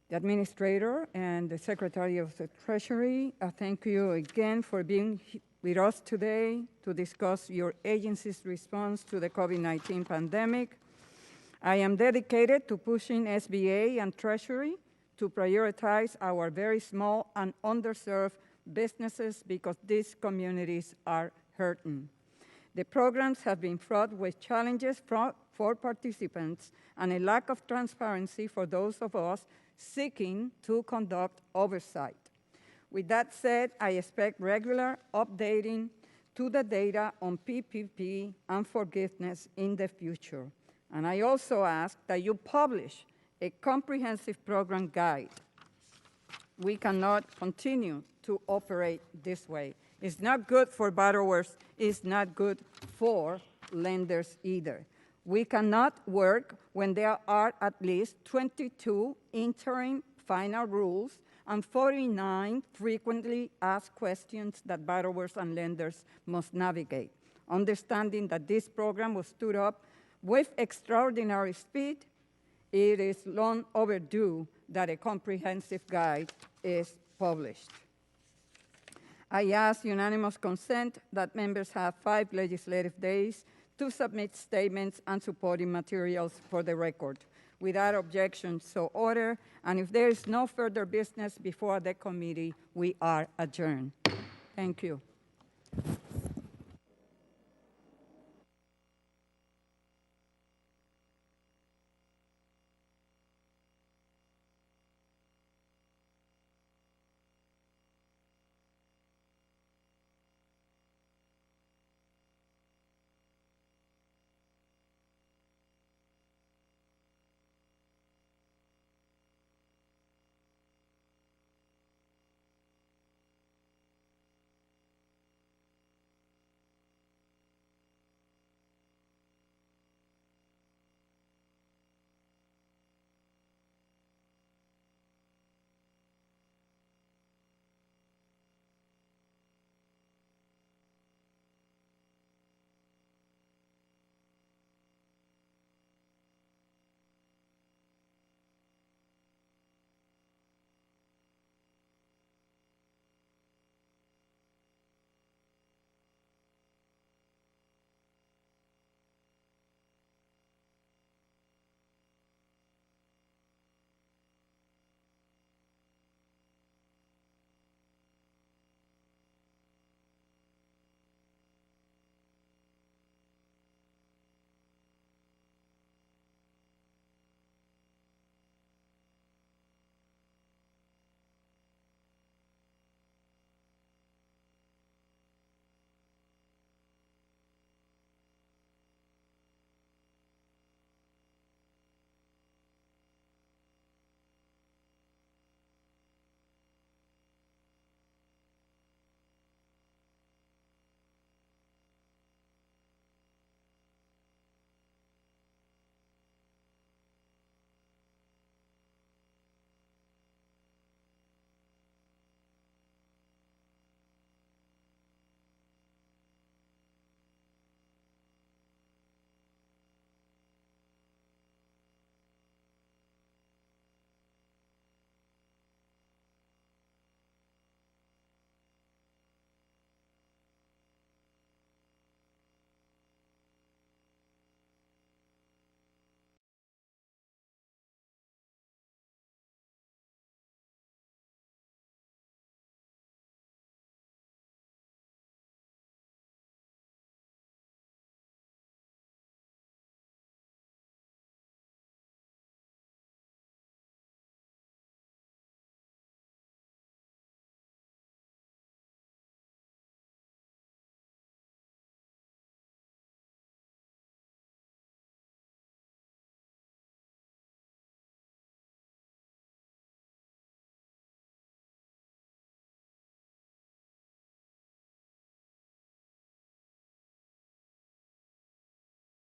the Administrator and the Secretary of the Treasury. Thank you again for being with us today to discuss your agency's response to the COVID-19 pandemic. I am dedicated to pushing SBA and Treasury to prioritize our very small and underserved businesses because these communities are hurting. The programs have been fraught with challenges for participants and a lack of transparency for those of us seeking to conduct oversight. With that said, I expect regular updating to the data on PPP and forgiveness in the future. And I also ask that you publish a comprehensive program guide. We cannot continue to operate this way. It's not good for borrowers. It's not good for lenders either. We cannot work when there are at least 22 interim final rules and 49 frequently asked questions that borrowers and lenders must navigate. Understanding that this program was stood up with extraordinary speed, it is long overdue that a comprehensive guide is published. I ask unanimous consent that members have 5 legislative days to submit statements and supporting materials for the record. Without objection, so ordered. And if there is no further business before the committee, we are adjourned. Thank you.